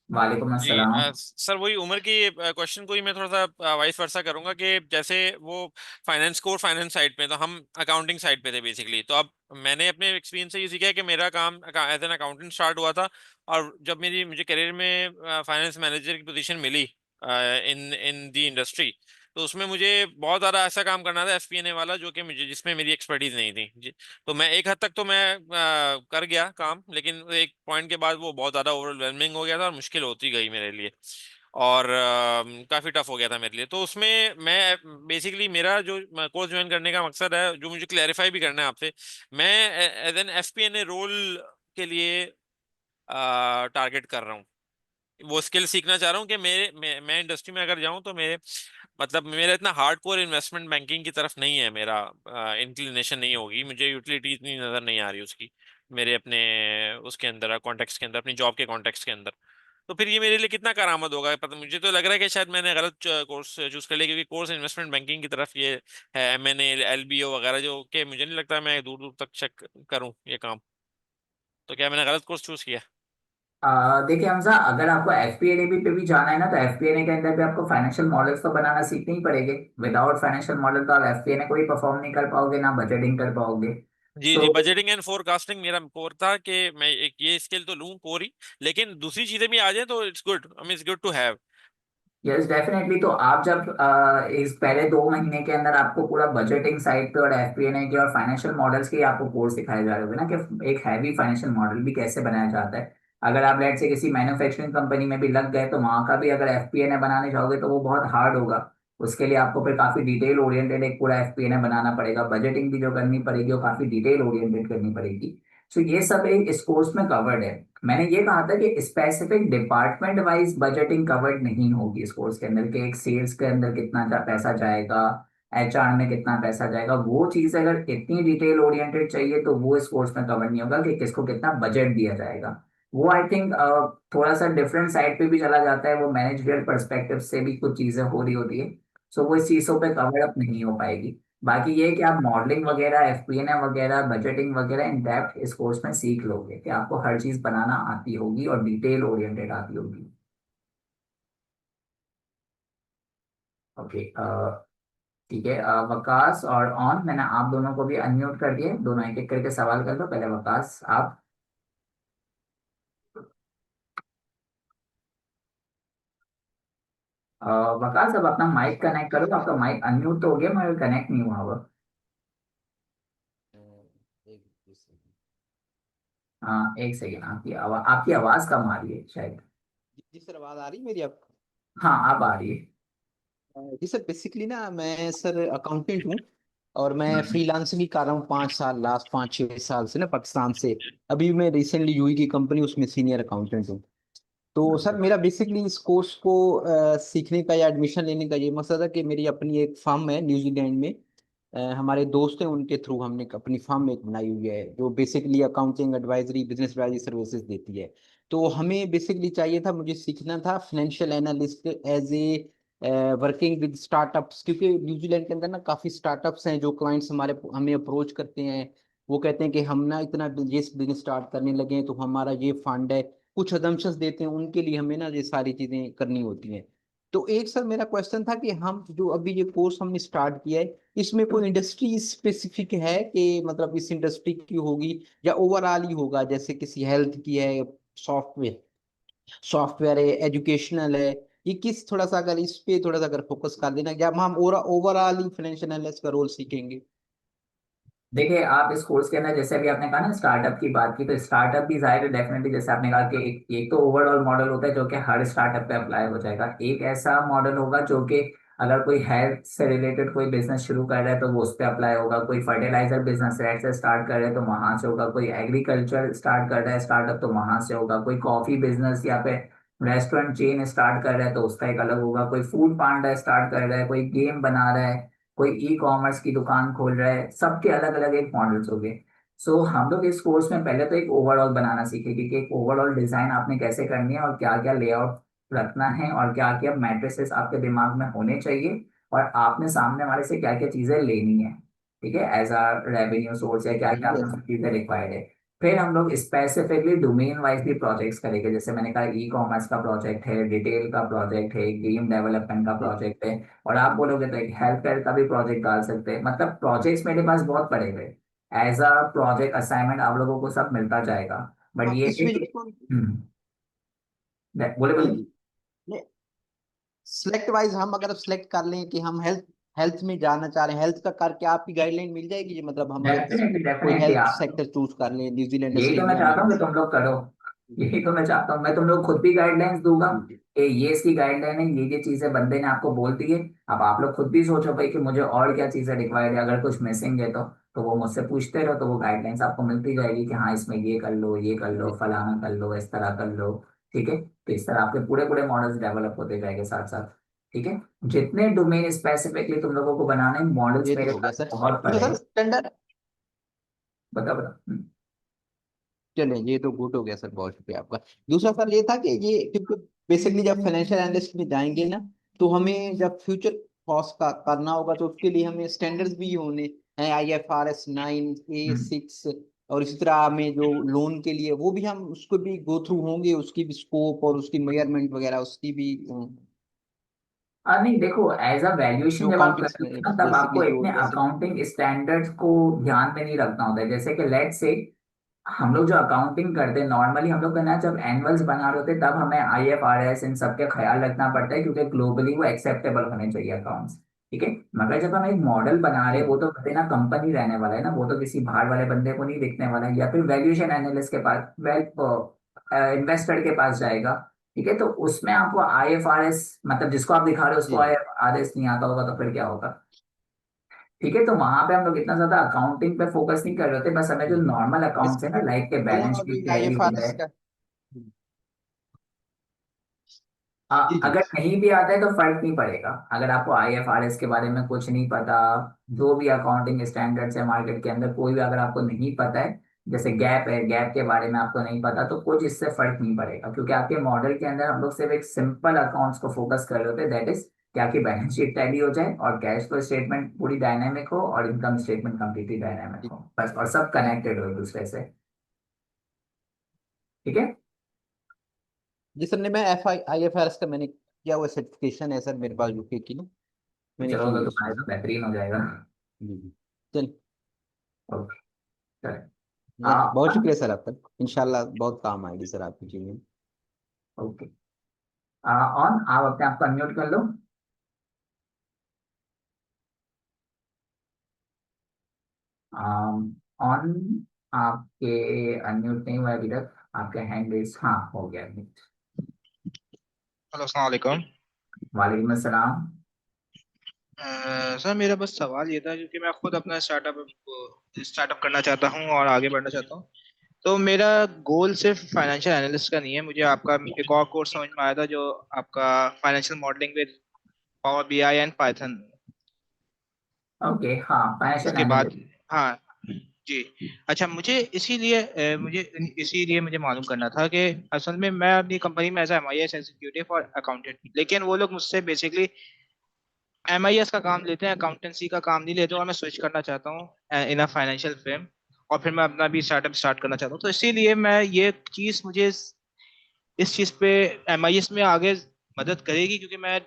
वालेकुम जी अस्सलाम। सर वही उमर की क्वेश्चन को ही मैं थोड़ा सा वाइस वर्सा करूंगा कि जैसे वो फाइनेंस कोर फाइनेंस साइड पे, तो हम अकाउंटिंग साइड पे थे बेसिकली। तो अब मैंने अपने एक्सपीरियंस से ये सीखा है कि मेरा काम एज एन अकाउंटेंट स्टार्ट हुआ था, और जब मुझे करियर में फाइनेंस मैनेजर की पोजीशन मिली इन इन दी इंडस्ट्री, तो उसमें मुझे बहुत ज़्यादा ऐसा काम करना था एफपीएनए वाला, जो कि मुझे जिसमें मेरी एक्सपर्टीज नहीं थी। तो मैं एक हद तक तो मैं कर गया काम, लेकिन एक पॉइंट के बाद वो बहुत ज़्यादा ओवरवेलमिंग हो गया था और मुश्किल होती गई मेरे लिए, और काफ़ी टफ हो गया था मेरे लिए। तो उसमें मैं बेसिकली मेरा जो कोर्स ज्वाइन करने का मकसद है, जो मुझे क्लैरिफाई भी करना है आपसे, मैं एज एन एफपीएनए रोल के लिए टारगेट कर रहा हूँ। वो स्किल सीखना चाह रहा हूँ कि मैं इंडस्ट्री में अगर जाऊँ तो मेरे मतलब मेरा इतना हार्डकोर इन्वेस्टमेंट बैंकिंग की तरफ नहीं है, मेरा इंक्लिनेशन नहीं होगी, मुझे यूटिलिटी इतनी नज़र नहीं आ रही उसकी मेरे अपने उसके अंदर कॉन्टेक्स्ट के अंदर, अपनी जॉब के कॉन्टेक्स्ट के अंदर। तो फिर ये मेरे लिए कितना करामद होगा पता, मुझे तो लग रहा है कि शायद मैंने गलत कोर्स चूज कर लिया, क्योंकि कोर्स इन्वेस्टमेंट बैंकिंग की तरफ ये है, एमएनए एलबीओ वगैरह, जो कि मुझे नहीं लगता मैं दूर दूर तक चेक करूँ ये काम। तो क्या मैंने गलत कोर्स चूज किया? देखिए हमजा, अगर आपको एफपीएनए पे भी जाना है ना, तो एफपीएनए के अंदर भी आपको फाइनेंशियल मॉडल्स तो बनाना सीखने ही पड़ेंगे। विदाउट फाइनेंशियल मॉडल तो आप एफपीएनए को ही परफॉर्म नहीं कर पाओगे, ना बजटिंग कर पाओगे। जी सो जी, बजटिंग एंड फोरकास्टिंग मेरा कोर था कि मैं एक ये स्किल तो लूं कोर ही, लेकिन दूसरी चीजें भी आ जाए तो it's good, I mean it's good to have. Yes definitely, तो आप जब इस पहले 2 महीने के अंदर आपको पूरा बजटिंग साइड पे और एफपीएनए के और फाइनेंशियल मॉडल्स के आपको कोर्स सिखाए जा रहे होंगे ना, कि एक हैवी फाइनेंशियल मॉडल भी कैसे बनाया जाता है। अगर आप लेट से किसी मैन्युफैक्चरिंग कंपनी में भी लग गए तो वहां का भी अगर एफपीएनए बनाने जाओगे तो वो बहुत हार्ड होगा। उसके लिए आपको फिर काफी डिटेल ओरिएंटेड एक पूरा एफपीएनए बनाना पड़ेगा, बजटिंग भी जो करनी पड़ेगी वो काफी डिटेल ओरिएंटेड करनी पड़ेगी। सो ये सब एक इस कोर्स में कवर्ड है। मैंने ये कहा था कि specific department wise budgeting covered नहीं होगी इस कोर्स के अंदर, के एक सेल्स के अंदर कितना पैसा जाएगा, एचआर में कितना पैसा जाएगा, वो चीज अगर इतनी डिटेल ओरिएंटेड चाहिए तो वो इस कोर्स में कवर नहीं होगा कि किसको कितना बजट दिया जाएगा। वो आई थिंक थोड़ा सा डिफरेंट साइड पे भी चला जाता है, वो मैनेजरियल पर्सपेक्टिव से भी कुछ चीजें हो रही होती है। सो वो इस चीजों पे कवर अप नहीं हो पाएगी। बाकी ये कि आप मॉडलिंग वगैरह, एफपीएनए वगैरह, बजटिंग वगैरह इन डेप्थ इस कोर्स में सीख लोगे कि आपको हर चीज बनाना आती होगी और डिटेल ओरिएंटेड आती होगी। ओके, ठीक है। वकास और ऑन, मैंने आप दोनों को भी अनम्यूट कर दिए, दोनों एक एक करके सवाल कर लो। पहले वकास आप। वकास अब अपना माइक कनेक्ट करो, आपका माइक अनम्यूट तो हो गया मगर कनेक्ट नहीं हुआ हुआ। हाँ एक सेकेंड, आपकी आवाज कम आ रही है शायद। जी सर, आवाज आ रही है मेरी अब? हाँ अब आ रही है। जी सर, बेसिकली ना मैं सर अकाउंटेंट हूँ, और मैं हम्म, फ्रीलांसिंग ही कर रहा हूँ 5 साल, लास्ट 5-6 साल से ना पाकिस्तान से। अभी मैं रिसेंटली यूई की कंपनी, उसमें सीनियर अकाउंटेंट हूँ। तो सर मेरा बेसिकली इस कोर्स को सीखने का या एडमिशन लेने का ये मकसद है कि मेरी अपनी एक फर्म है न्यूजीलैंड में। हमारे दोस्त हैं, उनके थ्रू हमने एक अपनी फर्म एक बनाई हुई है जो basically accounting advisory, business advisory services देती है। तो हमें बेसिकली चाहिए था, मुझे सीखना था financial analyst as a working with startups, क्योंकि न्यूजीलैंड के अंदर ना काफ़ी स्टार्टअप्स हैं जो क्लाइंट्स हमारे हमें अप्रोच करते हैं। वो कहते हैं कि हम ना इतना ये बिजनेस स्टार्ट करने लगे हैं, तो हमारा ये फंड है, कुछ अजम्पशंस देते हैं, उनके लिए हमें ना ये सारी चीजें करनी होती हैं। तो एक सर मेरा क्वेश्चन था कि हम जो अभी ये कोर्स हमने स्टार्ट किया है, इसमें कोई इंडस्ट्री स्पेसिफिक है कि मतलब इस इंडस्ट्री की होगी, या ओवरऑल ही होगा, जैसे किसी हेल्थ की है, सॉफ्टवेयर सॉफ्टवेयर है, एजुकेशनल है, ये किस, थोड़ा सा अगर इस पे थोड़ा सा अगर फोकस कर देना, या हम ओवरऑल ही फाइनेंशियल एनालिस्ट का रोल सीखेंगे? देखिए आप इस कोर्स के अंदर जैसे अभी आपने कहा ना स्टार्टअप की बात की, तो स्टार्टअप भी जाहिर है डेफिनेटली जैसे आपने कहा कि एक तो ओवरऑल मॉडल होता है जो कि हर स्टार्टअप पे अप्लाई हो जाएगा। एक ऐसा मॉडल होगा जो कि अगर कोई हेल्थ से रिलेटेड कोई बिजनेस शुरू कर रहा है तो वो उस पर अप्लाई होगा, कोई फर्टिलाइजर बिजनेस रेट से स्टार्ट कर रहे हैं तो वहां से होगा, कोई एग्रीकल्चर स्टार्ट कर रहा है स्टार्टअप तो वहां से होगा, कोई कॉफी बिजनेस या फिर रेस्टोरेंट चेन स्टार्ट कर रहा है तो उसका एक अलग होगा, कोई फूड पांडा स्टार्ट कर रहा है, कोई गेम बना रहा है, कोई ई कॉमर्स की दुकान खोल रहा है, सबके अलग अलग एक मॉडल्स हो गए। सो हम लोग इस कोर्स में पहले तो एक ओवरऑल बनाना सीखेंगे कि एक ओवरऑल डिजाइन आपने कैसे करनी है और क्या क्या लेआउट रखना है और क्या क्या मैट्रिसेस आपके दिमाग में होने चाहिए और आपने सामने वाले से क्या क्या चीजें लेनी है, ठीक है, एज आ रेवेन्यू सोर्स है, क्या क्या यस। आपको चीजें रिक्वायर्ड है। फिर हम लोग स्पेसिफिकली डोमेन वाइज भी प्रोजेक्ट्स करेंगे, जैसे मैंने कहा ई कॉमर्स का प्रोजेक्ट है, डिटेल का प्रोजेक्ट है, गेम डेवलपमेंट का प्रोजेक्ट है, और आप बोलोगे तो एक हेल्थ केयर का भी प्रोजेक्ट डाल सकते हैं। मतलब प्रोजेक्ट्स मेरे पास बहुत पड़े हुए, एज अ प्रोजेक्ट असाइनमेंट आप लोगों को सब मिलता जाएगा। बट हाँ, ये है इसमें कि जो बोले हाँ बोले। जी, सिलेक्ट वाइज हम अगर सिलेक्ट कर लें कि हम हेल्थ हेल्थ में जाना चाह रहे हैं, हेल्थ का करके आपकी गाइडलाइंस मिल जाएगी जी, मतलब हम अगर डेफिनेटली कोई डेफिनेटली हेल्थ आप, सेक्टर चूज कर लें न्यूजीलैंड यही तो मैं ऑस्ट्रेलिया में। चाहता हूँ कि तुम लोग करो, यही तो मैं चाहता हूँ। मैं तुम लोग खुद भी गाइडलाइंस दूंगा जी जी। कि ये इसकी गाइडलाइन है, ये चीजें बंदे ने आपको बोल दी है। अब आप लोग खुद भी सोचो भाई कि मुझे और क्या चीजें रिक्वायर्ड है, अगर कुछ मिसिंग है तो वो मुझसे पूछते रहो, तो वो गाइडलाइंस आपको मिलती जाएगी कि हाँ इसमें ये कर लो, ये कर लो, फलाना कर लो, इस तरह कर लो। ठीक है, तो इस तरह आपके पूरे पूरे मॉडल्स डेवलप होते जाएंगे साथ साथ। ठीक है, जितने डोमेन स्पेसिफिकली तुम लोगों को बनाने मॉडल्स ये तो मेरे हो गया पास सर। बहुत अच्छा पड़े सर, हैं। स्टैंडर्ड, बता बता। चलिए ये तो गुड हो गया सर, बहुत शुक्रिया आपका। दूसरा सर ये था कि ये, क्योंकि बेसिकली जब फाइनेंशियल एनालिस्ट में जाएंगे ना, तो हमें जब फ्यूचर कॉस्ट का करना होगा तो उसके लिए हमें स्टैंडर्ड्स भी होने हैं, IFRS 9, हम्म। A6, और इसी तरह में जो लोन के लिए वो भी हम उसको भी गो थ्रू होंगे, उसकी भी स्कोप और उसकी मेजरमेंट वगैरह उसकी भी नहीं देखो, एज अ वैल्यूएशन जो जब आप अकाउंटिंग करोगे ना तब बेसिकली आपको जो इतने जैसे। अकाउंटिंग स्टैंडर्ड्स को ध्यान में नहीं रखना होता है। जैसे कि लेट से हम लोग जो अकाउंटिंग करते हैं नॉर्मली, हम लोग का ना जब एनुअल्स बना रहे होते हैं तब हमें IFRS इन सब का ख्याल रखना पड़ता है क्योंकि ग्लोबली वो एक्सेप्टेबल होने चाहिए अकाउंट्स। ठीक है, मगर जब हम एक मॉडल बना रहे जी हैं वो जी। तो कहते ना कंपनी रहने वाला है ना, वो तो किसी बाहर वाले बंदे को नहीं दिखने वाला है, या फिर वैल्यूएशन एनालिस्ट के पास, वेल इन्वेस्टर के पास जाएगा, ठीक है, तो उसमें आपको IFRS, मतलब जिसको आप दिखा रहे हो उसको जी IFRS नहीं आता होगा तो फिर क्या होगा, ठीक है। तो वहां पे हम लोग इतना ज्यादा अकाउंटिंग पे फोकस नहीं कर रहे होते, बस हमें जो जी नॉर्मल अकाउंट्स है ना, इसका लाइक के टोन बैलेंस और शीट भी टैली हो IFRS गए, का। जी जी अगर नहीं भी आता है तो फर्क नहीं पड़ेगा। अगर आपको IFRS के बारे में कुछ नहीं पता, जो भी अकाउंटिंग स्टैंडर्ड्स है मार्केट के अंदर कोई भी अगर आपको नहीं पता है, जैसे गैप है, गैप के बारे में आपको नहीं पता, तो कुछ इससे फर्क नहीं पड़ेगा, क्योंकि आपके मॉडल के अंदर हम लोग सिर्फ एक सिंपल अकाउंट्स को फोकस कर रहे होते हैं, दैट इज कि आपकी बैलेंस शीट टैली हो जाए और कैश फ्लो स्टेटमेंट पूरी डायनामिक हो और इनकम स्टेटमेंट कंप्लीटली डायनामिक जी हो, बस, और सब कनेक्टेड हो एक दूसरे से, ठीक है। जी सर ने मैं IFRS का मैंने किया हुआ सर्टिफिकेशन है सर मेरे पास यूके की ना, मैंने चलो की तो हुई है तुम्हारे उसको। तो बेहतरीन हो जाएगा। जी जी चल ओके, चलो। बहुत शुक्रिया सर आपका, इंशाल्लाह बहुत काम आएगी सर आपकी चीजें। ओके, ऑन, आप अपने आप को अनम्यूट कर लो। ऑन, आपके अनम्यूट नहीं हुआ है अभी तक, आपका हैंड रेस, हाँ हो गया unmute। हेलो अस्सलाम वालेकुम। वालेकुम अस्सलाम। सर मेरा बस सवाल ये था, क्योंकि मैं खुद अपना स्टार्टअप करना चाहता हूँ और आगे बढ़ना चाहता हूँ। तो मेरा गोल सिर्फ फाइनेंशियल एनालिस्ट का नहीं है। मुझे आपका एक और कोर्स समझ में आया था, जो आपका financial modelling with power BI and Python. Okay, हाँ, फाइनेंशियल उसके बाद, एनालिस्ट। हाँ जी, अच्छा, मुझे इसीलिए मुझे मालूम करना था कि असल में मैं अपनी कंपनी में एज MIS एग्जीक्यूटिव और अकाउंटेंट, लेकिन वो लोग मुझसे बेसिकली MIS का काम लेते हैं, अकाउंटेंसी का काम नहीं लेते, और मैं स्विच करना चाहता हूँ इन अ फाइनेंशियल फर्म, और फिर मैं अपना भी स्टार्टअप स्टार्ट करना चाहता हूँ। तो इसीलिए मैं ये चीज़ मुझे इस चीज़ पे MIS में आगे मदद करेगी, क्योंकि मैं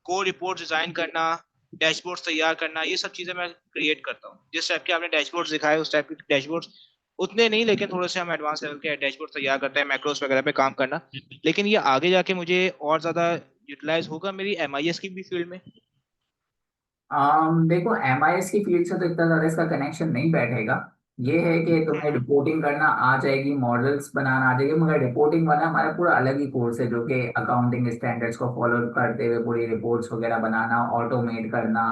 कोर रिपोर्ट डिज़ाइन करना, डैशबोर्ड्स तैयार करना, ये सब चीज़ें मैं क्रिएट करता हूँ। जिस टाइप के आपने डैशबोर्ड्स दिखाए उस टाइप के डैशबोर्ड्स उतने नहीं, लेकिन थोड़े से हम एडवांस लेवल के डैशबोर्ड तैयार करते हैं, मैक्रोस वगैरह पे काम करना। लेकिन ये आगे जाके मुझे और ज़्यादा यूटिलाइज होगा मेरी MIS की भी फील्ड में। देखो, MIS की फील्ड से तो इतना ज्यादा इसका कनेक्शन नहीं बैठेगा। ये है कि तुम्हें हम्म। रिपोर्टिंग करना आ जाएगी, मॉडल्स बनाना आ जाएगी, मगर रिपोर्टिंग वाला हमारा पूरा अलग ही कोर्स है, जो कि अकाउंटिंग स्टैंडर्ड्स को फॉलो करते हुए पूरी रिपोर्ट्स वगैरह बनाना, ऑटोमेट करना,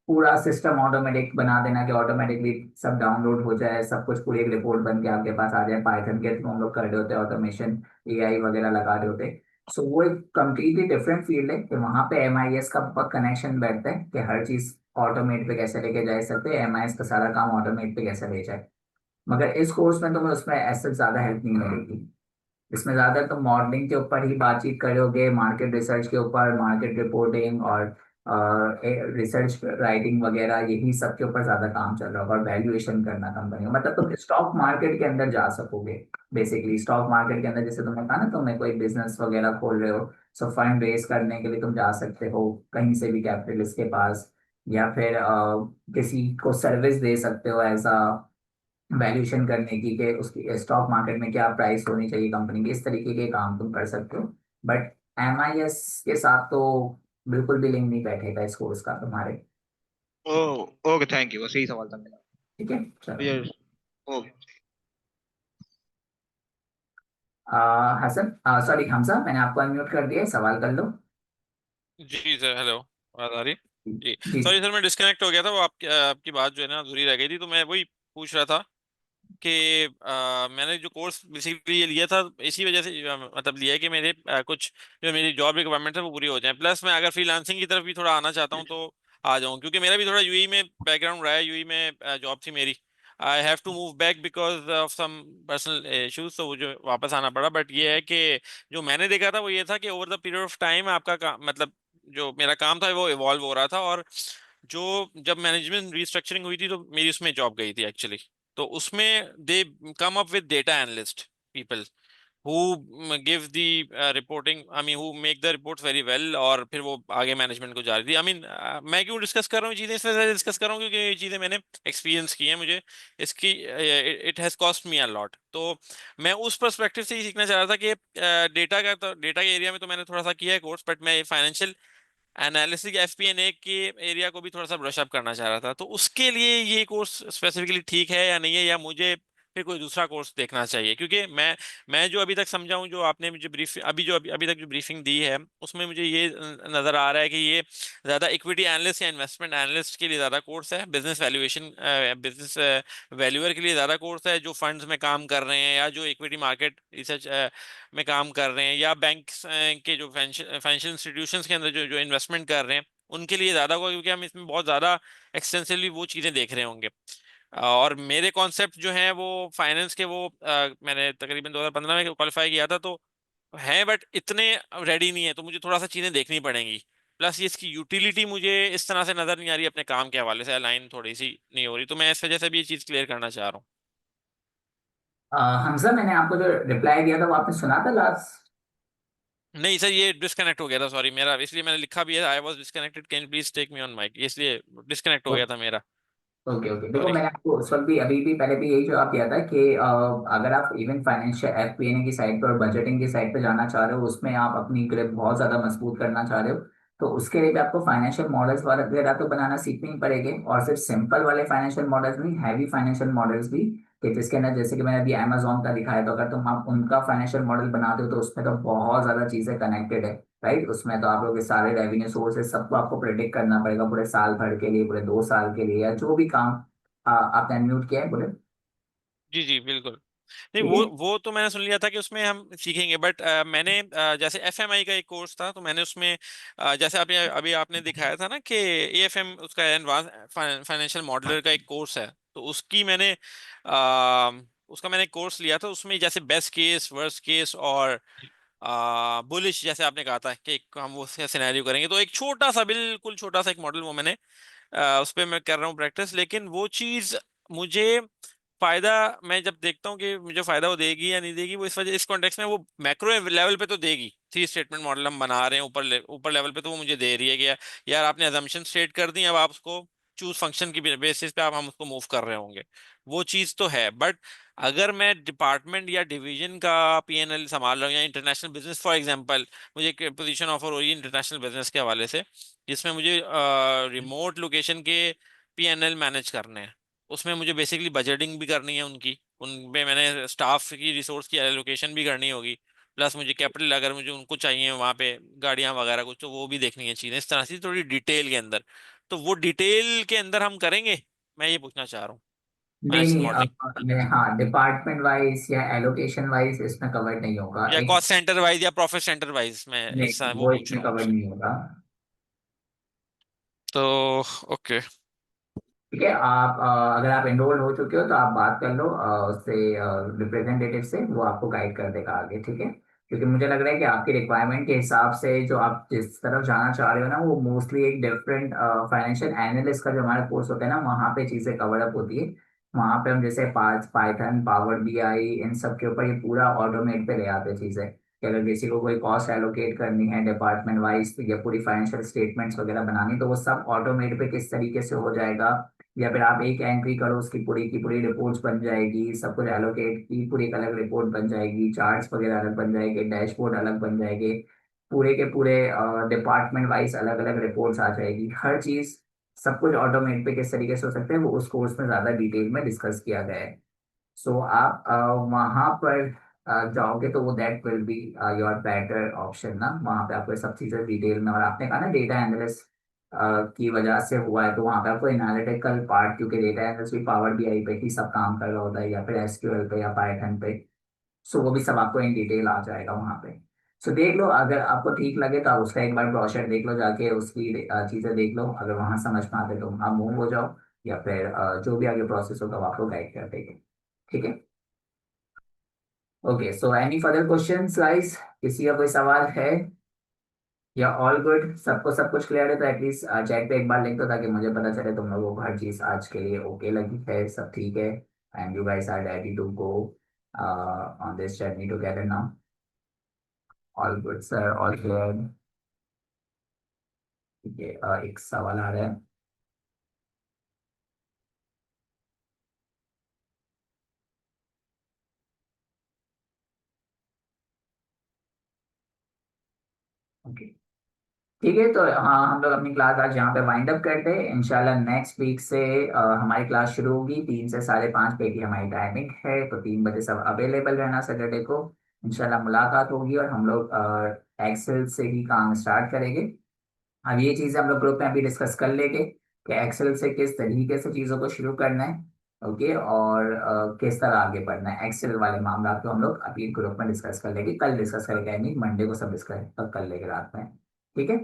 पूरा सिस्टम ऑटोमेटिक बना देना कि ऑटोमेटिकली सब डाउनलोड हो जाए, सब कुछ पूरी एक रिपोर्ट बन के आपके पास आ जाए। पाइथन के थ्रू हम लोग कर रहे होते हैं ऑटोमेशन, AI वगैरह लगा रहे होते। सो वो एक कम्प्लीटली डिफरेंट फील्ड है कि वहाँ पे MIS का कनेक्शन बैठता है कि हर चीज ऑटोमेट पे कैसे लेके जा सकते हैं, MIS का सारा काम ऑटोमेट पे कैसे ले जाए। मगर इस कोर्स में तुम्हें उसमें ऐसे ज्यादा हेल्प नहीं मिलेगी। इसमें ज्यादा तुम मॉडलिंग के ऊपर ही बातचीत करोगे, मार्केट रिसर्च के ऊपर, मार्केट रिपोर्टिंग और रिसर्च राइटिंग वगैरह, यही सब के ऊपर ज्यादा काम चल रहा होगा, और वैल्यूएशन करना कंपनी, मतलब तुम स्टॉक मार्केट के अंदर जा सकोगे। बेसिकली स्टॉक मार्केट के अंदर, जैसे तुमने कहा ना तुम्हें कोई बिजनेस वगैरह खोल रहे हो, सो फंड रेज करने के लिए तुम जा सकते हो कहीं से भी कैपिटलिस्ट के पास, या फिर किसी को सर्विस दे सकते हो एज अ वैल्यूएशन करने की, कि उसकी स्टॉक मार्केट में क्या प्राइस होनी चाहिए कंपनी की, इस तरीके के काम तुम कर सकते हो। बट MIS के साथ तो बिल्कुल भी लिंक नहीं बैठेगा इस कोर्स का तुम्हारे। ओ, ओके, थैंक यू, बस यही सवाल था मेरा। ठीक है, चलो। मुझे ओके। हसन, सॉरी हमजा, मैंने आपको अनम्यूट कर दिया है, सवाल कर लो। जी सर, हेलो, आवाज आ रही? जी, जी। सॉरी सर, मैं डिस्कनेक्ट हो गया था, वो आपकी बात जो है ना अधूरी रह गई थी, तो मैं वही पूछ रहा था कि मैंने जो कोर्स बेसिकली ये लिया था इसी वजह से, मतलब लिया है कि मेरे कुछ जो मेरी जॉब रिक्वायरमेंट है वो पूरी हो जाए, प्लस मैं अगर फ्रीलांसिंग की तरफ भी थोड़ा आना चाहता हूँ तो आ जाऊँ, क्योंकि मेरा भी थोड़ा यूएई में बैकग्राउंड रहा है, यूएई में जॉब थी मेरी। I have to move back because of some personal issues, तो मुझे वापस आना पड़ा। बट ये है कि जो मैंने देखा था वो ये था कि over the period of time आपका काम, मतलब जो मेरा काम था वो इवॉल्व हो रहा था, और जो जब मैनेजमेंट रिस्ट्रक्चरिंग हुई थी तो मेरी उसमें जॉब गई थी एक्चुअली। तो उसमें they come up with data analyst people who give the reporting, I mean who make the reports very well, और फिर वो आगे मैनेजमेंट को जा रही थी। I mean मैं क्यों डिस्कस कर रहा हूँ चीज़ें, इसलिए डिस्कस कर रहा हूँ क्योंकि ये चीज़ें मैंने एक्सपीरियंस की हैं, मुझे इसकी it has cost me a lot. तो मैं उस पर्सपेक्टिव से ही सीखना चाह रहा था कि डेटा का, तो डेटा के एरिया में तो मैंने थोड़ा सा किया है कोर्स, बट मैं फाइनेंशियल एनालिसिस FP&A के एरिया को भी थोड़ा सा ब्रश अप करना चाह रहा था। तो उसके लिए ये कोर्स स्पेसिफिकली ठीक है या नहीं है, या मुझे फिर कोई दूसरा कोर्स देखना चाहिए, क्योंकि मैं जो अभी तक समझा हूँ, जो आपने मुझे ब्रीफ अभी तक जो ब्रीफिंग दी है, उसमें मुझे ये नजर आ रहा है कि ये ज्यादा इक्विटी एनालिस्ट या इन्वेस्टमेंट एनालिस्ट के लिए ज्यादा कोर्स है, बिजनेस वैल्यूअर के लिए ज्यादा कोर्स है, जो फंड्स में काम कर रहे हैं या जो इक्विटी मार्केट रिसर्च में काम कर रहे हैं, या बैंक के जो फाइनेंशियल इंस्टीट्यूशंस के अंदर जो जो इन्वेस्टमेंट कर रहे हैं, उनके लिए ज्यादा होगा, क्योंकि हम इसमें बहुत ज्यादा एक्सटेंसिवली वो चीजें देख रहे होंगे। और मेरे कॉन्सेप्ट जो हैं वो फाइनेंस के, वो मैंने तकरीबन 2015 में क्वालिफाई किया था, तो हैं बट इतने रेडी नहीं है, तो मुझे थोड़ा सा चीजें देखनी पड़ेंगी। प्लस ये इसकी यूटिलिटी मुझे इस तरह से नजर नहीं आ रही, अपने काम के हवाले से अलाइन थोड़ी सी नहीं हो रही, तो मैं इस वजह से भी ये चीज क्लियर करना चाह रहा हूँ। हमजा, मैंने आपको जो रिप्लाई दिया था वो आपने सुना था लास्ट? नहीं सर, ये डिस्कनेक्ट हो गया था, सॉरी मेरा, इसलिए मैंने लिखा भी है I was disconnected, can please take me on mic, इसलिए डिस्कनेक्ट हो गया था मेरा। ओके ओके, देखो सॉरी। मैंने आपको उस वक्त भी अभी भी पहले भी यही जवाब दिया था कि अगर आप इवन फाइनेंशियल एफपीएनए की साइड पर और बजटिंग की साइड पर जाना चाह रहे हो, उसमें आप अपनी ग्रिप बहुत ज्यादा मजबूत करना चाह रहे हो, तो उसके लिए भी आपको फाइनेंशियल मॉडल्स वगैरह तो बनाना सीखने ही पड़ेंगे। और सिर्फ सिंपल वाले फाइनेंशियल मॉडल्स नहीं, हैवी फाइनेंशियल मॉडल्स भी, कि जिसके अंदर जैसे कि मैंने अभी अमेजोन का दिखाया, तो अगर तुम आप उनका फाइनेंशियल मॉडल बनाते हो तो उसमें तो बहुत ज्यादा चीजें कनेक्टेड है, राइट। उसमें तो आप लोग के सारे रेवेन्यू सोर्सेज सबको आपको प्रिडिक्ट करना पड़ेगा पूरे साल भर के लिए, पूरे 2 साल के लिए, या जो भी काम। आपने अनम्यूट किया है, बोले। जी जी बिल्कुल। नहीं, ठीक है। वो तो मैंने सुन लिया था कि उसमें हम सीखेंगे, बट मैंने जैसे एफएमआई का एक कोर्स था, तो मैंने उसमें जैसे अभी आपने दिखाया था ना कि एएफएम, उसका एडवांस फाइनेंशियल मॉडलर का एक कोर्स है, तो उसका मैंने कोर्स लिया था, उसमें जैसे बेस्ट केस, वर्स्ट केस और बुलिश, जैसे आपने कहा था कि हम वो सिनेरियो करेंगे, तो एक छोटा सा, बिल्कुल छोटा सा एक मॉडल, वो मैंने उस पर मैं कर रहा हूँ प्रैक्टिस, लेकिन वो चीज मुझे फायदा, मैं जब देखता हूँ कि मुझे फायदा वो देगी या नहीं देगी, वो इस वजह, इस कॉन्टेक्स्ट में वो मैक्रो लेवल पे तो देगी, थ्री स्टेटमेंट मॉडल हम बना रहे हैं, ऊपर लेवल पे तो वो मुझे दे रही है कि यार आपने अजम्पशन स्टेट कर दी, अब आप उसको चूज फंक्शन की बेसिस पे आप हम उसको मूव कर रहे होंगे, वो चीज तो है। बट अगर मैं डिपार्टमेंट या डिवीजन का पीएनएल संभाल रहा हूँ, या इंटरनेशनल बिजनेस फॉर एग्जांपल, मुझे एक पोजीशन ऑफर हो रही है इंटरनेशनल बिजनेस के हवाले से, जिसमें मुझे रिमोट लोकेशन के पीएनएल मैनेज करने हैं, उसमें मुझे बेसिकली बजटिंग भी करनी है उनकी, उनपे मैंने स्टाफ की रिसोर्स की एलोकेशन भी करनी होगी, प्लस मुझे कैपिटल अगर मुझे उनको चाहिए वहाँ पे गाड़ियाँ वगैरह कुछ, तो वो भी देखनी है चीज़ें, इस तरह से थोड़ी डिटेल के अंदर, तो वो डिटेल के अंदर हम करेंगे, मैं ये पूछना चाह रहा हूँ, नहीं फाइनेंशियल नहीं, मॉडलिंग हाँ, डिपार्टमेंट वाइज या एलोकेशन वाइज इसमें कवर नहीं होगा या एक। कॉस्ट सेंटर वाइज या प्रॉफिट सेंटर वाइज, मैं इस नहीं, वो वो पूछ इसमें रहा हूँ। कवर नहीं होगा। तो ओके। ठीक है। आप अगर आप एनरोल हो चुके हो तो आप बात कर लो उससे, रिप्रेजेंटेटिव से, वो आपको गाइड कर देगा आगे, ठीक है। क्योंकि मुझे लग रहा है कि आपकी रिक्वायरमेंट के हिसाब से जो आप जिस तरफ जाना चाह रहे हो ना, वो मोस्टली एक डिफरेंट फाइनेंशियल एनालिस्ट का जो हमारा कोर्स होता है ना, वहाँ पे चीज़ें कवर अप होती है। वहाँ पे हम जैसे पाइथन, पावर बीआई, इन सब के ऊपर ये पूरा ऑटोमेट पे ले आते हैं चीज़ें, कि अगर किसी को कोई कॉस्ट एलोकेट करनी है डिपार्टमेंट वाइज, या पूरी फाइनेंशियल स्टेटमेंट्स वगैरह बनानी, तो वो सब ऑटोमेट पे किस तरीके से हो जाएगा। या फिर आप एक एंट्री करो, उसकी पूरी की पूरी रिपोर्ट्स बन जाएगी, सब कुछ एलोकेट की पूरी एक अलग रिपोर्ट बन जाएगी, चार्ट्स वगैरह अलग बन जाएंगे, डैशबोर्ड अलग बन जाएंगे, पूरे के पूरे डिपार्टमेंट वाइज अलग अलग रिपोर्ट्स आ जाएगी, हर चीज, सब कुछ ऑटोमेट पे किस तरीके से हो सकता है, वो उस कोर्स में ज्यादा डिटेल में डिस्कस किया गया है। सो आप वहाँ पर जाओगे तो वो that will be your better option ना, वहाँ पे आपको ये सब चीज़ें डिटेल में, और आपने कहा ना डेटा एनालिस्ट की वजह से हुआ है, तो वहाँ पे आपको एनालिटिकल पार्ट, क्योंकि डेटा एनालिस्ट भी पावर बीआई पे ही सब काम कर रहा होता है, या फिर एसक्यूएल पे या पाइथन पे, सो वो भी सब आपको इन डिटेल आ जाएगा वहाँ पे। सो देख लो, अगर आपको ठीक लगे तो आप उसका एक बार ब्रोशर देख लो जाके, उसकी चीज़ें देख लो, अगर वहाँ समझ में आते तो आप मूव हो जाओ, या फिर जो भी आगे प्रोसेस होगा वो आपको गाइड कर देंगे, ठीक है। Okay, so any further questions guys, किसी का कोई सवाल है, या ऑल गुड, सबको सब कुछ क्लियर है? तो एटलीस्ट चैट पे एक बार लिख दो, ताकि मुझे पता चले तुम लोगों को हर चीज आज के लिए ओके लगी है, सब ठीक है, and you guys are ready to go on this journey together now. All good sir, all clear. ठीक है, एक सवाल आ रहा है। ओके, ठीक है, तो हाँ हम लोग अपनी क्लास आज यहाँ पे वाइंड अप करते हैं। इंशाल्लाह नेक्स्ट वीक से हमारी क्लास शुरू होगी 3 से 5:30 पे की हमारी टाइमिंग है, तो 3 बजे सब अवेलेबल रहना सैटरडे को। इंशाल्लाह मुलाकात होगी और हम लोग एक्सेल से ही काम स्टार्ट करेंगे। अब ये चीज़ें हम लोग ग्रुप में अभी डिस्कस कर लेंगे कि एक्सेल से किस तरीके से चीज़ों को शुरू करना है। ओके, और किस तरह आगे बढ़ना है, एक्सेल वाले मामला को हम लोग अभी ग्रुप में डिस्कस कर लेंगे, कल डिस्कस करेंगे, नहीं मंडे को सब डिस्कस कर लेंगे रात में। ठीक है,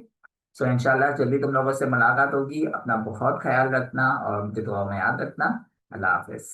सो इंशाल्लाह जल्दी तुम लोगों से मुलाकात होगी। अपना बहुत ख्याल रखना और मुझे दुआ में याद रखना। अल्लाह हाफिज।